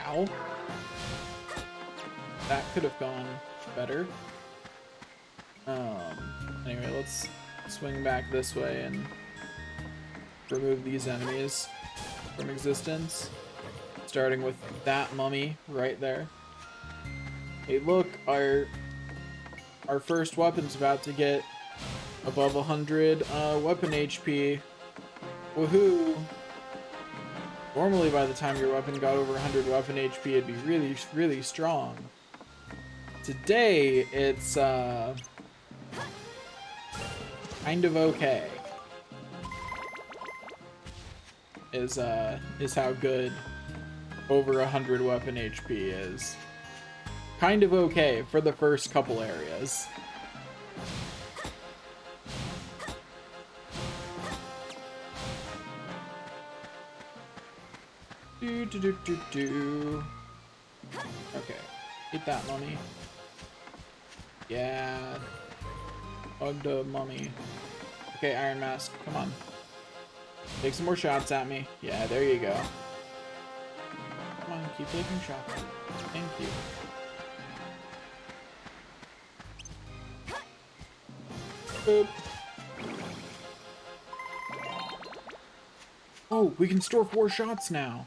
Ow. That could have gone better. Anyway, let's swing back this way and remove these enemies from existence. Starting with that mummy right there. Hey, look, our first weapon's about to get above 100 weapon HP. Woohoo! Normally, by the time your weapon got over 100 weapon HP, it'd be really, really strong. Today, it's kind of okay. Is how good over 100 weapon HP is. Kind of okay for the first couple areas. Okay, eat that mummy. Yeah. Hug the mummy. Okay, Iron Mask, come on. Take some more shots at me. Yeah, there you go. Come on, keep taking shots. Thank you. Boop. Oh, we can store 4 shots now.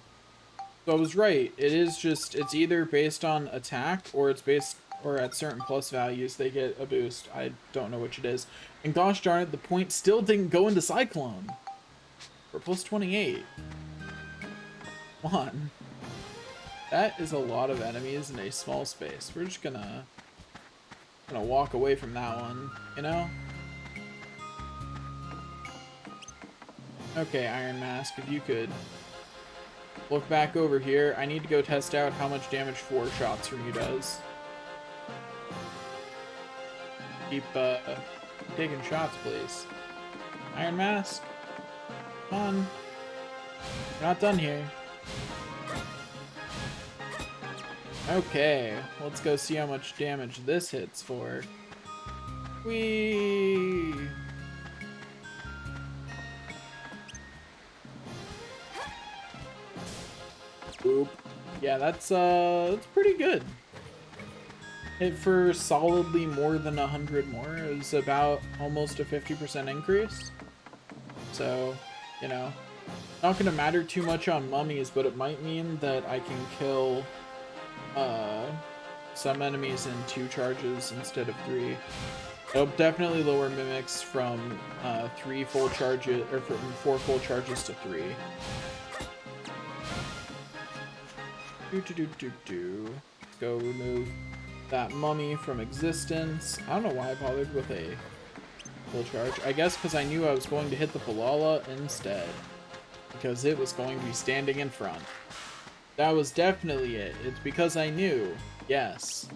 So I was right. It is just, it's either based on attack or it's based, or at certain plus values they get a boost. I don't know which it is. And gosh darn it, the point still didn't go into Cyclone. For plus 28. Come on. That is a lot of enemies in a small space. We're just gonna walk away from that one, you know? Okay, Iron Mask, if you could look back over here. I need to go test out how much damage 4 shots from you does. Keep taking shots, please. Iron Mask, come on. We're not done here. Okay, let's go see how much damage this hits for. Whee! Oop. Yeah, that's pretty good. Hit for solidly more than 100 more is about almost a 50% increase. So, you know, not gonna matter too much on mummies, but it might mean that I can kill some enemies in 2 charges instead of 3. It'll definitely lower mimics from 3 full charges, or from 4 full charges to 3. Let's go remove that mummy from existence. I don't know why I bothered with a full charge. I guess because I knew I was going to hit the Balala instead, because it was going to be standing in front. That was definitely it. It's because I knew. Yes.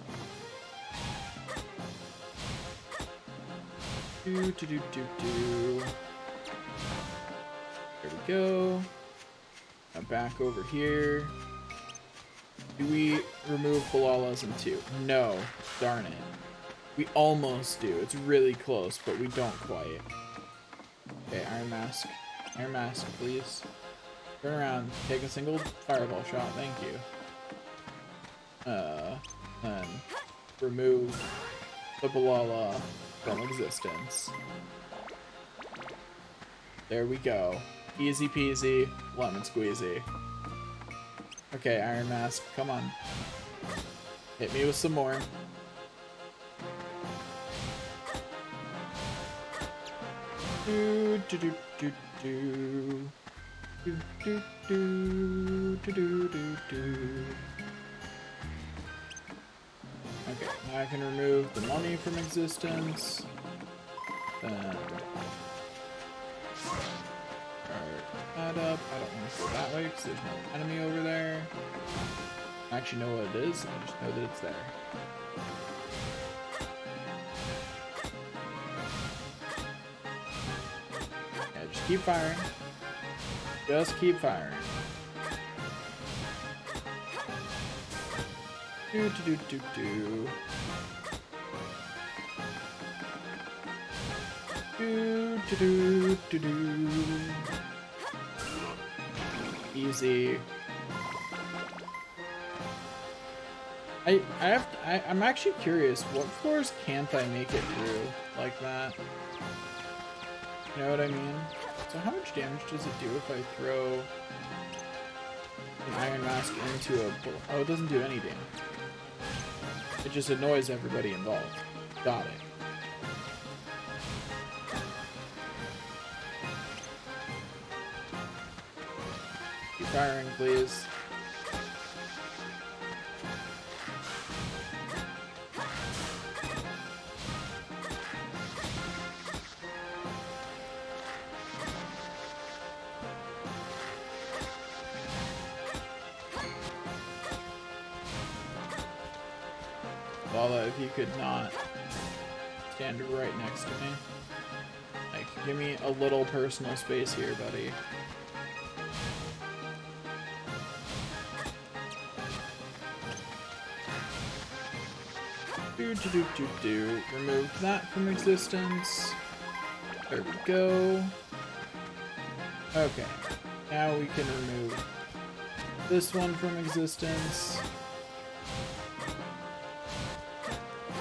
There we go. Now back over here. Do we remove Balalas in 2? No. Darn it. We almost do. It's really close, but we don't quite. Okay, Iron Mask. Iron Mask, please. Turn around. Take a single fireball shot. Thank you. Then remove the Balala from existence. There we go. Easy peasy, lemon squeezy. Okay, Iron Mask, come on. Hit me with some more. Do do do do do do do do do do do do. Okay, now I can remove the mummy from existence. Then that up. I don't want to go that way because there's no enemy over there. I actually know what it is. I just know that it's there. Yeah, just keep firing. Just keep firing. Do do do do do. Do do do do do. Easy. I'm actually curious, what floors can't I make it through like that? You know what I mean? So how much damage does it do if I throw an Iron Mask into a bullet? Oh, it doesn't do any damage. It just annoys everybody involved. Got it. Keep firing, please. Lala, if you could not stand right next to me. Like, give me a little personal space here, buddy. Do do do do do. Remove that from existence. There we go. Okay. Now we can remove this one from existence.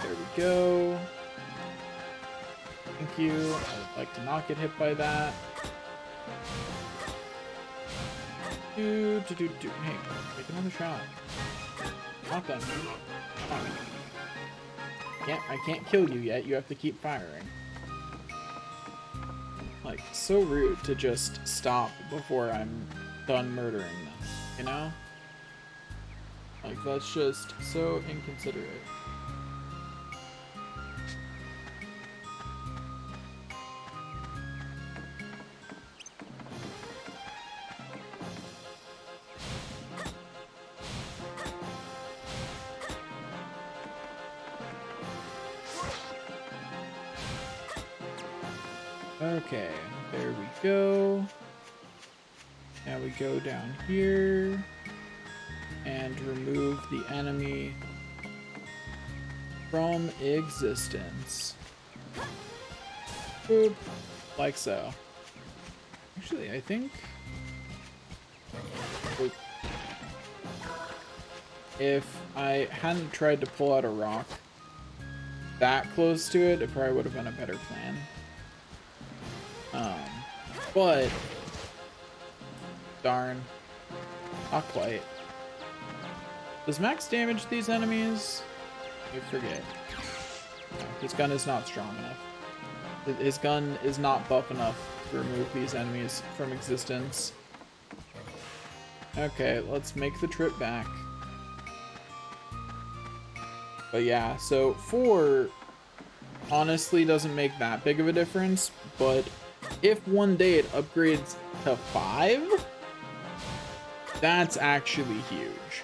There we go. Thank you. I would like to not get hit by that. Do do do do. Hey, take another shot. Not done. Come on. I can't kill you yet. You have to keep firing. Like, so rude to just stop before I'm done murdering them, you know? Like, that's just so inconsiderate. Okay, there we go. Now we go down here and remove the enemy from existence. Boop. Like so. Actually, I think... if I hadn't tried to pull out a rock that close to it, it probably would have been a better plan. But darn, not quite. Does max damage these enemies? I forget. No, his gun is not strong enough. His gun is not buff enough to remove these enemies from existence. Okay, let's make the trip back. But yeah, so 4 honestly doesn't make that big of a difference, but if one day it upgrades to 5, that's actually huge.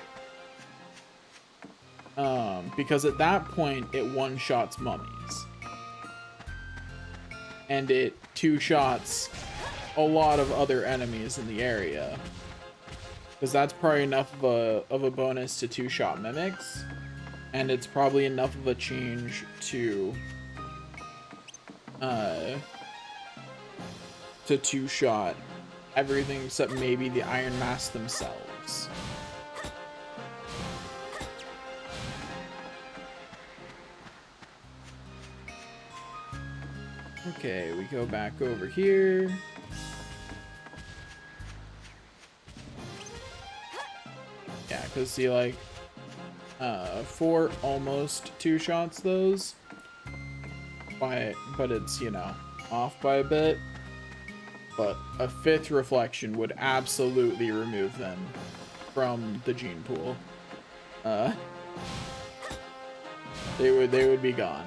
Because at that point, it one-shots mummies. And it two-shots a lot of other enemies in the area. Because that's probably enough of a bonus to two-shot mimics. And it's probably enough of a change to two-shot everything except maybe the Iron Mask themselves. Okay, we go back over here. Yeah, because see, like, 4 almost 2 shots those. But it's, you know, off by a bit. But a 5th reflection would absolutely remove them from the gene pool. They would be gone.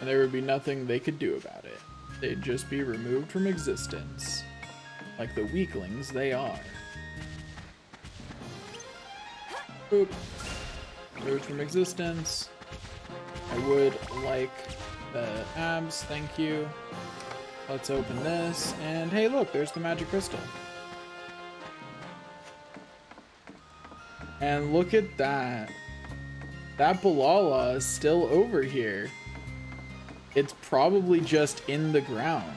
And there would be nothing they could do about it. They'd just be removed from existence. Like the weaklings they are. Boop. Removed from existence. I would like the abs, thank you. Let's open this, and hey look, there's the magic crystal. And look at that. That Balala is still over here. It's probably just in the ground.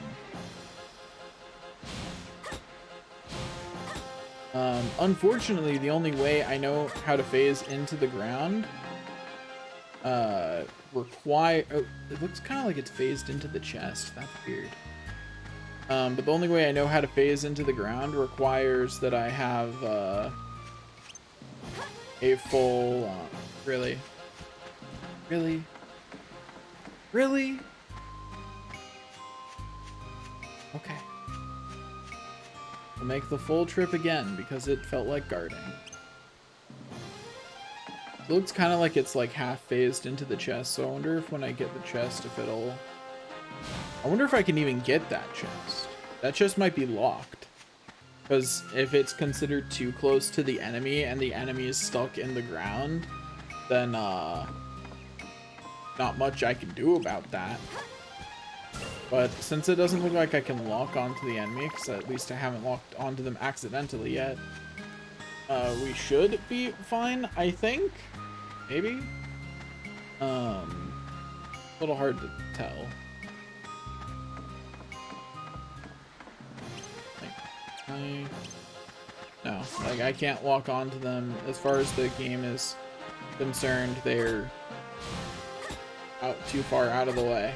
Unfortunately, the only way I know how to phase into the ground require... Oh, it looks kind of like it's phased into the chest. That's weird. But the only way I know how to phase into the ground requires that I have a full... really? Really? Really? Okay. We'll make the full trip again because it felt like guarding. It looks kind of like it's like half phased into the chest, so I wonder if when I get the chest, if it'll... I wonder if I can even get that chest. That chest might be locked. Because if it's considered too close to the enemy and the enemy is stuck in the ground, then not much I can do about that. But since it doesn't look like I can lock onto the enemy, because at least I haven't locked onto them accidentally yet, we should be fine, I think? Maybe? A little hard to tell. No, like I can't lock onto them. As far as the game is concerned, they're out too far out of the way.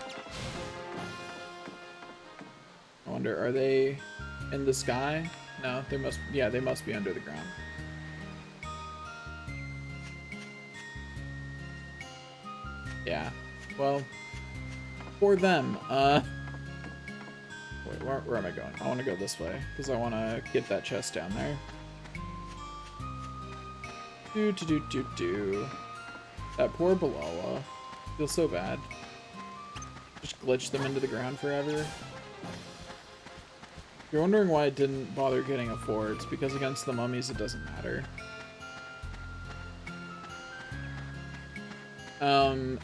I wonder, are they in the sky? No, they must, yeah, they must be under the ground. Yeah, well, for them, wait, where am I going? I want to go this way, because I want to get that chest down there. That poor Balala. Feels so bad. Just glitch them into the ground forever. If you're wondering why I didn't bother getting a 4, it's because against the mummies it doesn't matter.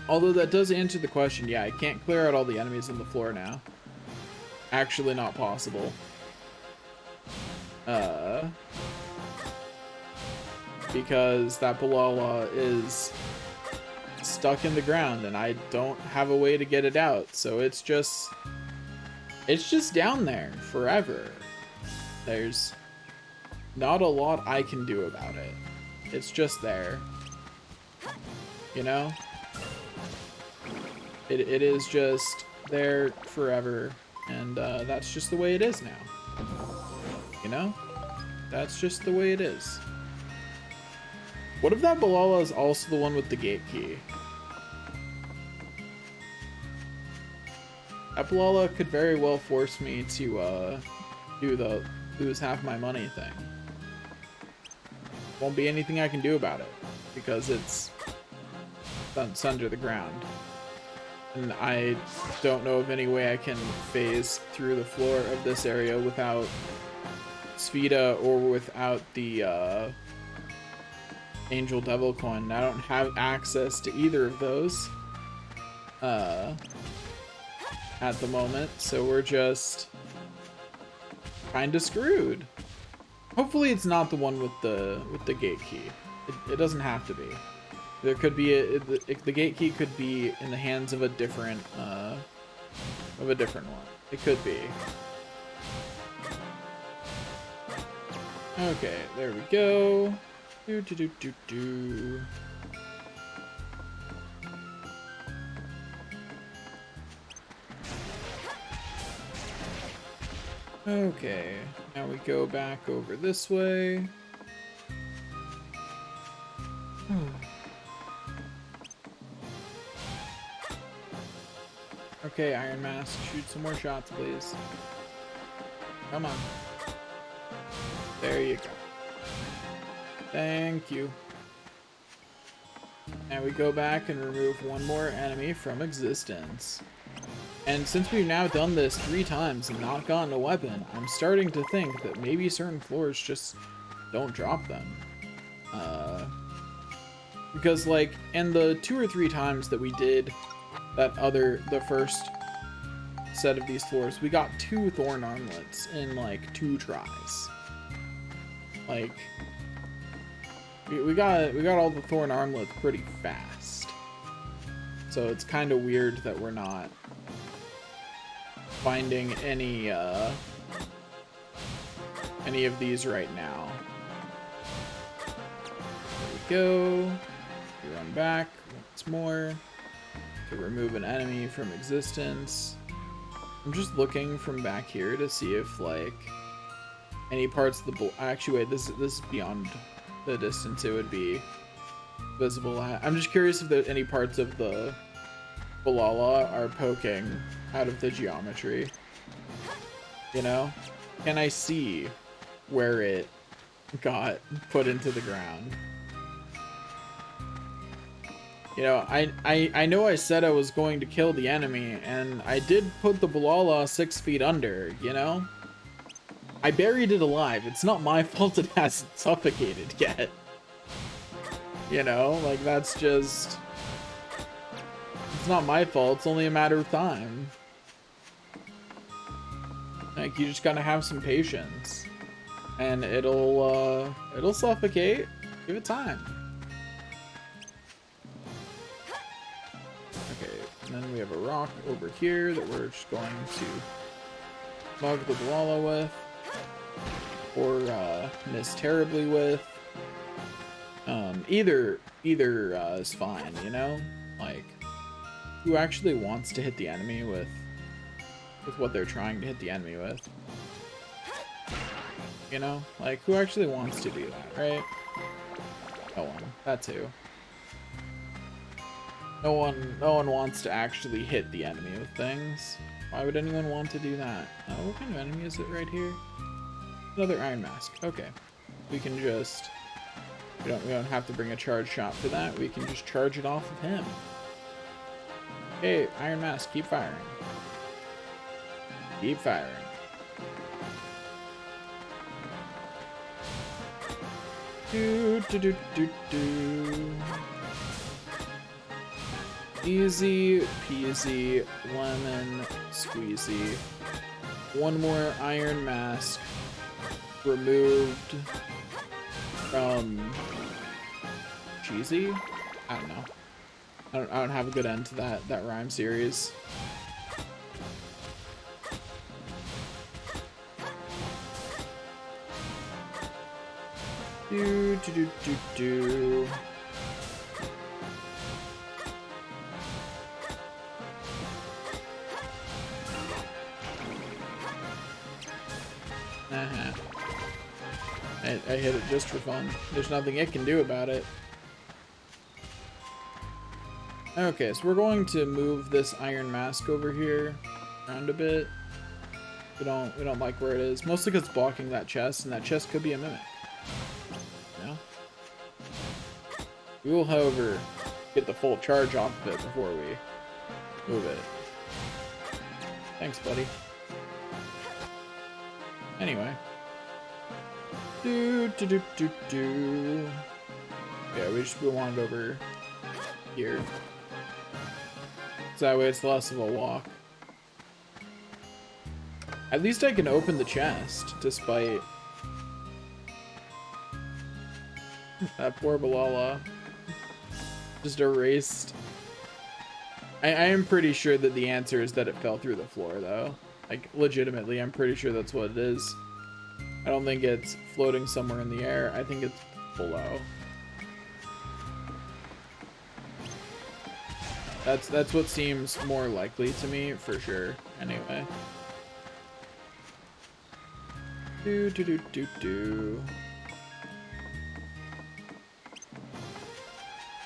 Although that does answer the question, yeah, I can't clear out all the enemies on the floor now. Actually not possible. Because that Balala is stuck in the ground and I don't have a way to get it out, so it's just down there forever. There's not a lot I can do about it. It's just there. You know? It is just there forever, and that's just the way it is now. You know? That's just the way it is. What if that Balala is also the one with the gate key? That Balala could very well force me to do the lose half my money thing. Won't be anything I can do about it because it's under the ground. And I don't know of any way I can phase through the floor of this area without Spheda or without the Angel Devil Coin. I don't have access to either of those at the moment, so we're just kind of screwed. Hopefully it's not the one with the gate key. It doesn't have to be. There could be the gate key could be in the hands of a different of a different one. It could be. Okay, there we go. Do. Okay, now we go back over this way. Okay, Iron Mask, shoot some more shots, please. Come on. There you go. Thank you. Now we go back and remove one more enemy from existence. And since we've now done this 3 times and not gotten a weapon, I'm starting to think that maybe certain floors just don't drop them. Because, like, in the 2 or 3 times that we did the first set of these floors, we got 2 thorn armlets in, like, 2 tries. Like, we got all the thorn armlets pretty fast. So it's kind of weird that we're not finding any of these right now. There we go. We run back once more to remove an enemy from existence. I'm just looking from back here to see if, like, any parts of the actually, wait, this is beyond the distance it would be visible at. I'm just curious if there's any parts of the Balala are poking out of the geometry. You know? Can I see where it got put into the ground? You know, I know I said I was going to kill the enemy, and I did put the Balala 6 feet under, you know? I buried it alive. It's not my fault it hasn't suffocated yet. You know, like, that's just... It's not my fault, it's only a matter of time. Like, you just gotta have some patience. And it'll suffocate. Give it time. Okay, and then we have a rock over here that we're just going to mug the Balala with. Or miss terribly with. Either is fine, you know? Like, who actually wants to hit the enemy with what they're trying to hit the enemy with? You know? Like, who actually wants to do that, right? No one. That's who. No one wants to actually hit the enemy with things. Why would anyone want to do that? What kind of enemy is it right here? Another Iron Mask. Okay. We can just... We don't have to bring a charge shot for that. We can just charge it off of him. Hey, Iron Mask, keep firing. Keep firing. Do. Easy peasy lemon squeezy. One more Iron Mask removed from cheesy? I don't know. I don't have a good end to that rhyme series. Do. I hit it just for fun. There's nothing it can do about it. Okay, so we're going to move this Iron Mask over here around a bit. We don't like where it is, mostly because it's blocking that chest, and that chest could be a mimic. You know? We will, however, get the full charge off of it before we move it. Thanks, buddy. Anyway. Do. Yeah, we want it over here. So that way it's less of a walk. At least I can open the chest, despite that poor Balala just erased I am pretty sure that the answer is that it fell through the floor, though. Like, legitimately, I'm pretty sure that's what it is. I don't think it's floating somewhere in the air. I think it's below. That's what seems more likely to me, for sure, anyway. Do.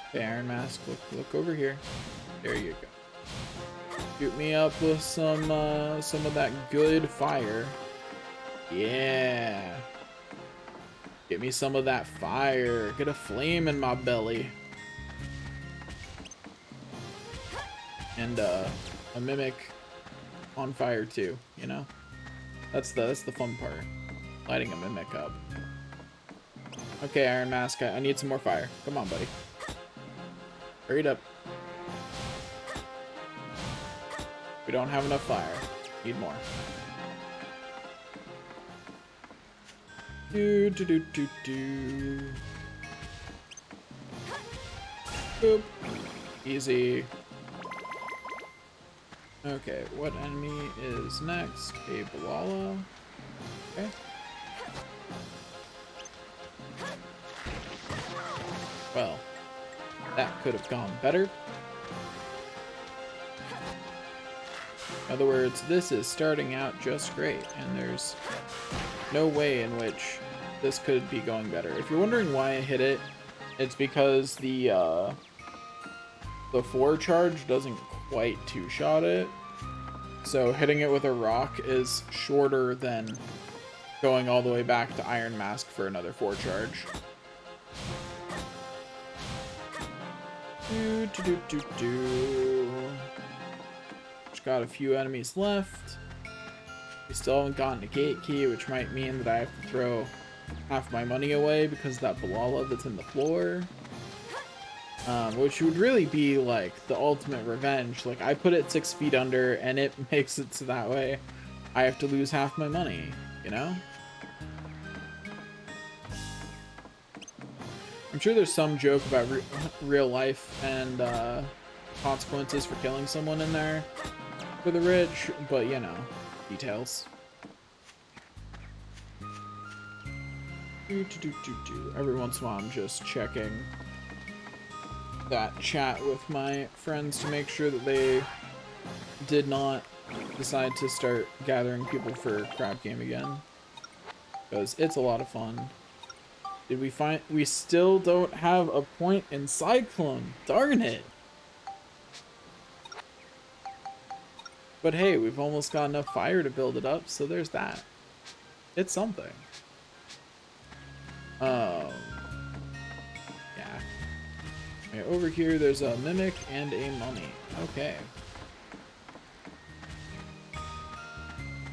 Okay, Iron Mask, look over here. There you go. Shoot me up with some of that good fire. Yeah. Get me some of that fire. Get a flame in my belly. And a mimic on fire too, you know? That's the fun part. Lighting a mimic up. Okay, Iron Mask, I need some more fire. Come on, buddy. Hurry it up. We don't have enough fire. Need more. Do. Boop. Easy. Okay, what enemy is next? A Balala. Okay. Well, that could have gone better. In other words, this is starting out just great, and there's no way in which this could be going better. If you're wondering why I hit it, it's because the 4 charge doesn't quite two-shot it. So hitting it with a rock is shorter than going all the way back to Iron Mask for another 4 charge. Just got a few enemies left. We still haven't gotten a gate key, which might mean that I have to throw half my money away because of that Balala that's in the floor. Which would really be like the ultimate revenge. Like, I put it 6 feet under and it makes it so that way I have to lose half my money, you know? I'm sure there's some joke about real life and consequences for killing someone in there for the rich, but you know, details. Every once in a while I'm just checking that chat with my friends to make sure that they did not decide to start gathering people for Crab Game again, because it's a lot of fun. Did we find... We still don't have a point in Cyclone. Darn it. But hey, we've almost got enough fire to build it up, so there's that. It's something. Yeah. Okay, over here there's a mimic and a mummy. Okay.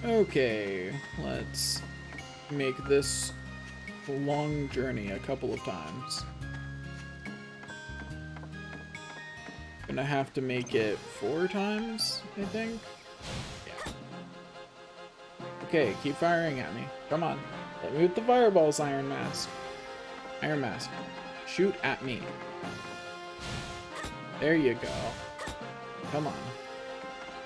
Okay, let's make this long journey a couple of times. Gonna have to make it 4 times, I think. Yeah. Okay, keep firing at me. Come on. Let me with the fireballs, Iron Mask. Iron Mask. Shoot at me. There you go. Come on.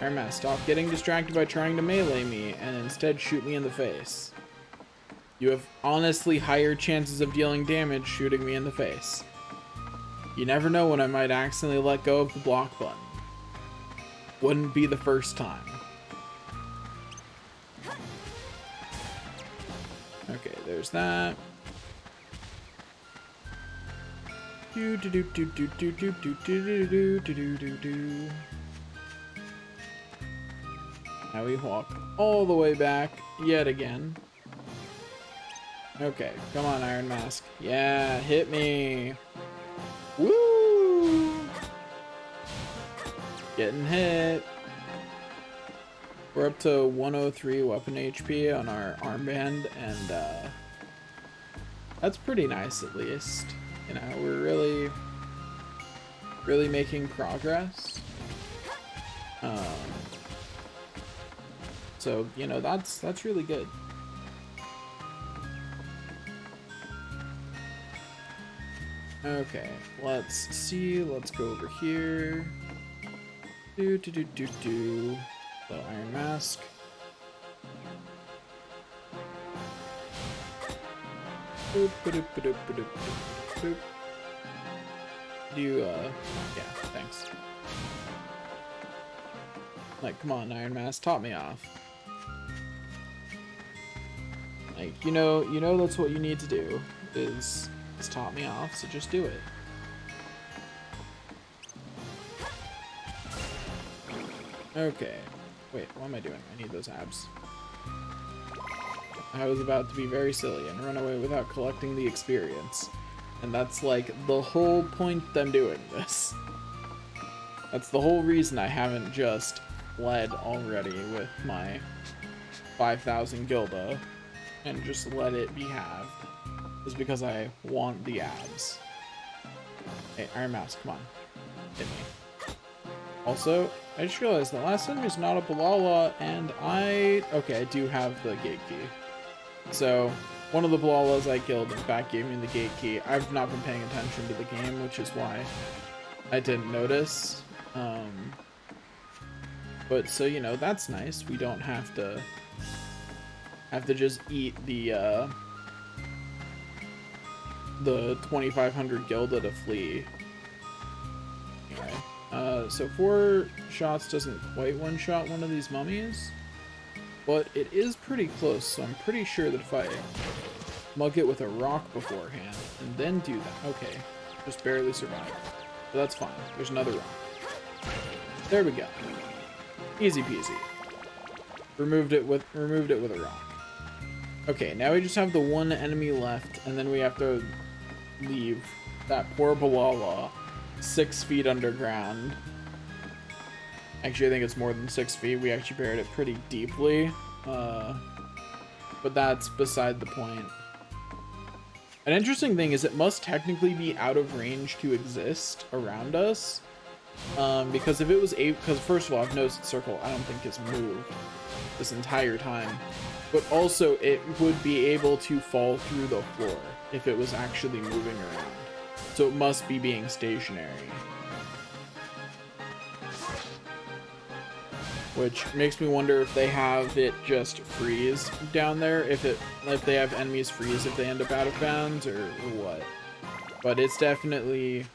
Iron Mask, stop getting distracted by trying to melee me and instead shoot me in the face. You have honestly higher chances of dealing damage shooting me in the face. You never know when I might accidentally let go of the block button. Wouldn't be the first time. Okay, there's that. Now we walk all the way back yet again. Okay, come on, Iron Mask. Yeah, hit me. Woo! Getting hit. We're up to 103 weapon HP on our armband, and that's pretty nice, at least. You know, we're really making progress. So, you know, that's really good. Okay, let's see. Let's go over here. Do. The Iron Mask. Boop, ba-doop, ba-doop, ba-doop, ba-doop, boop. Yeah, thanks. Like, come on, Iron Mask, top me off. Like, you know that's what you need to do, is top me off, so just do it. Okay. Wait, what am I doing? I need those abs. I was about to be very silly and run away without collecting the experience. And that's like the whole point I'm doing this. That's the whole reason I haven't just fled already with my 5,000 gilda and just let it be halved. Is because I want the abs. Hey, Iron Mouse, come on. Hit me. Also, I just realized the last enemy is not a Balala, and okay, I do have the gate key. So, one of the Balalas I killed, in fact, gave me the gate key. I've not been paying attention to the game, which is why I didn't notice. But, so, you know, that's nice. We don't have to just eat the 2,500 gilda to flee. Anyway, so 4 shots doesn't quite one-shot one of these mummies, but it is pretty close, so I'm pretty sure that if I mug it with a rock beforehand and then do that, okay, just barely survived. But that's fine. There's another rock. There we go. Easy peasy. Removed it with a rock. Okay, now we just have the one enemy left, and then we have to leave that poor Balala 6 feet underground. Actually, I think it's more than 6 feet. We actually buried it pretty deeply, but that's beside the point. An interesting thing is it must technically be out of range to exist around us, because if it was because first of all, I've noticed the circle I don't think has moved this entire time, but also it would be able to fall through the floor if it was actually moving around. So it must be being stationary. Which makes me wonder if they have it just freeze down there, if they have enemies freeze if they end up out of bounds, or what. But it's definitely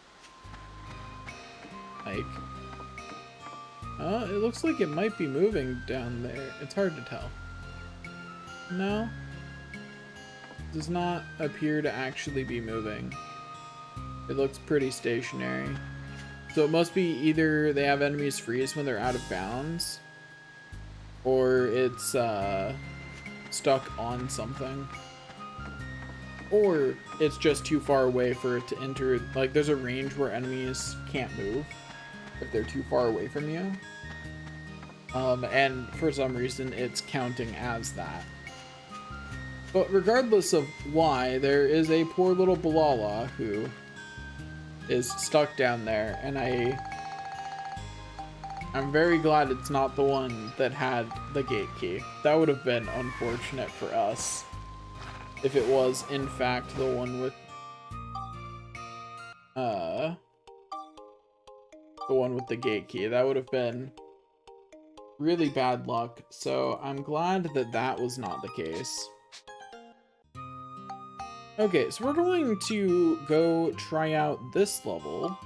like, it looks like it might be moving down there. It's hard to tell. No, does not appear to actually be moving. It looks pretty stationary. So it must be either they have enemies freeze when they're out of bounds, or it's stuck on something, or it's just too far away for it to enter. Like, there's a range where enemies can't move if they're too far away from you, and for some reason it's counting as that. But regardless of why, there is a poor little Balala who is stuck down there, and I'm very glad it's not the one that had the gate key. That would have been unfortunate for us if it was in fact the one with the gate key. That would have been really bad luck. So I'm glad that that was not the case. Okay, so we're going to go try out this level,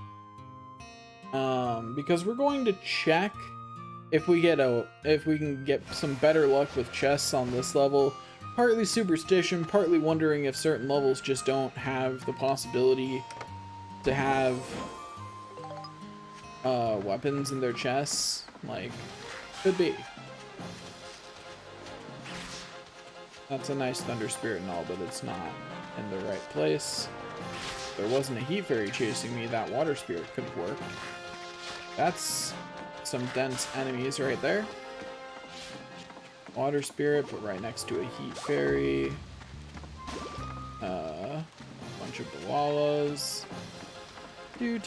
because we're going to check if we can get some better luck with chests on this level. Partly superstition, partly wondering if certain levels just don't have the possibility to have weapons in their chests. Like, could be. That's a nice Thunder Spirit and all, but it's not in the right place. If there wasn't a Heat Fairy chasing me, that Water Spirit could have worked. That's some dense enemies right there. Water Spirit, but right next to a Heat Fairy. Bunch of Balalas. Ooh,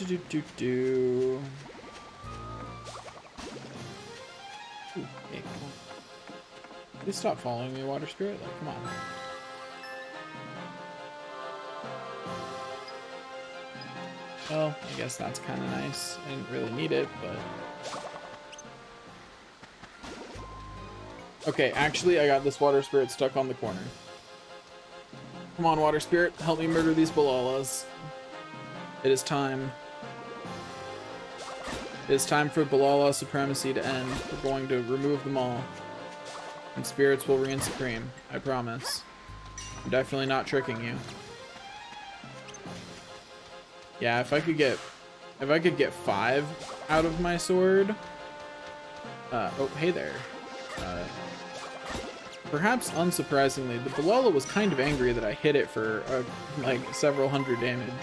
hey, come on. Please stop following me, Water Spirit. Like, come on. Well, I guess that's kind of nice. I didn't really need it, but Okay, actually, I got this water spirit stuck on the corner. Come on, water spirit, help me murder these Balalas. It is time. It is time for Balala supremacy to end. We're going to remove them all. And spirits will reign supreme. I promise. I'm definitely not tricking you. Yeah, if I could get 5 out of my sword. Oh, hey there. Perhaps unsurprisingly, the Balala was kind of angry that I hit it for like several hundred damage.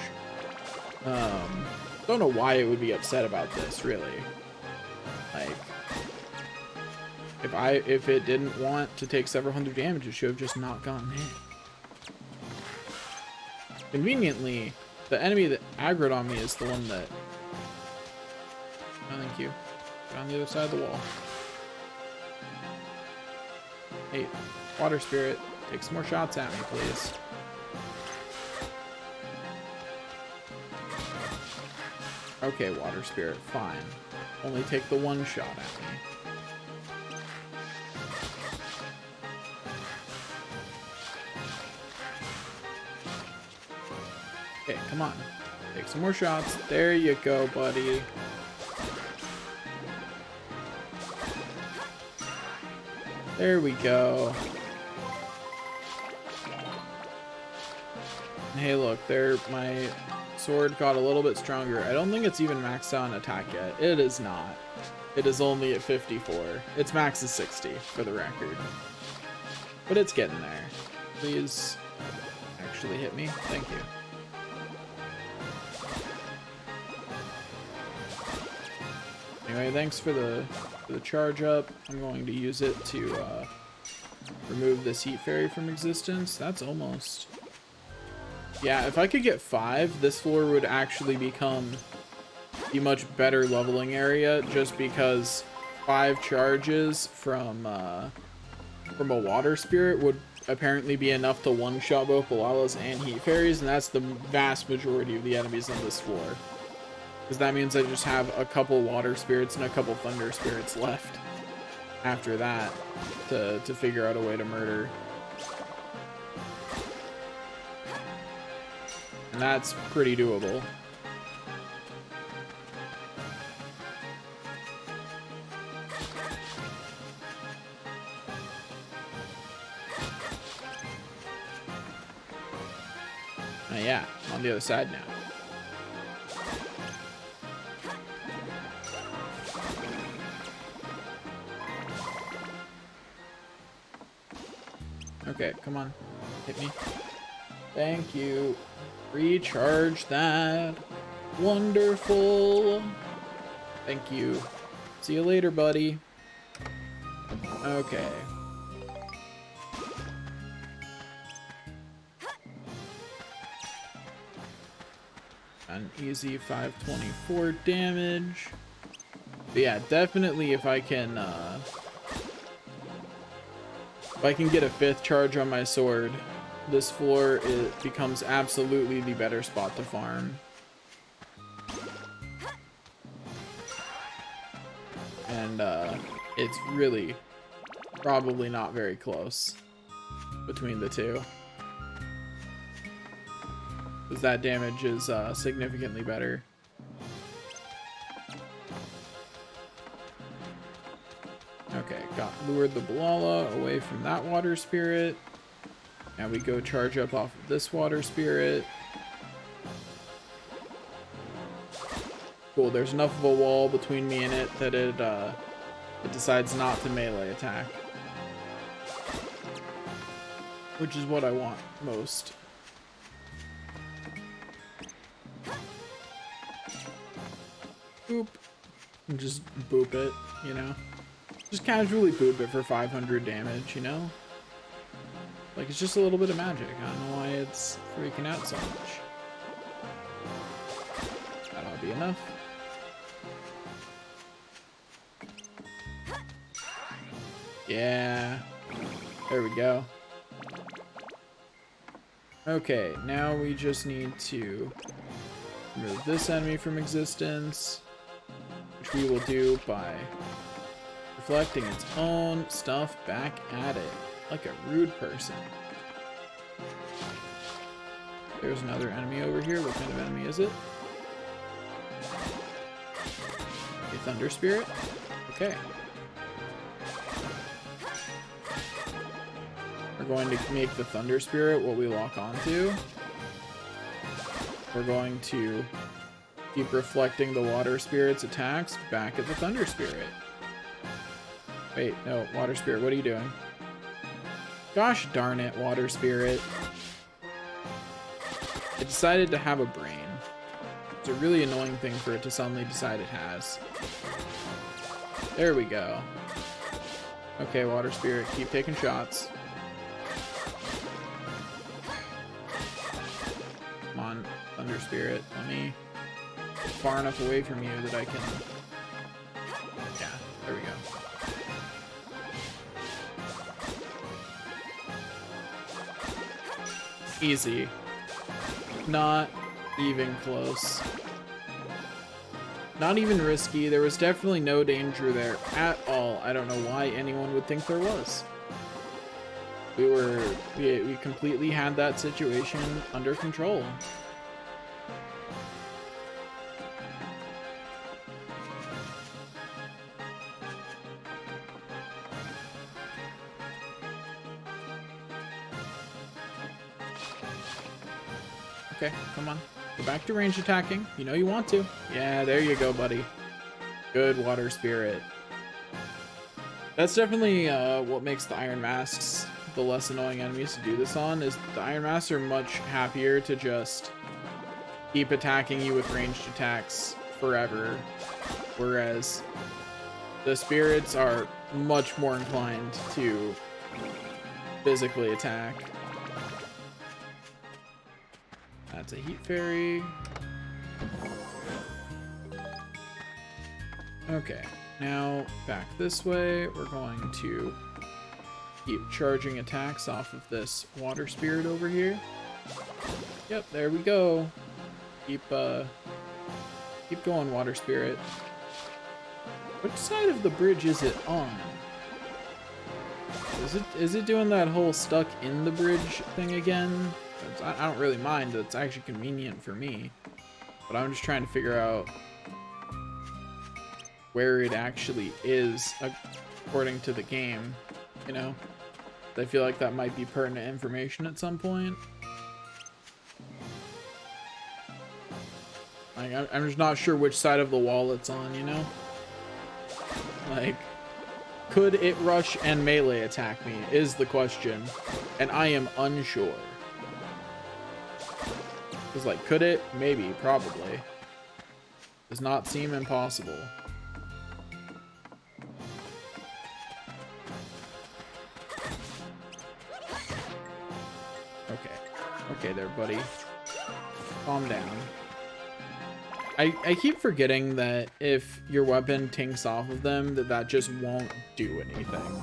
Don't know why it would be upset about this, really. Like, if it didn't want to take several hundred damage, it should have just not gotten hit. Conveniently, the enemy that aggroed on me is the one that... Oh, thank you. Get on the other side of the wall. Hey, water spirit, take some more shots at me, please. Okay, water spirit, fine. Only take the one shot at me. Okay, come on. Take some more shots. There you go, buddy. There we go. And hey, look, there, my sword got a little bit stronger. I don't think it's even maxed out on attack yet. It is not. It is only at 54. Its max is 60, for the record. But it's getting there. Please actually hit me. Thank you. Anyway, thanks for the charge up. I'm going to use it to remove this heat fairy from existence. That's almost... Yeah, if I could get 5, this floor would actually become a much better leveling area, just because 5 charges from a water spirit would apparently be enough to one-shot both Balalas and heat fairies, and that's the vast majority of the enemies on this floor. Because that means I just have a couple water spirits and a couple thunder spirits left after that to figure out a way to murder. And that's pretty doable. Yeah, on the other side now. Okay, come on. Hit me. Thank you. Recharge that. Wonderful. Thank you. See you later, buddy. Okay. An easy 524 damage. But yeah, definitely if I can get a 5th charge on my sword, this floor becomes absolutely the better spot to farm. And it's really probably not very close between the two, because that damage is significantly better. Okay, lured the Balala away from that water spirit. Now we go charge up off of this water spirit. Cool, there's enough of a wall between me and it that it decides not to melee attack. Which is what I want most. Boop. And just boop it, you know? Just casually boop it for 500 damage, you know? Like, it's just a little bit of magic. I don't know why it's freaking out so much. That ought to be enough. Yeah. There we go. Okay, now we just need to remove this enemy from existence, which we will do by reflecting its own stuff back at it, like a rude person. There's another enemy over here. What kind of enemy is it? A thunder spirit? Okay. We're going to make the thunder spirit what we lock onto. We're going to keep reflecting the water spirit's attacks back at the thunder spirit. Wait, no, water spirit, what are you doing? Gosh darn it, water spirit. It decided to have a brain. It's a really annoying thing for it to suddenly decide it has. There we go. Okay, water spirit, keep taking shots. Come on, thunder spirit, let me get far enough away from you that I can... Yeah, there we go. Easy. Not even close. Not even risky. There was definitely no danger there at all. I don't know why anyone would think there was. We completely had that situation under control. Okay, come on. Go back to range attacking. You know you want to. Yeah, there you go, buddy. Good water spirit. That's definitely what makes the Iron Masks the less annoying enemies to do this on, is the Iron Masks are much happier to just keep attacking you with ranged attacks forever, whereas the spirits are much more inclined to physically attack. That's a heat fairy. Okay, now back this way. We're going to keep charging attacks off of this water spirit over here. Yep, there we go. Keep going, water spirit. Which side of the bridge is it on? Is it doing that whole stuck in the bridge thing again? I don't really mind. It's actually convenient for me, but I'm just trying to figure out where it actually is according to the game, you know? I feel like that might be pertinent information at some point. Like, I'm just not sure which side of the wall it's on, you know? Like, could it rush and melee attack me is the question, and I am unsure. It's like, could it? Maybe, probably. Does not seem impossible. Okay there, buddy. Calm down. I keep forgetting that if your weapon tinks off of them, that just won't do anything.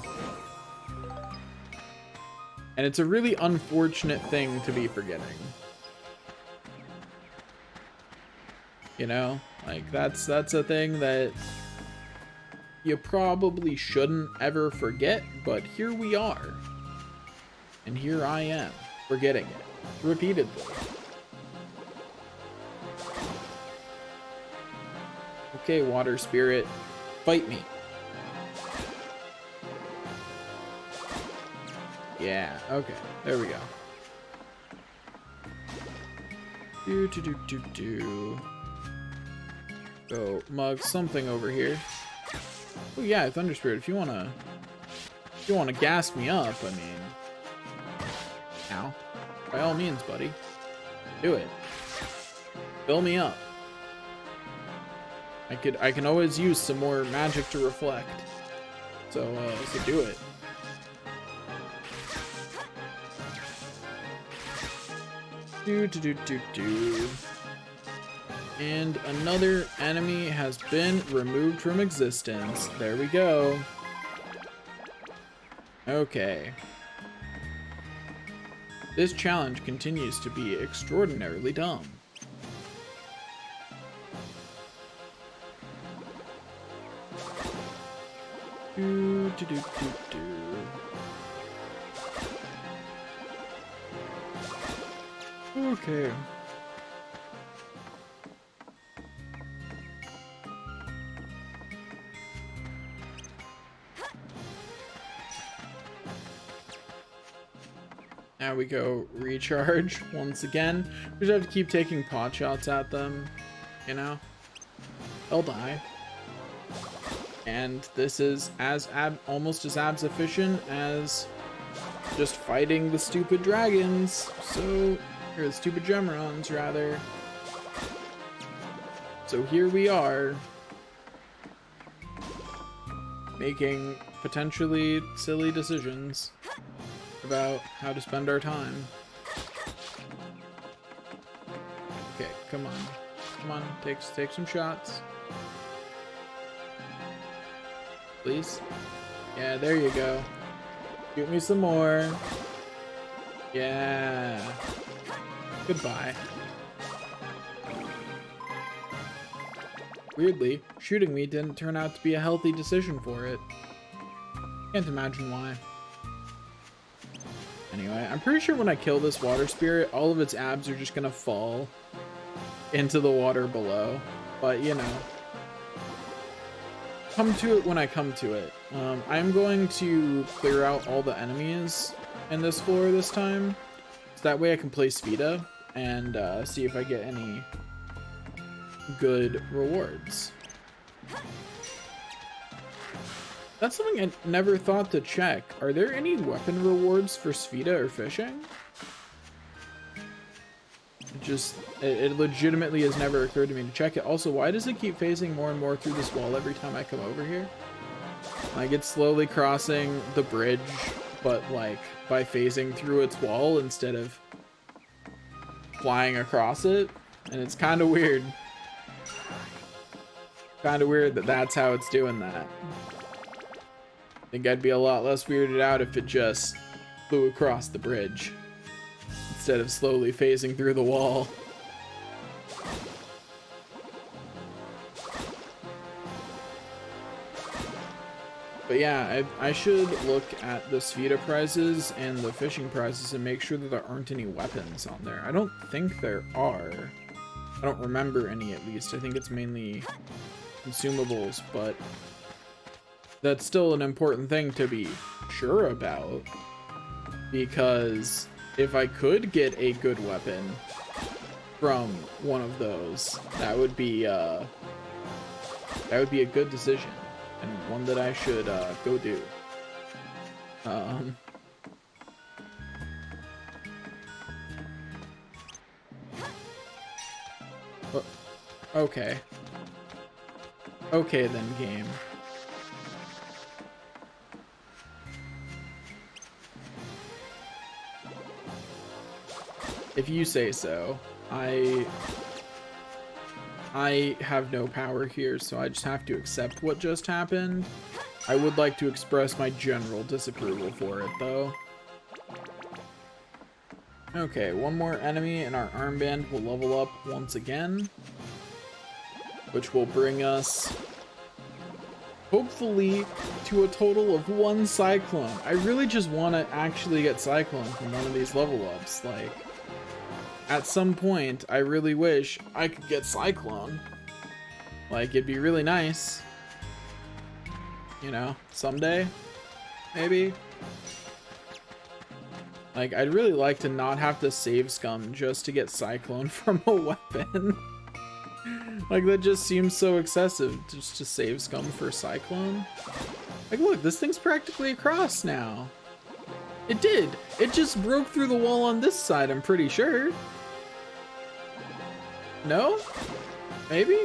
And it's a really unfortunate thing to be forgetting. You know? Like, that's a thing that you probably shouldn't ever forget, but here we are. And here I am, forgetting it. Repeatedly. Okay, water spirit, fight me. Yeah, okay, there we go. Go mug something over here. Oh yeah, thunder spirit, if you wanna gas me up, I mean, ow. By all means, buddy. Do it. Fill me up. I can always use some more magic to reflect. So do it. Do. And another enemy has been removed from existence. There we go. Okay. This challenge continues to be extraordinarily dumb. Do, do, do, do, do. Okay. Now we go recharge once again. We just have to keep taking pot shots at them, you know? They'll die. And this is almost as abs efficient as just fighting the stupid dragons. So, or the stupid Gemrons, rather. So here we are, making potentially silly decisions about how to spend our time. Okay, come on. Come on, take some shots. Please? Yeah, there you go. Shoot me some more. Yeah. Goodbye. Weirdly, shooting me didn't turn out to be a healthy decision for it. Can't imagine why. Anyway, I'm pretty sure when I kill this water spirit, all of its abs are just gonna fall into the water below. But, you know. Come to it when I come to it. I'm going to clear out all the enemies in this floor this time. So that way I can play Sphida and see if I get any good rewards. That's something I never thought to check. Are there any weapon rewards for Sphida or fishing? It legitimately has never occurred to me to check it. Also, why does it keep phasing more and more through this wall every time I come over here? Like, it's slowly crossing the bridge, but like by phasing through its wall instead of flying across it. And it's kind of weird. Kind of weird that that's how it's doing that. I think I'd be a lot less weirded out if it just flew across the bridge instead of slowly phasing through the wall. But yeah, I should look at the Sphida prizes and the fishing prizes and make sure that there aren't any weapons on there. I don't think there are. I don't remember any, at least. I think it's mainly consumables, but that's still an important thing to be sure about, because if I could get a good weapon from one of those, that would be a good decision, and one that I should go do. Okay. Okay then, game. If you say so. I have no power here, so I just have to accept what just happened. I would like to express my general disapproval for it, though. Okay, one more enemy and our armband will level up once again, which will bring us, hopefully, to a total of 1 Cyclone. I really just want to actually get Cyclone from one of these level ups. Like, at some point, I really wish I could get Cyclone. Like, it'd be really nice. You know, someday, maybe. Like, I'd really like to not have to save scum just to get Cyclone from a weapon. Like, that just seems so excessive, just to save scum for Cyclone. Like, look, this thing's practically across now. It did. It just broke through the wall on this side, I'm pretty sure. No? Maybe?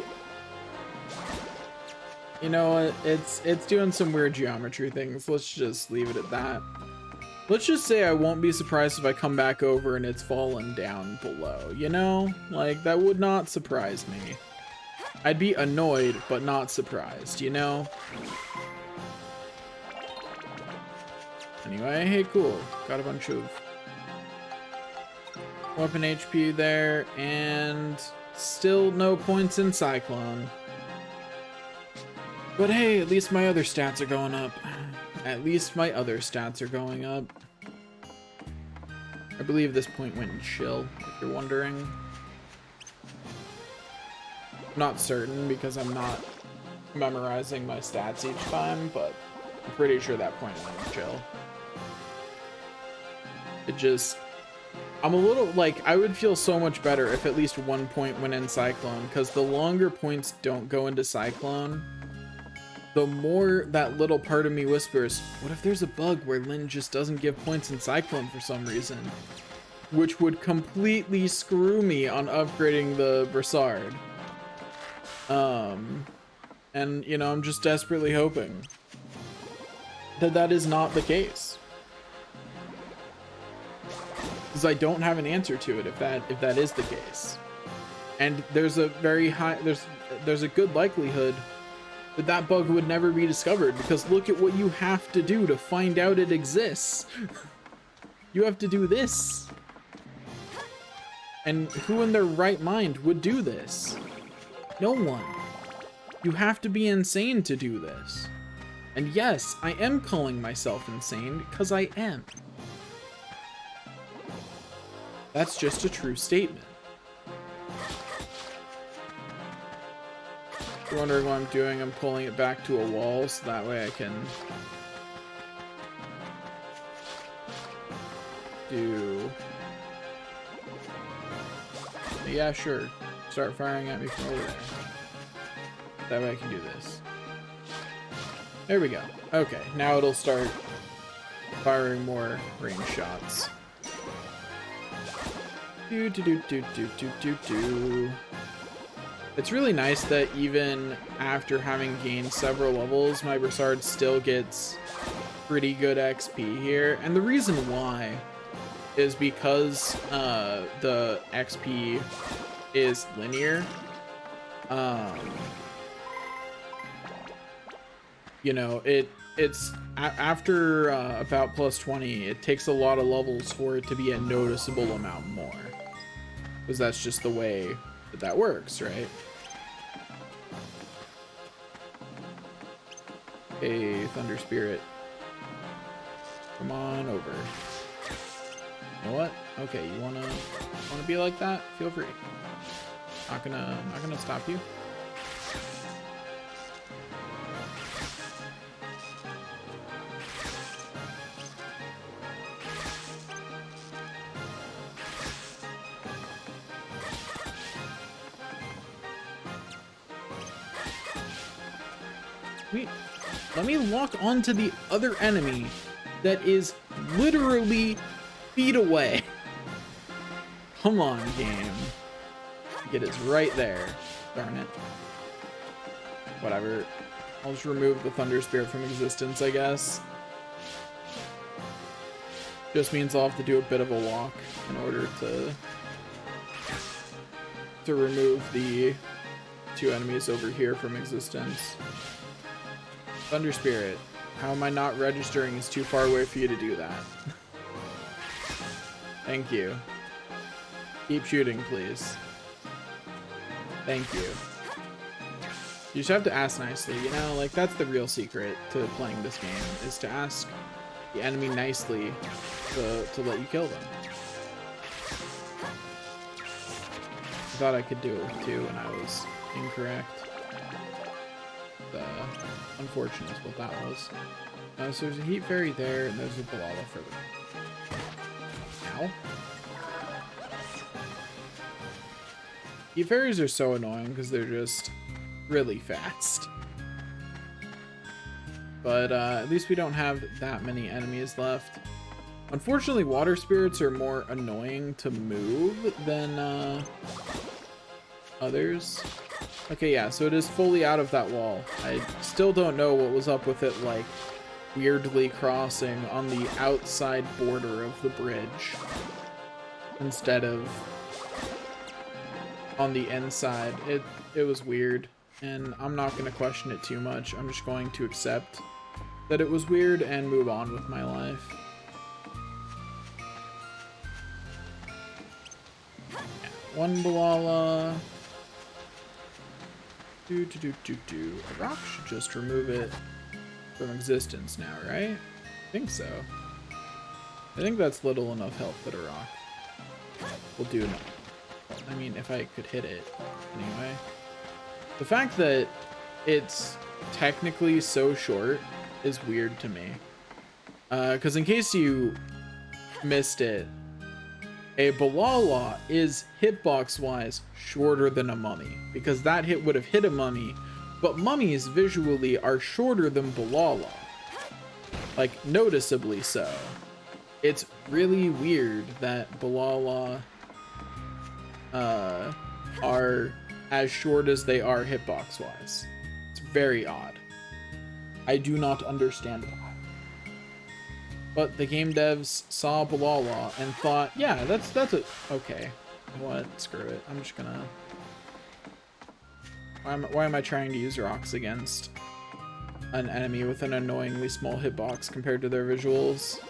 You know, it's doing some weird geometry things. Let's just leave it at that. Let's just say I won't be surprised if I come back over and it's fallen down below, you know? Like, that would not surprise me. I'd be annoyed, but not surprised, you know? Anyway, hey, cool. Got a bunch of weapon HP there, and still no points in Cyclone. But hey, at least my other stats are going up. At least my other stats are going up. I believe this point went in chill, if you're wondering. I'm not certain because I'm not memorizing my stats each time, but I'm pretty sure that point went in chill. It just... I'm a little, like, I would feel so much better if at least one point went in Cyclone, because the longer points don't go into Cyclone, the more that little part of me whispers, what if there's a bug where Lynn just doesn't give points in Cyclone for some reason? Which would completely screw me on upgrading the Brassard. And, you know, I'm just desperately hoping that that is not the case. Because I don't have an answer to it if that is the case. And there's a very high, there's a good likelihood that that bug would never be discovered, because look at what you have to do to find out it exists. You have to do this. And who in their right mind would do this? No one. You have to be insane to do this. And yes, I am calling myself insane, because I am. That's just a true statement. If you're wondering what I'm doing, I'm pulling it back to a wall so that way I can do... Yeah, sure. Start firing at me from over there. That way I can do this. There we go. Okay, now it'll start firing more range shots. Do do do do do do do do. It's really nice that even after having gained several levels, my Brassard still gets pretty good XP here. And the reason why is because the XP is linear. You know, it's after about plus 20, it takes a lot of levels for it to be a noticeable amount more. Because that's just the way that works, right? Hey, Thunder Spirit. Come on over. You know what? Okay, you wanna be like that? Feel free. Not gonna stop you. Wait, let me lock onto the other enemy that is literally feet away. Come on, game. It is right there. Darn it. Whatever. I'll just remove the Thunder Spirit from existence, I guess. Just means I'll have to do a bit of a walk in order to remove the two enemies over here from existence. Thunder Spirit, how am I not registering? It's too far away for you to do that. Thank you. Keep shooting, please. Thank you. You just have to ask nicely, you know, like that's the real secret to playing this game, is to ask the enemy nicely to let you kill them. I thought I could do it too, and I was incorrect. Unfortunate is what that was. So there's a Heat Fairy there, and there's a Balala further. Ow. Heat Fairies are so annoying because they're just really fast. But at least we don't have that many enemies left. Unfortunately, Water Spirits are more annoying to move than others. Okay, yeah, so it is fully out of that wall. I still don't know what was up with it, like, weirdly crossing on the outside border of the bridge instead of on the inside. It was weird, and I'm not going to question it too much. I'm just going to accept that it was weird and move on with my life. Yeah, one Balala. A rock should just remove it from existence now, right? I think so. I think that's little enough health that a rock will do enough. I mean, if I could hit it anyway. The fact that it's technically so short is weird to me. Because in case you missed it, a Balala is hitbox-wise shorter than a mummy, because that hit would have hit a mummy, but mummies visually are shorter than Balala. Like, noticeably so. It's really weird that Balala are as short as they are hitbox-wise. It's very odd. I do not understand why. But the game devs saw Balala and thought, yeah, that's a okay. You know what? Screw it. I'm just gonna. Why am I trying to use rocks against an enemy with an annoyingly small hitbox compared to their visuals?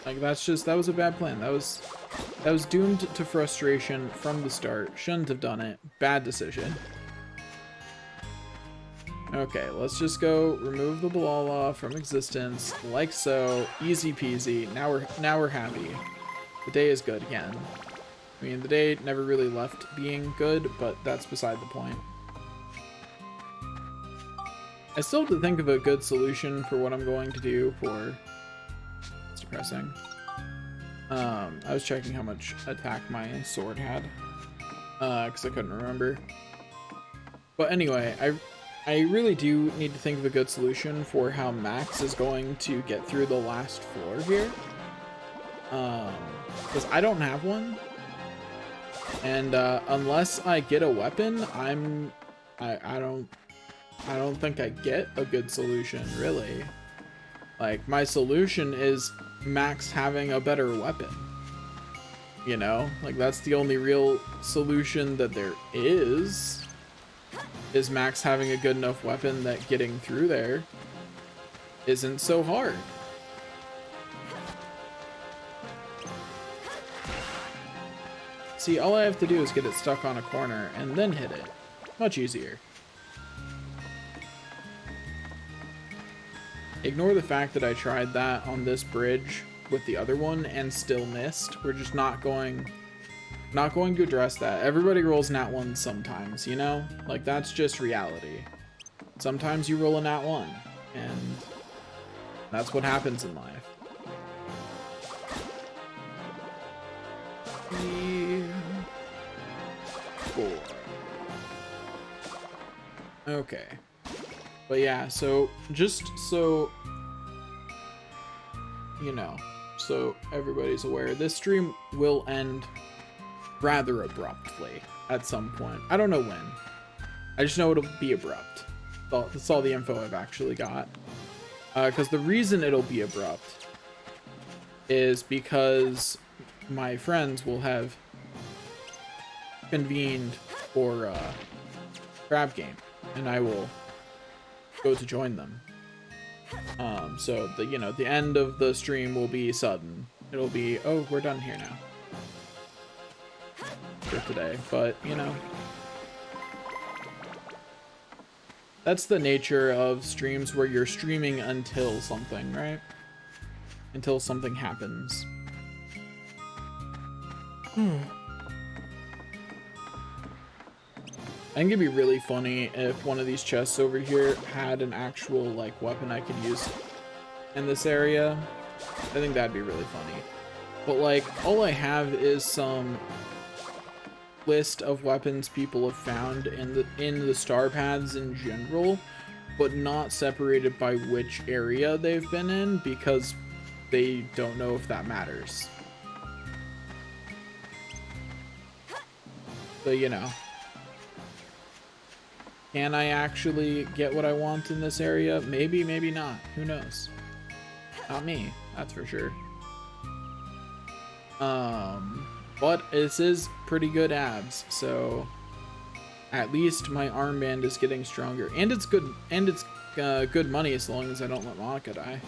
Like, that was a bad plan. That was doomed to frustration from the start. Shouldn't have done it. Bad decision. Okay, let's just go remove the Balala from existence, like so. Easy peasy. Now we're happy. The day is good again. I mean, the day never really left being good, but that's beside the point. I still have to think of a good solution for what I'm going to do for... It's depressing. I was checking how much attack my sword had, because I couldn't remember. But anyway, I really do need to think of a good solution for how Max is going to get through the last floor here. Because I don't have one. And unless I get a weapon, I don't think I get a good solution, really. Like, my solution is Max having a better weapon. You know? Like, that's the only real solution that there is Max having a good enough weapon that getting through there isn't so hard. See, all I have to do is get it stuck on a corner and then hit it. Much easier. Ignore the fact that I tried that on this bridge with the other one and still missed. We're just not going to address that. Everybody rolls nat 1 sometimes, you know? Like, that's just reality. Sometimes you roll a nat 1, and that's what happens in life. 3, 4. Okay. But yeah, so just so you know, so everybody's aware, this stream will end rather abruptly at some point. I don't know when. I just know it'll be abrupt. That's all the info I've actually got. Because the reason it'll be abrupt is because my friends will have convened for crab game, and I will go to join them. So the end of the stream will be sudden. It'll be, oh, we're done here now for today. But that's the nature of streams where you're streaming until something, right? Until something happens. I think it'd be really funny if one of these chests over here had an actual, like, weapon I could use in this area. I think that'd be really funny. But, like, all I have is some list of weapons people have found in the star paths in general, but not separated by which area they've been in, because they don't know if that matters. But, can I actually get what I want in this area? Maybe, maybe not. Who knows? Not me, that's for sure. But this is pretty good abs, so at least my armband is getting stronger, and it's good, and it's good money as long as I don't let Monica die.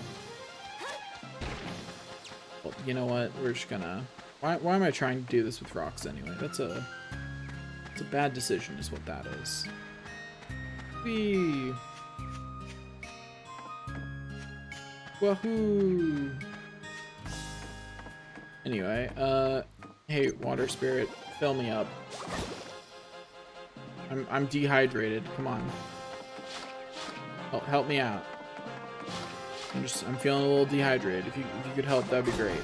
Well, you know what? We're just gonna. Why am I trying to do this with rocks anyway? It's a bad decision is what that is. Whee! Wahoo! Anyway, hey, water spirit, fill me up. I'm dehydrated. Come on. Help me out. I'm feeling a little dehydrated. If you could help, that'd be great.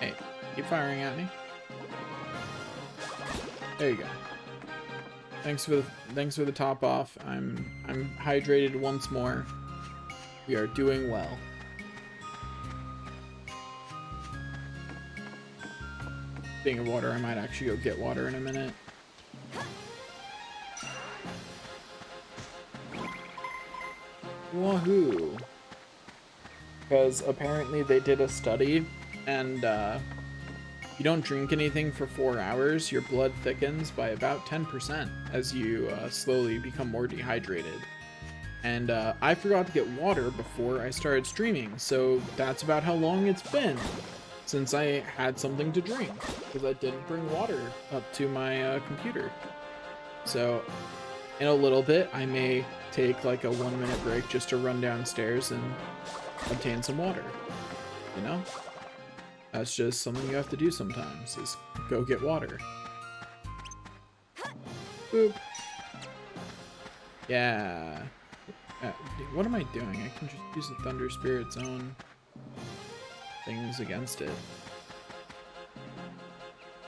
Hey, keep firing at me. There you go. Thanks for the top off. I'm hydrated once more. We are doing well. Being of water, I might actually go get water in a minute. Wahoo! Because apparently they did a study, and you don't drink anything for 4 hours, your blood thickens by about 10% as you slowly become more dehydrated. And I forgot to get water before I started streaming, so that's about how long it's been since I had something to drink, because I didn't bring water up to my computer. So in a little bit, I may take like a 1-minute break just to run downstairs and obtain some water, you know? That's just something you have to do sometimes, is go get water. Boop. Yeah. What am I doing? I can just use the Thunder Spirit's own things against it.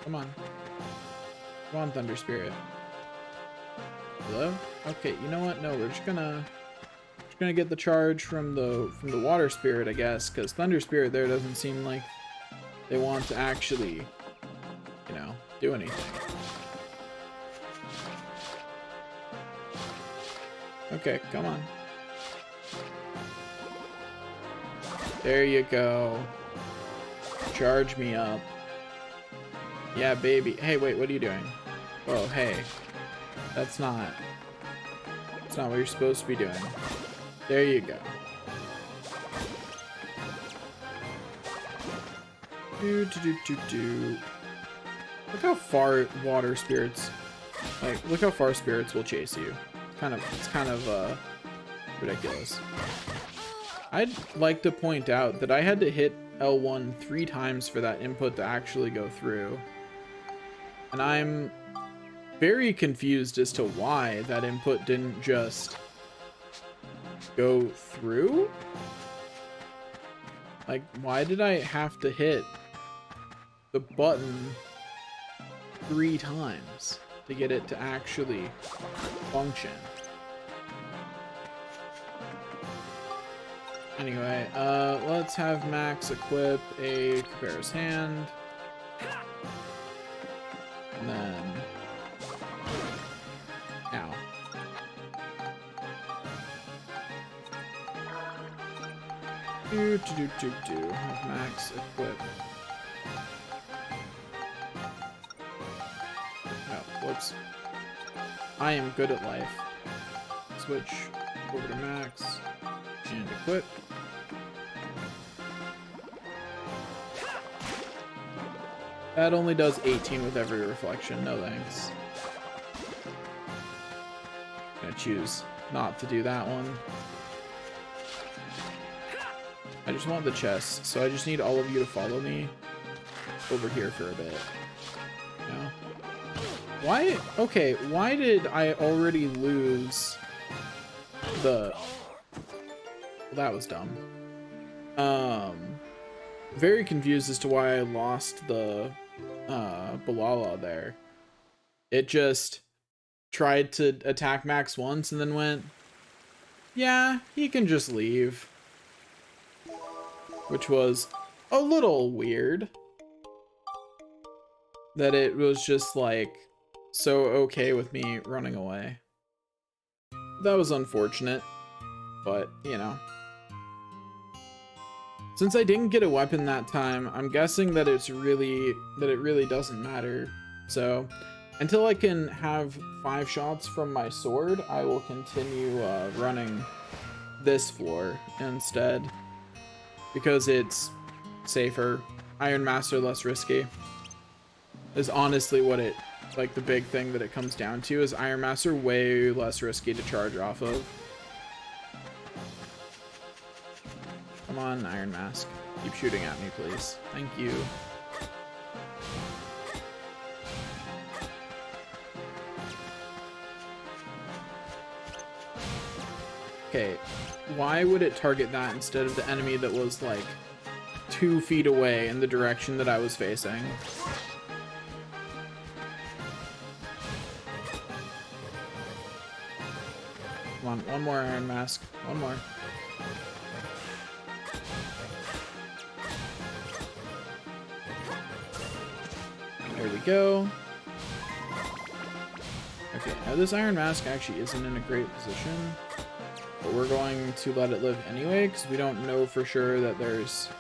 Come on. Come on, Thunder Spirit. Hello? Okay, you know what? No, we're just gonna get the charge from the Water Spirit, I guess, because Thunder Spirit there doesn't seem like they want to actually, you know, do anything. Okay, come on. There you go. Charge me up. Yeah, baby. Hey, wait, what are you doing? Oh, hey. That's not what you're supposed to be doing. There you go. Look how far water spirits, look how far spirits will chase you. It's kind of ridiculous. I'd like to point out that I had to hit L1 3 times for that input to actually go through. And I'm very confused as to why that input didn't just go through. Like, why did I have to hit the button 3 times to get it to actually function? Anyway, let's have Max equip a Cabrera's hand. And then... Ow. Have Max equip. No, whoops. I am good at life. Switch over to Max and equip. That only does 18 with every reflection. No thanks. I'm gonna choose not to do that one. I just want the chest, so I just need all of you to follow me over here for a bit. Yeah. Why? Okay, why did I already lose the... Well, that was dumb. Very confused as to why I lost the Balala there. It just tried to attack Max once and then went, yeah, he can just leave. Which was a little weird. That it was just like so okay with me running away. That was unfortunate, but you know. Since I didn't get a weapon that time, I'm guessing that it really doesn't matter. So until I can have 5 shots from my sword, I will continue running this floor instead, because it's safer. Iron Master, less risky. is honestly what it, like, the big thing that it comes down to is Iron Masks are way less risky to charge off of. Come on, Iron Mask. Keep shooting at me, please. Thank you. Okay, why would it target that instead of the enemy that was, like, 2 feet away in the direction that I was facing? Come on, one more Iron Mask. One more. There we go. Okay, now this Iron Mask actually isn't in a great position, but we're going to let it live anyway, because we don't know for sure that there's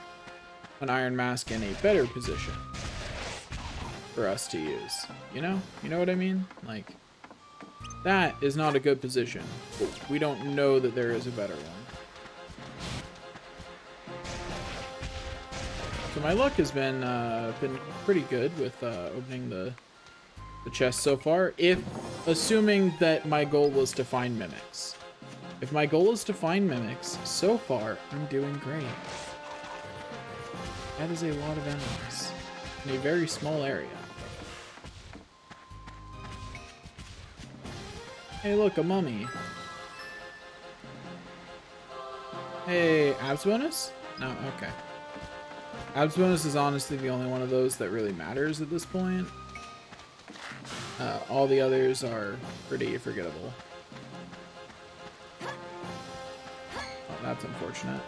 an Iron Mask in a better position for us to use. You know? You know what I mean? Like, that is not a good position, but we don't know that there is a better one. So my luck has been pretty good with opening the chest so far, assuming that my goal was to find mimics. If my goal is to find mimics, so far I'm doing great. That is a lot of enemies in a very small area. Hey, look, a mummy. Hey, abs bonus? No, okay. Abs bonus is honestly the only one of those that really matters at this point. All the others are pretty forgettable. Oh, that's unfortunate.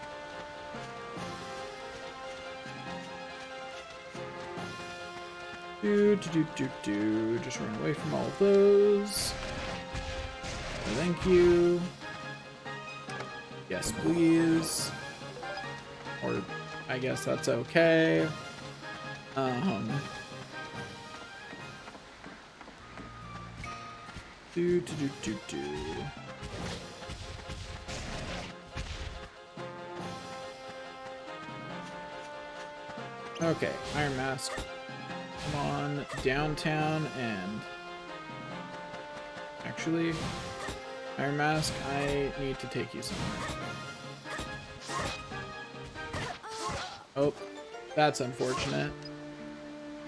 Just run away from all of those. Thank you. Yes, please. Or I guess that's okay. Okay, Iron Mask. Come on, downtown and... Actually, Iron Mask, I need to take you somewhere. Oh, that's unfortunate.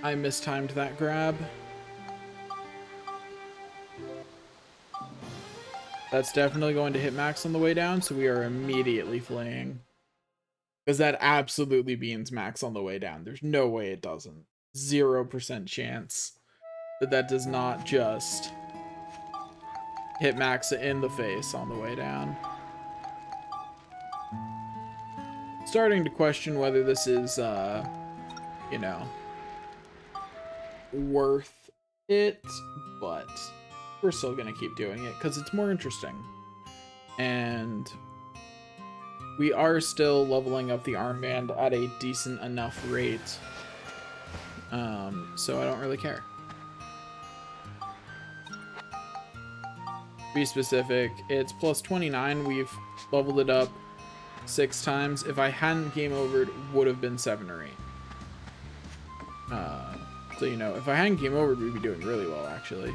I mistimed that grab. That's definitely going to hit Max on the way down, so we are immediately fleeing. Because that absolutely beans Max on the way down. There's no way it doesn't. 0% chance that that does not just hit Max in the face on the way down. Starting to question whether this is, you know, worth it, but we're still gonna keep doing it because it's more interesting. And we are still leveling up the armband at a decent enough rate. So I don't really care. To be specific, it's plus 29. We've leveled it up 6 times. If I hadn't game overed, it would have been 7 or 8. So, you know, if I hadn't game overed, we'd be doing really well, actually.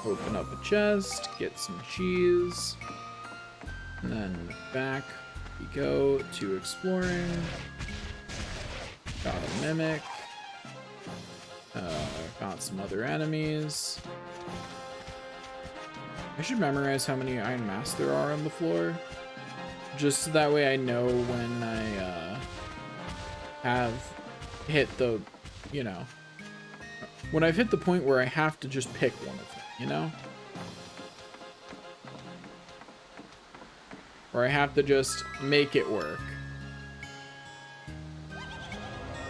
Open up a chest, get some cheese, and then back we go to exploring. Got a mimic. Got some other enemies. I should memorize how many Iron Masks there are on the floor, just so that way I know when I have hit the, you know, when I've hit the point where I have to just pick one of them, you know? Or I have to just make it work.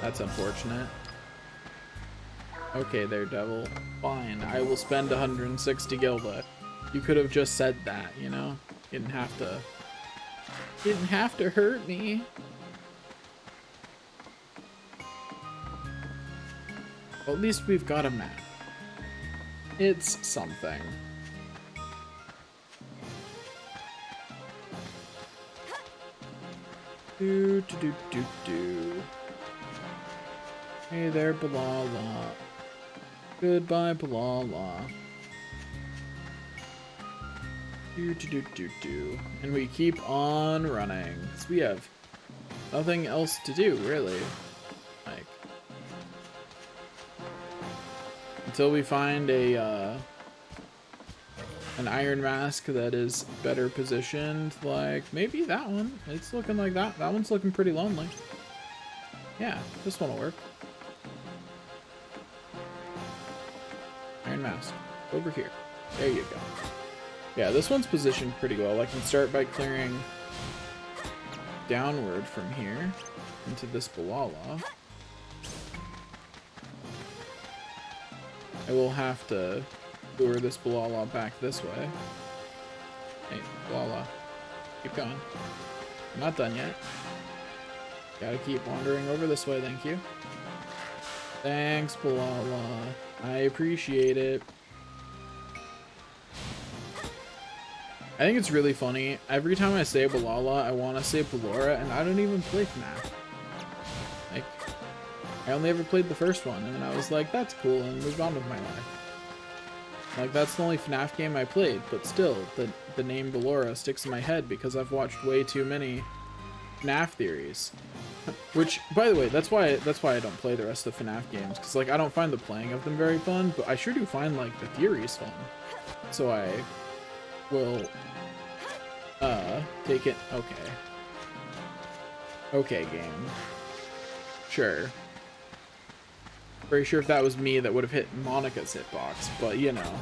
That's unfortunate. Okay, there, devil. Fine, I will spend 160 gilda. You could have just said that, you know? You didn't have to hurt me. Well, at least we've got a map. It's something. Hey there, Balala. Goodbye, Balala. Do. And we keep on running. Because we have nothing else to do, really. Like, until we find a, an iron mask that is better positioned, like, maybe that one. It's looking like that. That one's looking pretty lonely. Yeah, this one will work. Iron mask. Over here. There you go. Yeah, this one's positioned pretty well. I can start by clearing downward from here into this Balala. I will have to lure this Balala back this way. Hey, Balala. Keep going. I'm not done yet. Gotta keep wandering over this way, thank you. Thanks, Balala. I appreciate it. I think it's really funny. Every time I say Balala, I want to say Ballora, and I don't even play FNAF. Like, I only ever played the first one, and then I was like, that's cool, and moved on with my life. Like, that's the only FNAF game I played, but still, the name Ballora sticks in my head because I've watched way too many FNAF theories. Which, by the way, that's why I don't play the rest of the FNAF games, because, like, I don't find the playing of them very fun, but I sure do find, like, the theories fun. So I will take it. Okay, game. Sure. Very sure if that was me, that would have hit Monica's hitbox, but you know,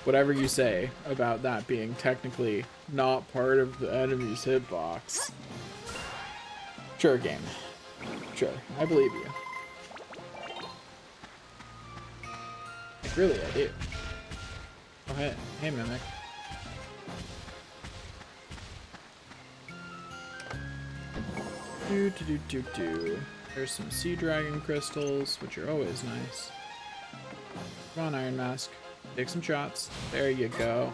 whatever you say about that being technically not part of the enemy's hitbox. Sure, game. Sure, I believe you. Like, really, I do. Oh, hey, Mimic. Do. There's some sea dragon crystals, which are always nice. Come on, Iron Mask. Take some shots. There you go.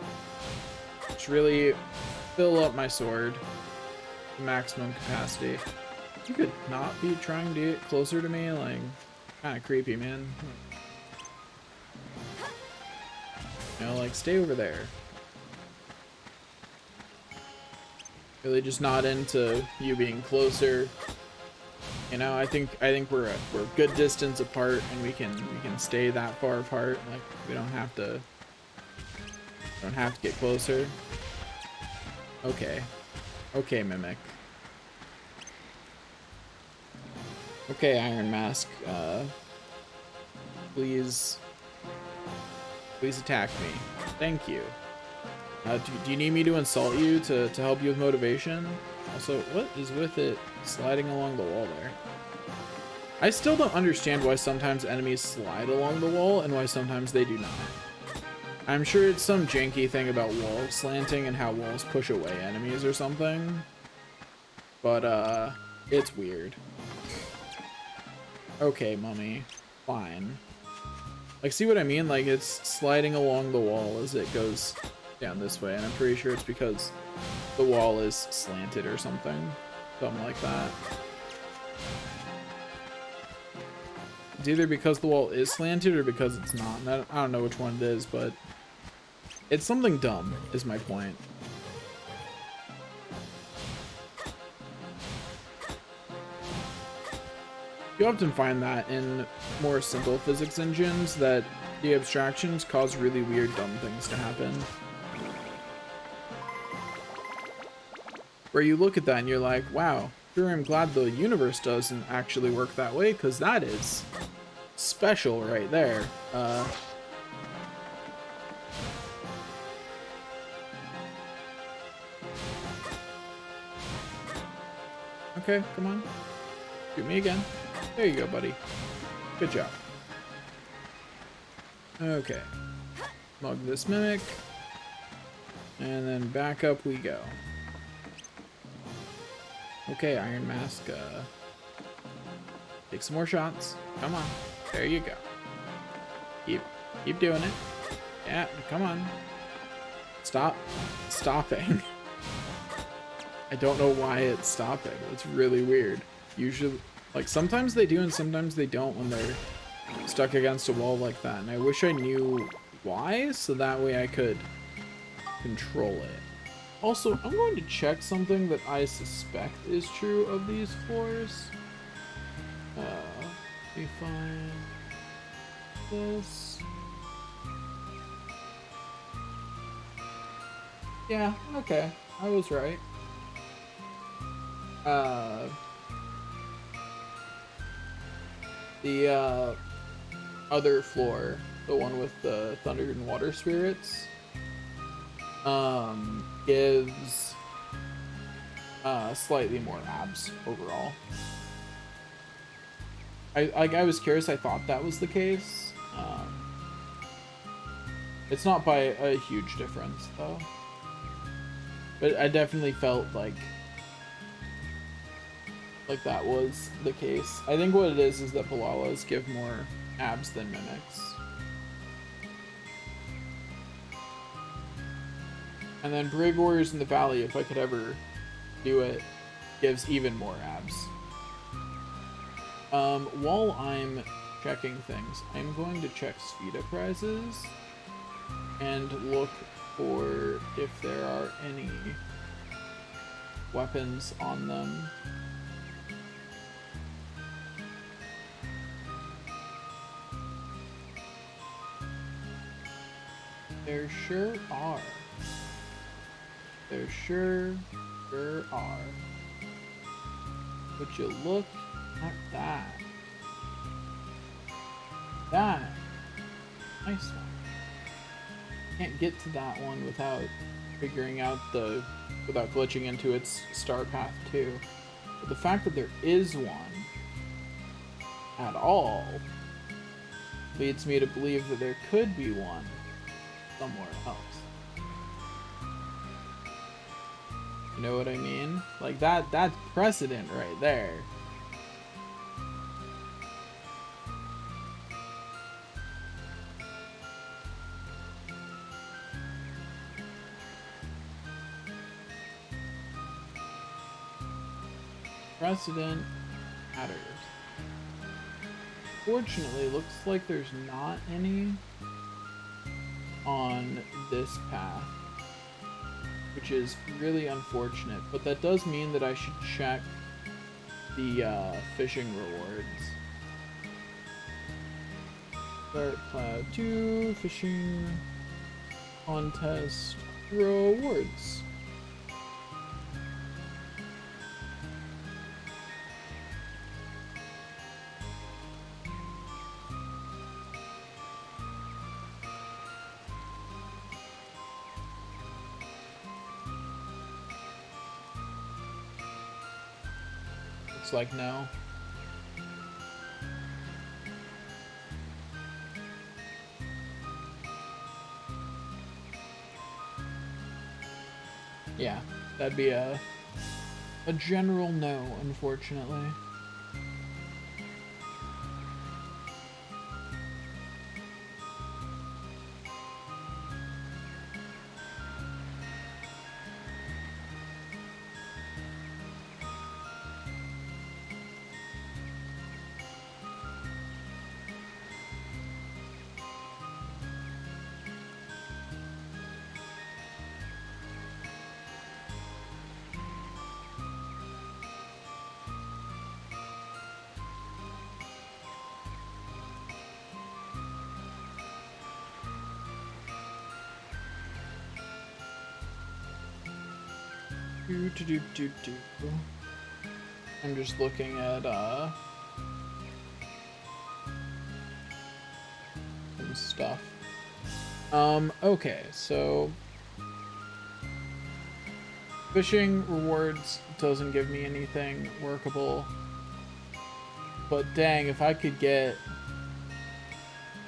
Just really fill up my sword to maximum capacity. You could not be trying to get closer to me, like, kind of creepy, man. You know, like, stay over there. Really just not into you being closer. You know, I think we're a good distance apart, and we can stay that far apart. Like, we don't have to get closer. Okay, Mimic. Okay, Iron Mask. Please attack me. Thank you. Do you need me to insult you to help you with motivation? Also, what is with it sliding along the wall there? I still don't understand why sometimes enemies slide along the wall and why sometimes they do not. I'm sure it's some janky thing about wall slanting and how walls push away enemies or something. But, it's weird. Okay, Mummy. Fine. Like, see what I mean? Like, it's sliding along the wall as it goes down this way, and I'm pretty sure it's because the wall is slanted or something like that. It's either because the wall is slanted or because it's not, and I don't know which one it is, but it's something dumb is my point. You often find that in more simple physics engines, that the abstractions cause really weird, dumb things to happen. Where you look at that and you're like, wow, sure, I'm glad the universe doesn't actually work that way, because that is special right there. Okay, come on. Shoot me again. There you go, buddy. Good job. Okay. Mug this Mimic. And then back up we go. Okay, Iron Mask, take some more shots. Come on. There you go. Keep doing it. Yeah, come on. Stop stopping. I don't know why it's stopping. It's really weird. Usually Like, sometimes they do and sometimes they don't when they're stuck against a wall like that. And I wish I knew why, so that way I could control it. Also, I'm going to check something that I suspect is true of these floors. Let me find this. Yeah, okay. I was right. The other floor, the one with the thunder and water spirits, gives slightly more abs overall. I was curious. I thought that was the case. It's not by a huge difference though, but I definitely felt like that was the case. I think what it is that Balalas give more abs than mimics. And then Brave Warriors in the Valley, if I could ever do it, gives even more abs. While I'm checking things, I'm going to check Spheda prizes and look for if there are any weapons on them. There sure are. There sure are. Would you look at that? That. Nice one. Can't get to that one without figuring out without glitching into its star path too. But the fact that there is one at all leads me to believe that there could be one somewhere else. You know what I mean? Like that's precedent right there. Precedent matters. Fortunately, looks like there's not any on this path, which is really unfortunate, but that does mean that I should check the fishing rewards. Start Cloud 2, fishing contest rewards. Looks like no. Yeah, that'd be a general no, unfortunately. I'm just looking at some stuff. Okay, so fishing rewards doesn't give me anything workable, but dang, if I could get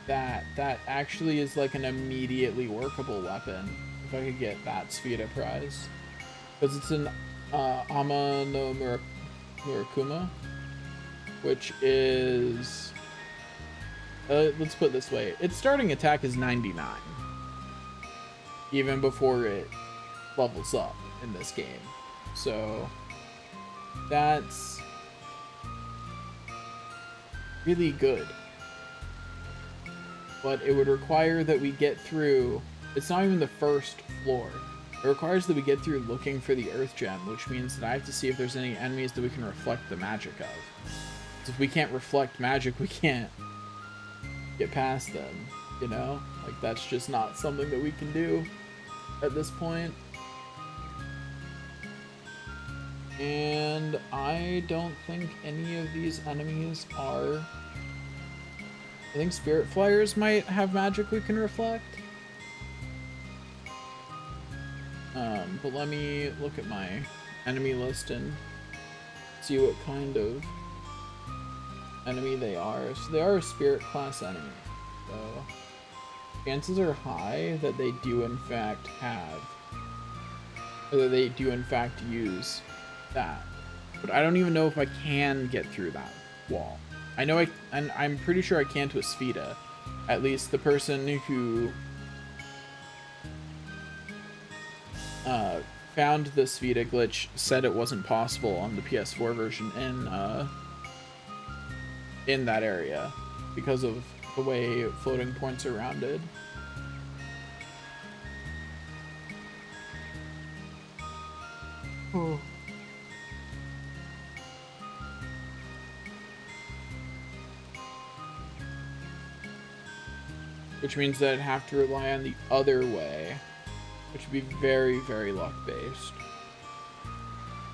that actually is like an immediately workable weapon. If I could get that Spheda prize. Because it's an Ama no Murakuma, which is, let's put it this way, its starting attack is 99, even before it levels up in this game. So that's really good. But it would require that we get through, it's not even the first floor. It requires that we get through looking for the Earth Gem, which means that I have to see if there's any enemies that we can reflect the magic of. So if we can't reflect magic, we can't get past them, you know? Like, that's just not something that we can do at this point. And I don't think any of these enemies are... I think Spirit Flyers might have magic we can reflect. But let me look at my enemy list and see what kind of enemy they are. So they are a Spirit class enemy. So chances are high that they do in fact have, or that they do in fact use that. But I don't even know if I can get through that wall. I know I'm pretty sure I can to a Spheda. At least the person who found the Spheda glitch said it wasn't possible on the PS4 version in that area because of the way floating points are rounded. Oh. Which means that I'd have to rely on the other way, which would be very, very luck-based.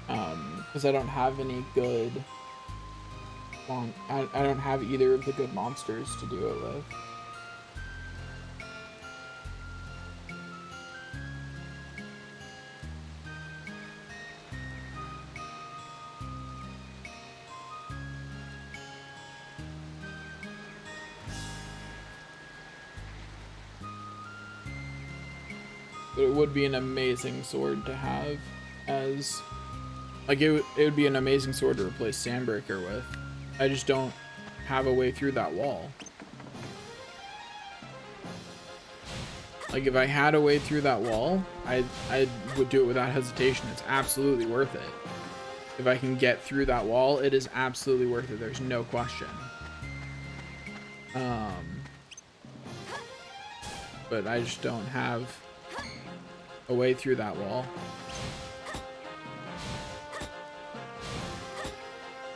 Because I don't have any good... I don't have either of the good monsters to do it with. But it would be an amazing sword to have as... Like, it would be an amazing sword to replace Sandbreaker with. I just don't have a way through that wall. Like, if I had a way through that wall, I would do it without hesitation. It's absolutely worth it. If I can get through that wall, it is absolutely worth it. There's no question. But I just don't have a way through that wall.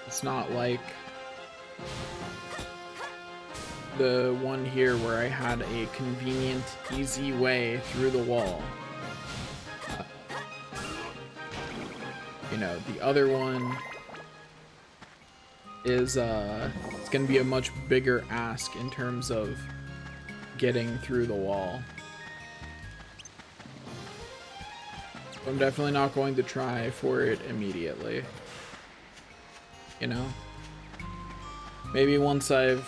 It's not like the one here where I had a convenient, easy way through the wall. You know, the other one is, it's gonna be a much bigger ask in terms of getting through the wall. I'm definitely not going to try for it immediately. You know? Maybe once I've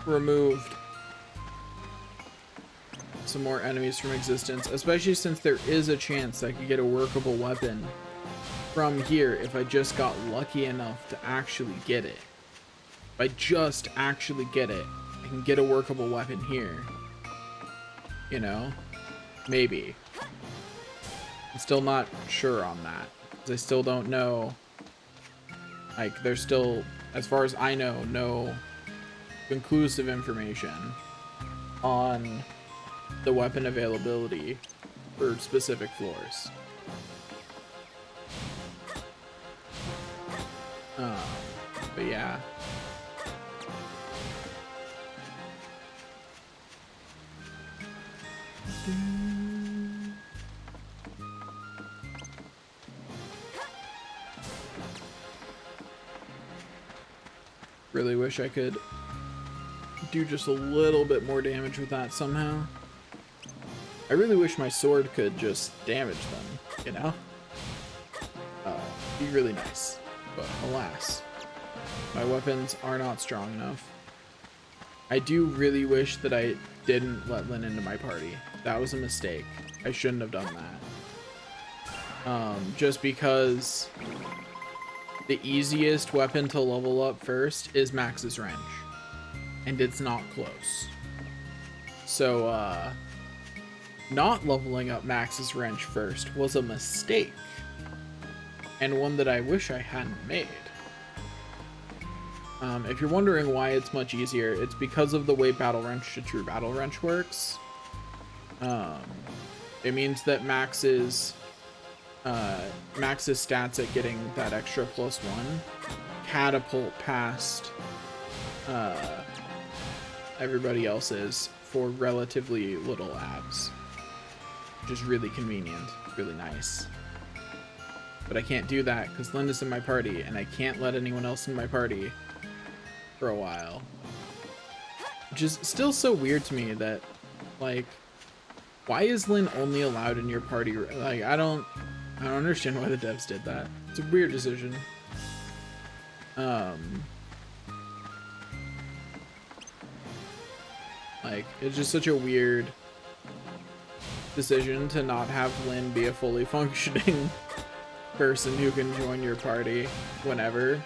removed some more enemies from existence, especially since there is a chance I could get a workable weapon from here if I just got lucky enough to actually get it. If I just actually get it, I can get a workable weapon here. You know? Maybe. I'm still not sure on that, because I still don't know. Like, there's still, as far as I know, no conclusive information on the weapon availability for specific floors. But yeah. Really wish I could do just a little bit more damage with that somehow. I really wish my sword could just damage them, you know? Be really nice. But alas, my weapons are not strong enough. I do really wish that I didn't let Lynn into my party. That was a mistake. I shouldn't have done that. Just because the easiest weapon to level up first is Max's Wrench. And it's not close. So, not leveling up Max's Wrench first was a mistake. And one that I wish I hadn't made. If you're wondering why it's much easier, it's because of the way Battle Wrench to True Battle Wrench works. It means that Max's stats at getting that extra +1 catapult past everybody else's for relatively little abs, which is really convenient, really nice. But I can't do that because Linda's in my party, and I can't let anyone else in my party for a while. Which is still so weird to me that, like, why is Lynn only allowed in your party? Like, I don't understand why the devs did that. It's a weird decision. Like, it's just such a weird decision to not have Lynn be a fully functioning person who can join your party whenever,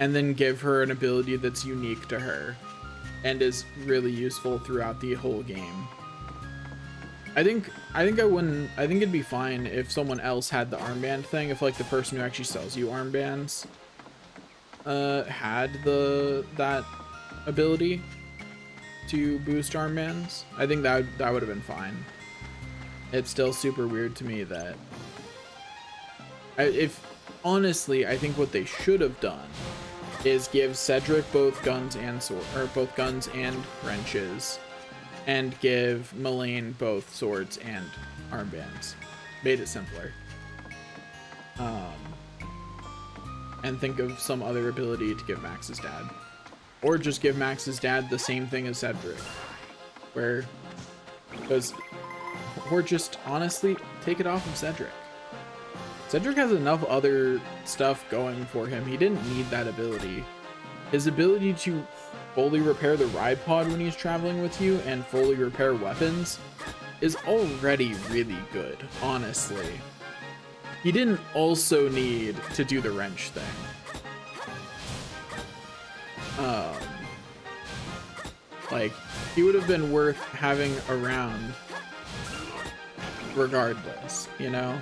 and then give her an ability that's unique to her and is really useful throughout the whole game. I think it'd be fine if someone else had the armband thing, if like the person who actually sells you armbands had that ability to boost armbands. I think that would have been fine. It's still super weird to me that honestly, I think what they should have done is give Cedric both guns and both guns and wrenches, and give Melaine both swords and armbands. Made it simpler. And think of some other ability to give Max's dad. Or just give Max's dad the same thing as Cedric. Or just honestly take it off of Cedric. Cedric has enough other stuff going for him. He didn't need that ability. His ability to fully repair the ride pod when he's traveling with you and fully repair weapons is already really good, honestly. He didn't also need to do the wrench thing. Like, he would have been worth having around regardless, you know?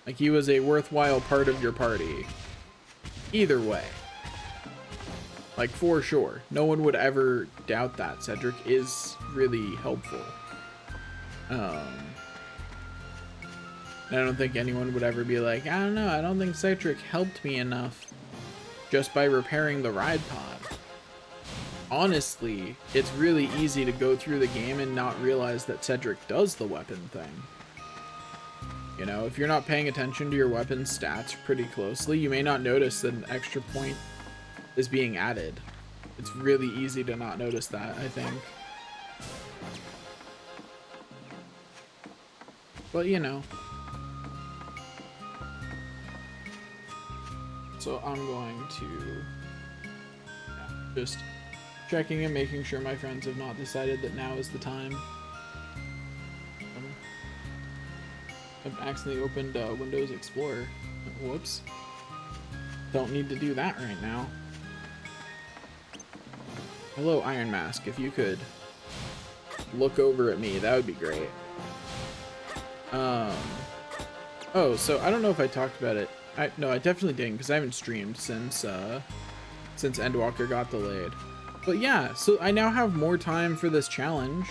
Like, he was a worthwhile part of your party either way. Like, for sure. No one would ever doubt that. Cedric is really helpful. I don't think anyone would ever be like, I don't know, I don't think Cedric helped me enough just by repairing the ride pod. Honestly, it's really easy to go through the game and not realize that Cedric does the weapon thing. You know, if you're not paying attention to your weapon stats pretty closely, you may not notice that an extra point is being added. It's really easy to not notice that, I think. But, you know. So I'm going to just checking and making sure my friends have not decided that now is the time. I've accidentally opened Windows Explorer. Whoops. Don't need to do that right now. Hello, Iron Mask. If you could look over at me, that would be great. Oh, so I don't know if I talked about it. No, I definitely didn't, because I haven't streamed since Endwalker got delayed. But yeah, so I now have more time for this challenge.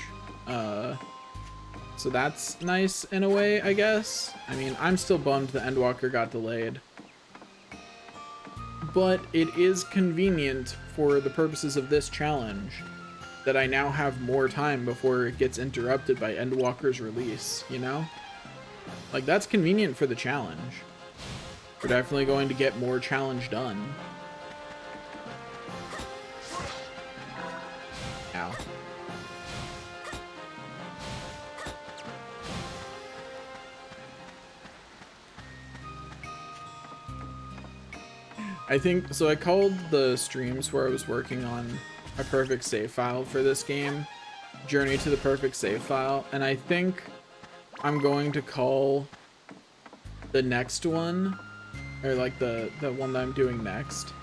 So that's nice in a way, I guess. I mean, I'm still bummed that Endwalker got delayed. But it is convenient for the purposes of this challenge that I now have more time before it gets interrupted by Endwalker's release, you know? Like, that's convenient for the challenge. We're definitely going to get more challenge done. Ow. I think, so I called the streams where I was working on a perfect save file for this game Journey to the Perfect Save File, and I think I'm going to call the next one, or like the one that I'm doing next,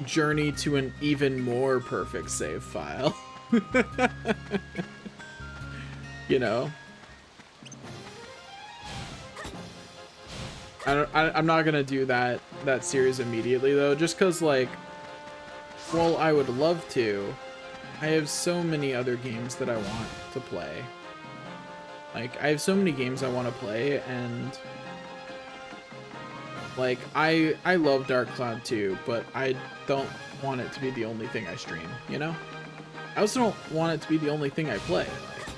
Journey to an Even More Perfect Save File. You know? I'm not gonna do that that series immediately though, just because like, well, I would love to. I have so many other games that I want to play. Like, I have so many games I want to play, and like, I love Dark Cloud too, but I don't want it to be the only thing I stream, you know? I also don't want it to be the only thing I play. Like,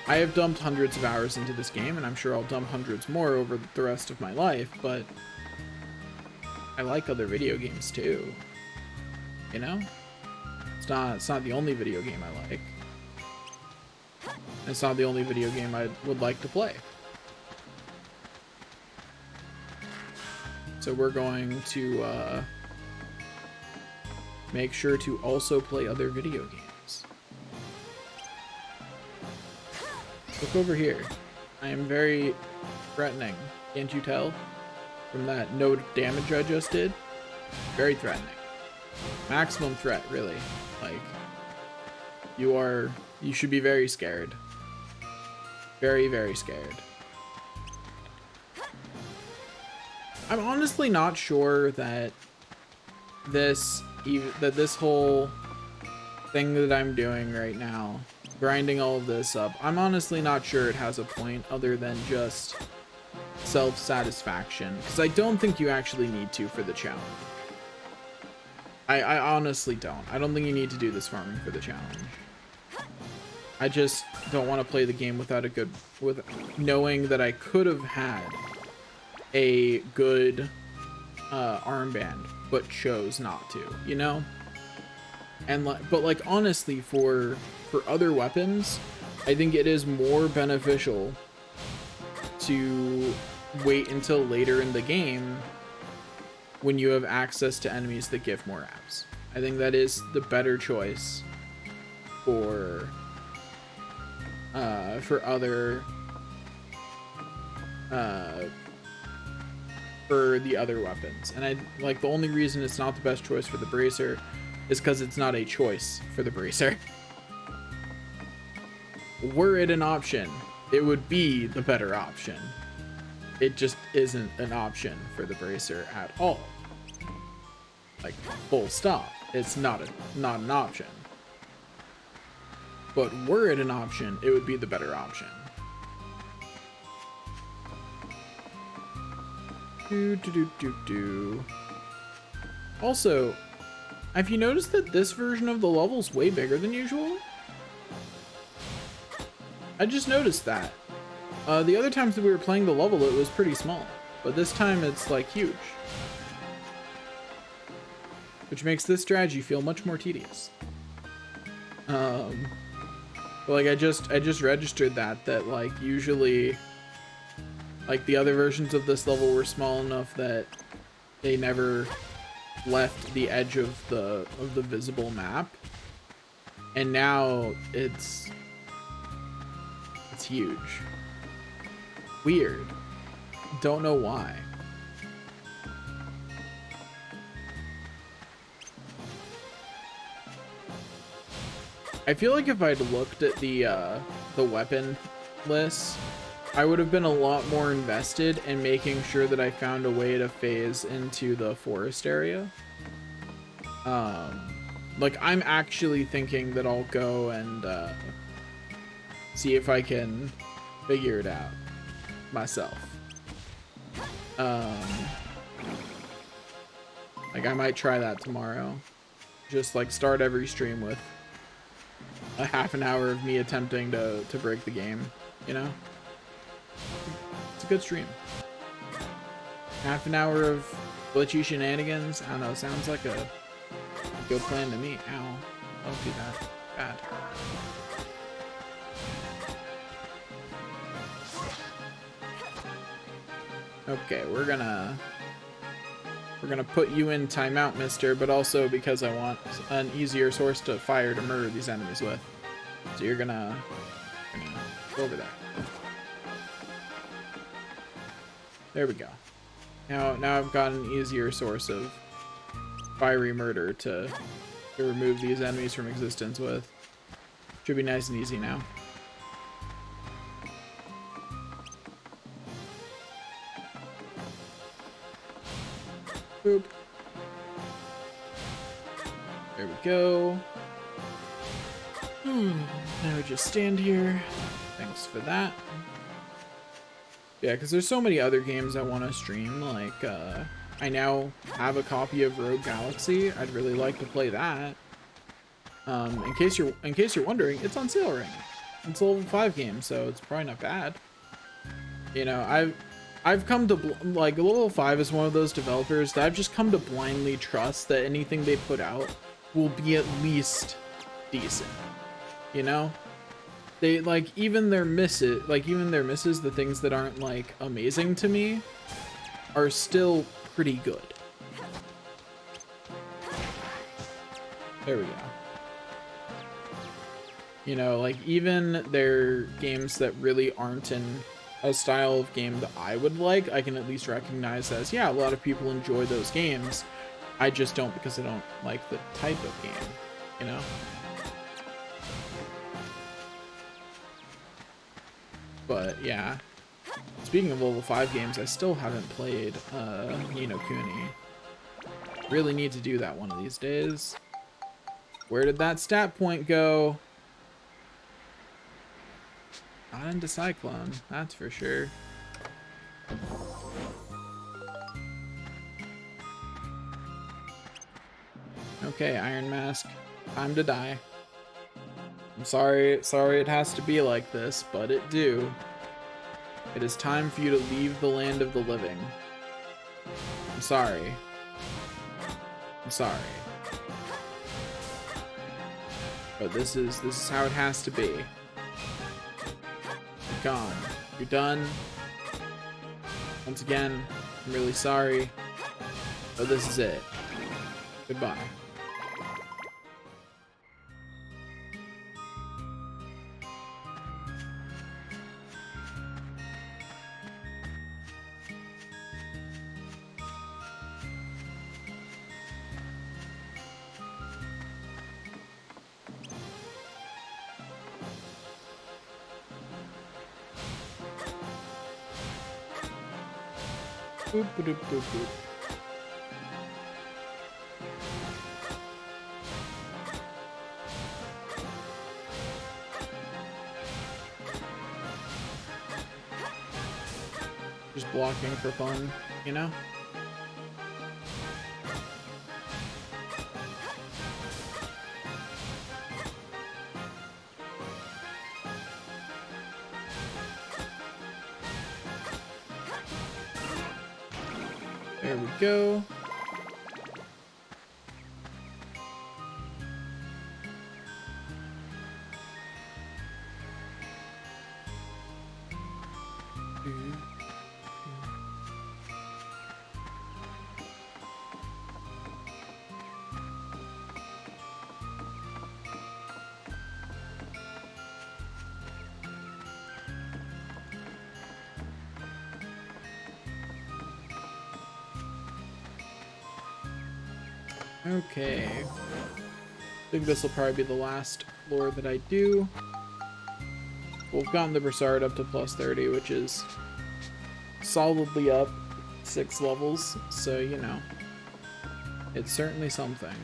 I have dumped hundreds of hours into this game, and I'm sure I'll dump hundreds more over the rest of my life, but I like other video games too, you know? It's not the only video game I like. It's not the only video game I would like to play. So we're going to make sure to also play other video games. Look over here. I am very threatening. Can't you tell? From that no damage I just did? Very threatening. Maximum threat, really. Like, you should be very scared. Very, very scared. I'm honestly not sure that this whole thing that I'm doing right now, grinding all of this up, I'm honestly not sure it has a point other than just self-satisfaction, because I don't think you actually need to for the challenge. I honestly don't. I don't think you need to do this farming for the challenge. I just don't want to play the game without knowing that I could have had a good armband, but chose not to, you know? And but like, honestly, for other weapons, I think it is more beneficial to wait until later in the game when you have access to enemies that give more apps. I think that is the better choice for the other weapons. And I like, the only reason it's not the best choice for the bracer is because it's not a choice for the bracer. Were it an option, it would be the better option. It just isn't an option for the bracer at all. Like, full stop. It's not an option. But were it an option, it would be the better option. Also, have you noticed that this version of the level's way bigger than usual? I just noticed that. The other times that we were playing the level, it was pretty small, but this time it's like huge, which makes this strategy feel much more tedious. But like, I just registered that like, usually like, the other versions of this level were small enough that they never left the edge of the visible map, and now it's huge. Weird. Don't know why. I feel like if I'd looked at the weapon list, I would have been a lot more invested in making sure that I found a way to phase into the forest area. Like, I'm actually thinking that I'll go and see if I can figure it out myself. Like, I might try that tomorrow. Just like, start every stream with a half an hour of me attempting to break the game, you know? It's a good stream. Half an hour of glitchy shenanigans. I don't know, sounds like a good plan to me. Ow. Don't do that. Bad. Okay, we're gonna put you in timeout, mister, but also because I want an easier source to fire to murder these enemies with. So you're gonna go over there. There we go. Now I've got an easier source of fiery murder to remove these enemies from existence with. Should be nice and easy now. Boop. There we go. Now we just stand here. Thanks for that. Yeah, because there's so many other games I want to stream. Like, I now have a copy of Rogue Galaxy. I'd really like to play that. In case you're wondering, it's on sale right now. It's a level 5 game, so it's probably not bad. You know, I've come to like level 5 is one of those developers that I've just come to blindly trust that anything they put out will be at least decent. You know, they like even their misses, the things that aren't like amazing to me, are still pretty good. There we go. You know, like even their games that really aren't in a style of game that I would like, I can at least recognize as, yeah, a lot of people enjoy those games. I just don't, because I don't like the type of game, you know? But yeah, speaking of level 5 games, I still haven't played Ni no Kuni. Really need to do that one of these days. Where did that stat point go? Not into Cyclone, that's for sure. Okay, Iron Mask, time to die. I'm sorry it has to be like this, but it do. It is time for you to leave the land of the living. I'm sorry. I'm sorry. But this is how it has to be. You're gone. You're done. Once again, I'm really sorry. But this is it. Goodbye. Boop, boop, boop, boop. Just blocking for fun, you know? There we go. Okay. I think this will probably be the last floor that I do. We've gotten the Broussard up to plus 30, which is solidly up 6 levels, so you know. It's certainly something.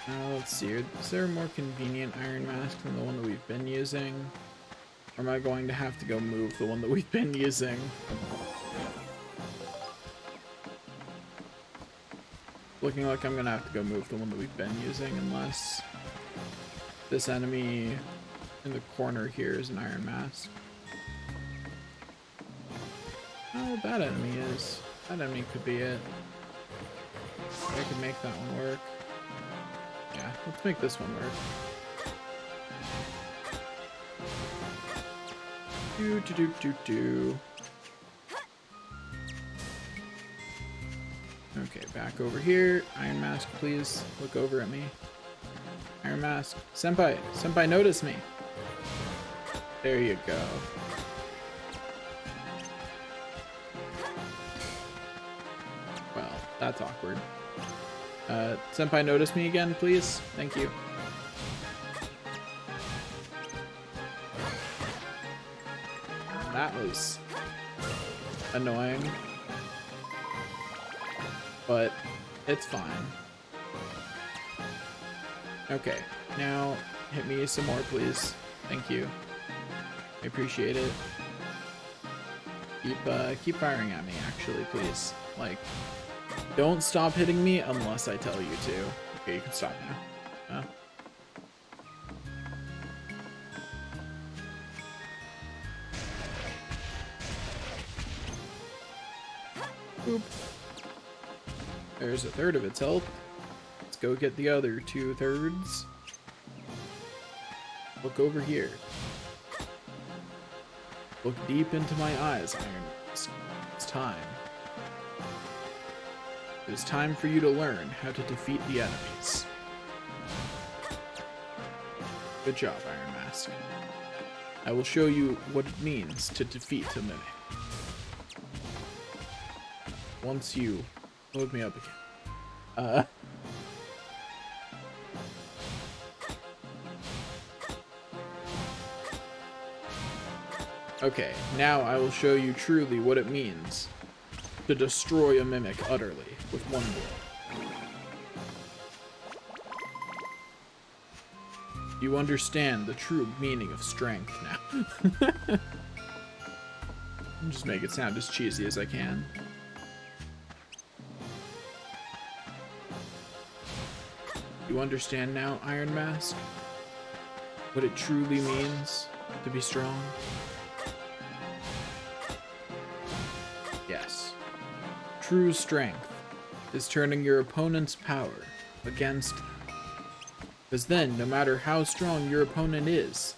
Now let's see, is there a more convenient Iron Mask than the one that we've been using? Or am I going to have to go move the one that we've been using? Looking like I'm gonna have to go move the one that we've been using unless this enemy in the corner here is an Iron Mask. Oh, that enemy is. That enemy could be it. I could make that one work. Yeah, let's make this one work. Do do do do do. Okay, back over here. Iron Mask, please look over at me. Iron Mask. Senpai! Senpai, notice me! There you go. Well, that's awkward. Senpai, notice me again, please? Thank you. That was annoying. but it's fine. Okay, now hit me some more, please. Thank you. I appreciate it. Keep firing at me, actually, please. Like, don't stop hitting me unless I tell you to. Okay, you can stop now. Boop. There's a third of its health. Let's go get the other 2/3. Look over here. Look deep into my eyes, Iron Mask. It's time. It is time for you to learn how to defeat the enemies. Good job, Iron Mask. I will show you what it means to defeat a mimic. Once you load me up again. Okay, now I will show you truly what it means to destroy a mimic utterly with one blow. You understand the true meaning of strength now. I'll just make it sound as cheesy as I can. You understand now, Iron Mask? What it truly means to be strong? Yes. True strength is turning your opponent's power against them. Because then, no matter how strong your opponent is,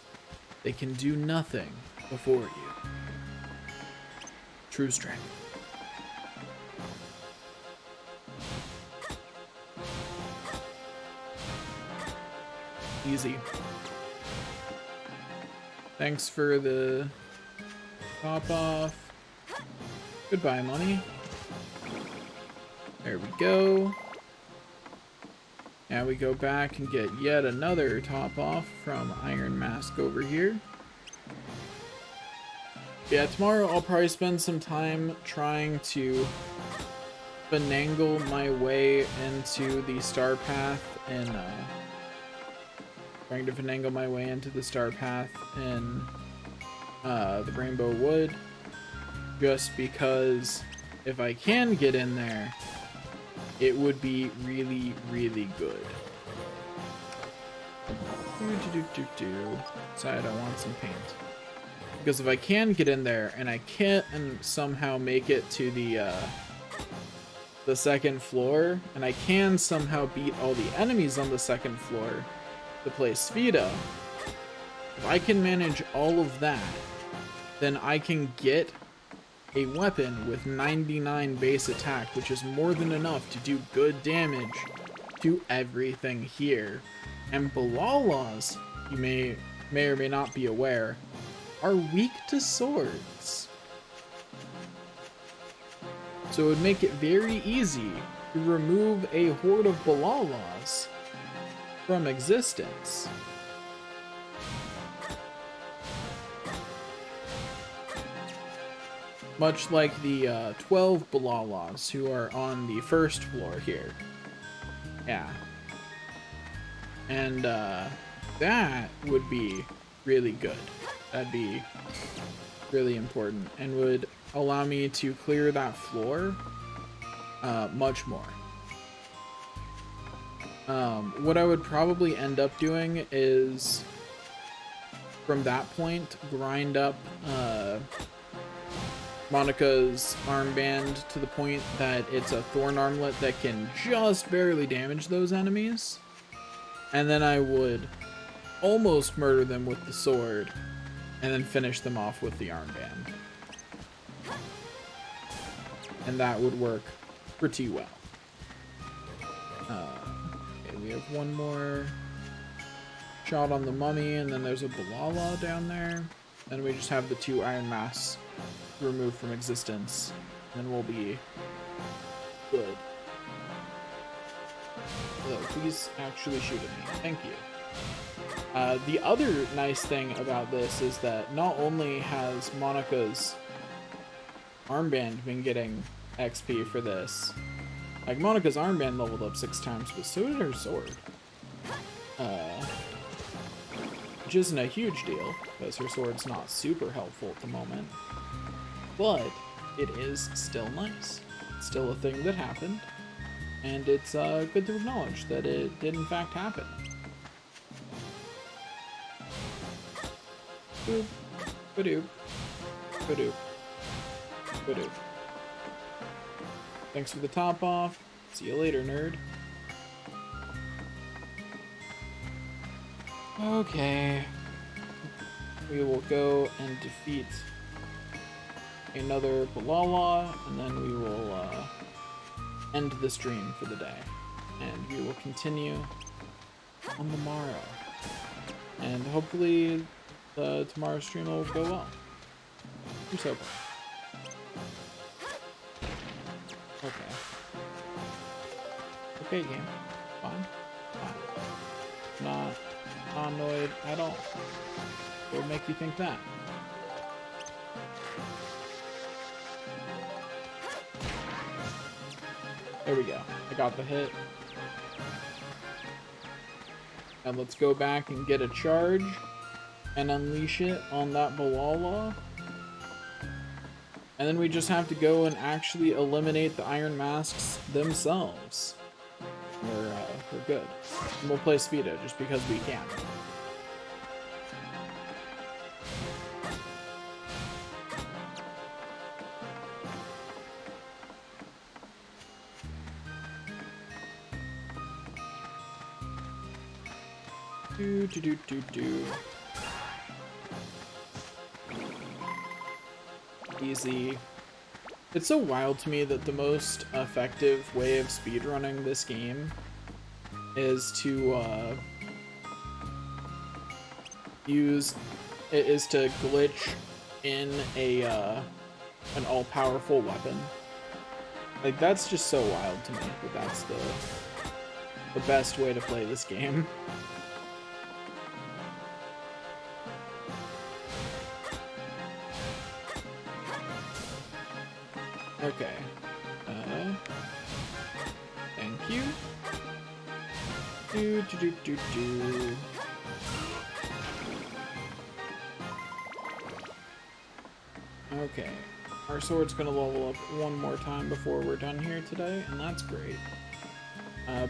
they can do nothing before you. True strength. Easy. Thanks for the pop off. Goodbye, money. There we go. Now we go back and get yet another top off from Iron Mask over here. Yeah, tomorrow I'll probably spend some time trying to finagle my way into the star path in the Rainbow Wood, just because if I can get in there, it would be really, really good. Decide I want some paint. Because if I can get in there and I can't somehow make it to the second floor, and I can somehow beat all the enemies on the second floor to play Spheda, if I can manage all of that, then I can get a weapon with 99 base attack, which is more than enough to do good damage to everything here. And Balalas, you may or may not be aware, are weak to swords. So it would make it very easy to remove a horde of Balalas from existence. Much like the 12 Balalas who are on the first floor here. Yeah. And that would be really good. That'd be really important and would allow me to clear that floor much more. What I would probably end up doing is, from that point, grind up Monica's armband to the point that it's a thorn armlet that can just barely damage those enemies. And then I would almost murder them with the sword and then finish them off with the armband. And that would work pretty well. Okay, we have one more shot on the mummy, and then there's a Balala down there. Then we just have the 2 Iron Masks removed from existence, and then we'll be good. Oh, please actually shoot at me. Thank you. The other nice thing about this is that not only has Monica's armband been getting XP for this, Like, Monica's armband leveled up 6 times, but so did her sword. Which isn't a huge deal, because her sword's not super helpful at the moment. But it is still nice. It's still a thing that happened. And it's good to acknowledge that it did in fact happen. Boop. Ba-doop. Ba-doop. Ba-doop. Thanks for the top off. See you later, nerd. Okay. We will go and defeat another Balala, and then we will end the stream for the day. And we will continue on the morrow. And hopefully tomorrow's stream will go well. Here's hoping. Okay. Okay, game. Fine. Fine. Not annoyed at all. What would make you think that? There we go. I got the hit. And let's go back and get a charge and unleash it on that Balala. And then we just have to go and actually eliminate the Iron Masks themselves. We're good. And we'll play Spheda just because we can. Do. Easy. It's so wild to me that the most effective way of speedrunning this game is to glitch in an all-powerful weapon. Like, that's just so wild to me that that's the best way to play this game. Okay. Thank you. Do. Okay. Our sword's gonna level up one more time before we're done here today, and that's great.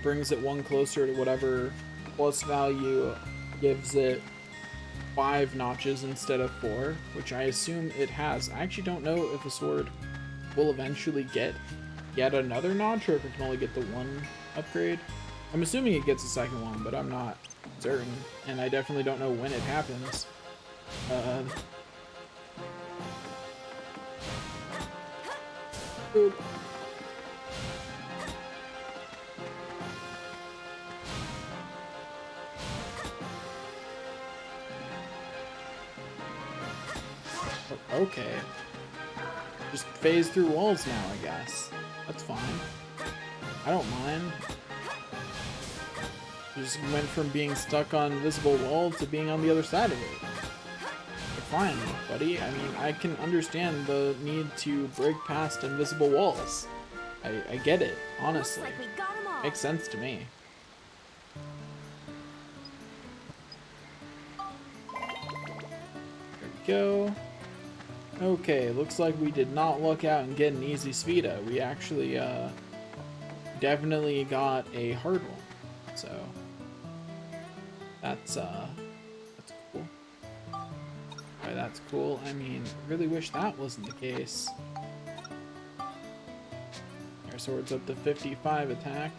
Brings it one closer to whatever plus value gives it 5 notches instead of 4, which I assume it has. I actually don't know if a sword will eventually get yet another notch, or if it can only get the 1 upgrade. I'm assuming it gets a second one, but I'm not certain, and I definitely don't know when it happens. Boop. Okay. Just phase through walls now, I guess. That's fine. I don't mind. Just went from being stuck on invisible wall to being on the other side of it. But fine, buddy. I mean, I can understand the need to break past invisible walls. I get it, honestly. Looks like we got 'em all. Makes sense to me. There we go. Okay, looks like we did not luck out and get an easy Spheda. We actually definitely got a hard one. So that's cool. Alright, that's cool. I mean, really wish that wasn't the case. Our sword's up to 55 attack.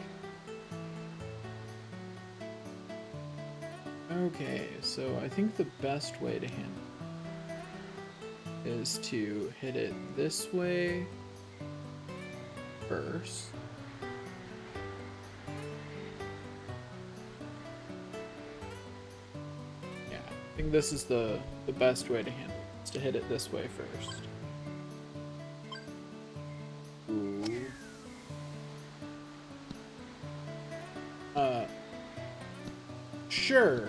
Okay, so I think the best way to handle is to hit it this way first. Yeah, I think this is the best way to handle it, is to hit it this way first. Ooh. Sure,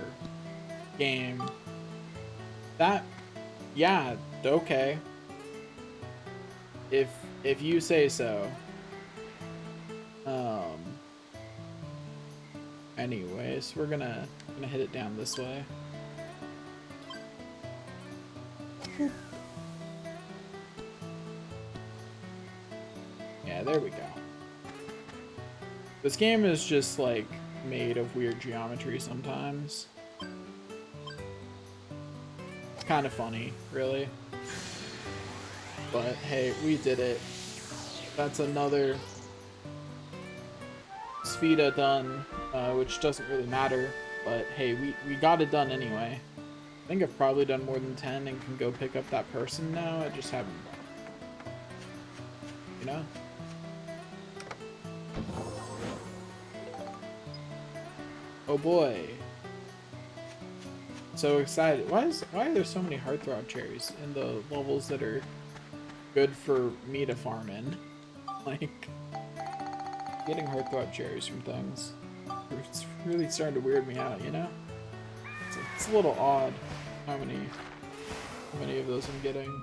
game. That, yeah, okay. If you say so. Um. Anyways, we're gonna hit it down this way. Yeah, there we go. This game is just like made of weird geometry sometimes. It's kind of funny, really. But hey, we did it. That's another Sfida done, which doesn't really matter. But hey, we got it done anyway. I think I've probably done more than 10 and can go pick up that person now. I just haven't. You know? Oh boy. So excited. Why are there so many heartthrob cherries in the levels that are good for me to farm in? Like, getting heartthrob cherries from things. It's really starting to weird me out, you know? It's a little odd how many of those I'm getting.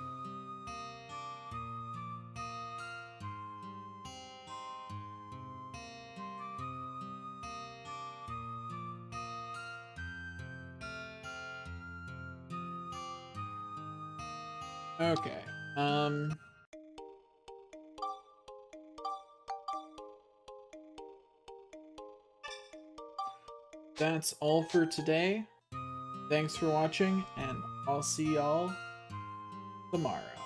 Okay. That's all for today. Thanks for watching, and I'll see y'all tomorrow.